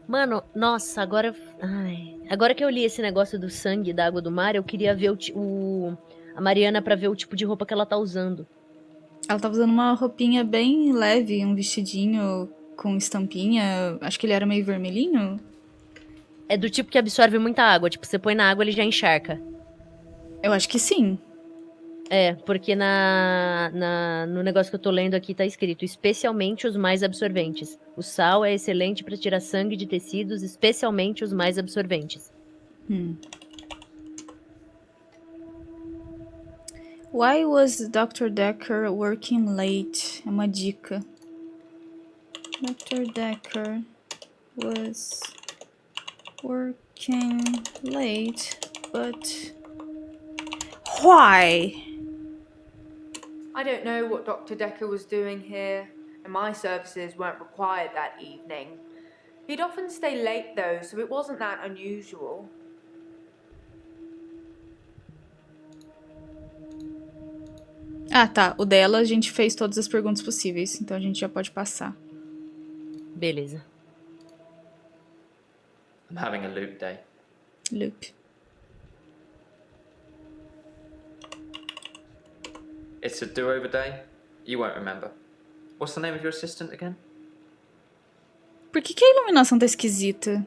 Mano, nossa, agora... Ai, agora que eu li esse negócio do sangue da água do mar, eu queria ver a Mariana pra ver o tipo de roupa que ela tá usando. Ela tava usando uma roupinha bem leve, um vestidinho com estampinha. Acho que ele era meio vermelhinho. É do tipo que absorve muita água. Tipo, você põe na água, ele já encharca. Eu acho que sim. É, porque no negócio que eu tô lendo aqui tá escrito, especialmente os mais absorventes. O sal é excelente para tirar sangue de tecidos, especialmente os mais absorventes. Why was Dr. Dekker working late? É uma dica. Dr. Dekker was working late, but why? I don't know what Dr. Dekker was doing here, and my services weren't required that evening. He'd often stay late though, so it wasn't that unusual. Ah, tá. O dela a gente fez todas as perguntas possíveis, então a gente já pode passar. Beleza. I'm having a loop day. Loop. It's a do-over day. You won't remember. What's the name of your assistant again? Por que a iluminação tá esquisita?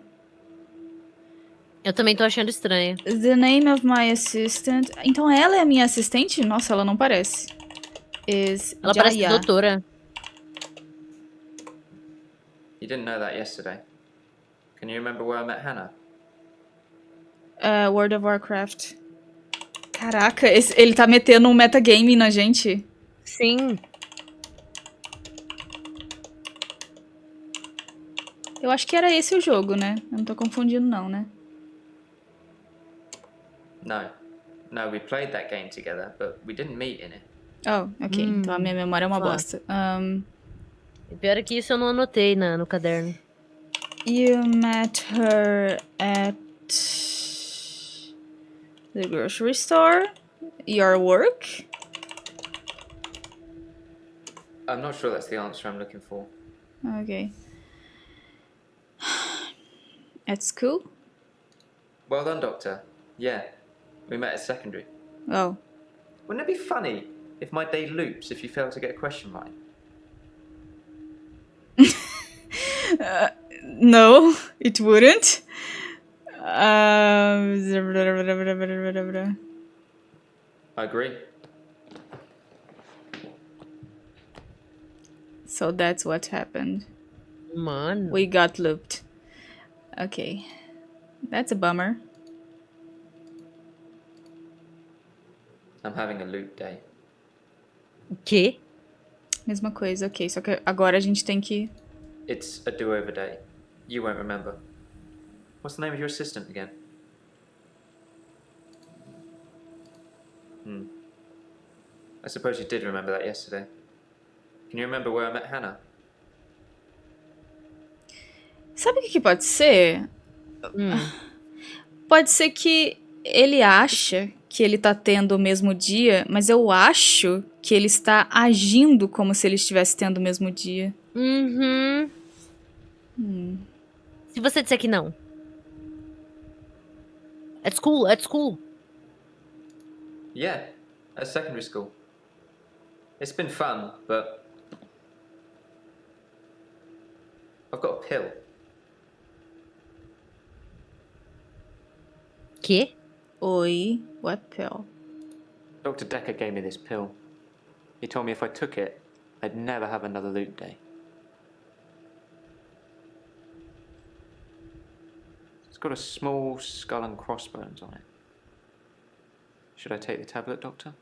Eu também tô achando estranho. The name of my assistant... Então ela é a minha assistente? Nossa, ela não parece. Ela parece doutora. You didn't know that yesterday. Can you remember where I met Hannah? World of Warcraft. Caraca, ele tá metendo um metagame na gente. Sim. Eu acho que era esse o jogo, né? Eu não tô confundindo não, né? No, we played that game together, but we didn't meet in it. Oh, ok. Então a minha memória é uma bosta. E pior é que isso eu não anotei no caderno. You met her at the grocery store? Your work? I'm not sure that's the answer I'm looking for. Okay. At school? Well done, Doctor. Yeah, we met at secondary. Oh. Wouldn't it be funny if my day loops if you fail to get a question right? No, it wouldn't. I agree. So that's what happened. Mano. We got looped. Okay. That's a bummer. I'm having a loop day. O quê? Mesma coisa, ok. Só que agora a gente tem que... It's a do-over day. You won't remember. What's the name of your assistant again? I suppose you did remember that yesterday. Can you remember where I met Hannah? Sabe o que pode ser? Pode ser que ele acha que ele tá tendo o mesmo dia, mas eu acho que ele está agindo como se ele estivesse tendo o mesmo dia. Uhum. Se você disser que não. At school. Yeah, at secondary school. It's been fun, but I've got a pill. Que? Oi, what pill? Dr. Dekker gave me this pill. He told me if I took it, I'd never have another loot day. It's got a small skull and crossbones on it. Should I take the tablet, Doctor?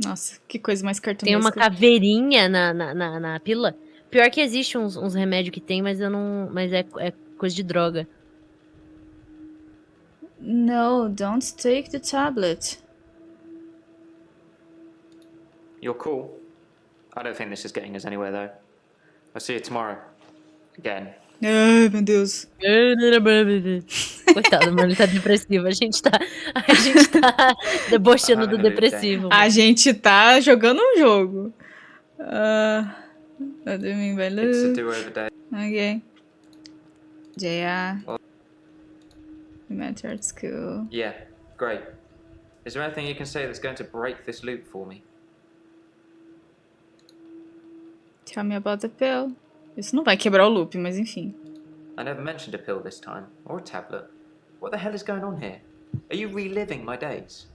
Nossa, que coisa mais cartunesca. Tem uma caveirinha na pílula. Pior que existe uns remédios que tem, mas eu não. Mas é coisa de droga. No, don't take the tablet. You're cool. I don't think this is getting us anywhere, though. I'll see you tomorrow. Again. Ai, meu Deus. Coitado, mano, ele tá depressivo. A gente tá debochando do depressivo. A gente tá jogando um jogo. What do you mean by loop? It's a do-over day. Ok. JR. We met her at school. Yeah, great. Is there anything you can say that's going to break this loop for me? Tell me about the pill. Isso não vai quebrar o loop, mas enfim. I never mentioned a pill this time, or a tablet. What the hell is going on here? Are you reliving my days?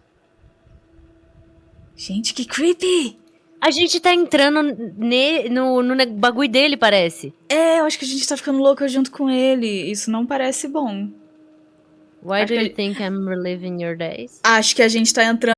Gente, que creepy! A gente tá entrando no bagulho dele, parece. É, eu acho que a gente tá ficando louca junto com ele. Isso não parece bom. Why do you think I'm reliving your days? Acho que a gente tá entrando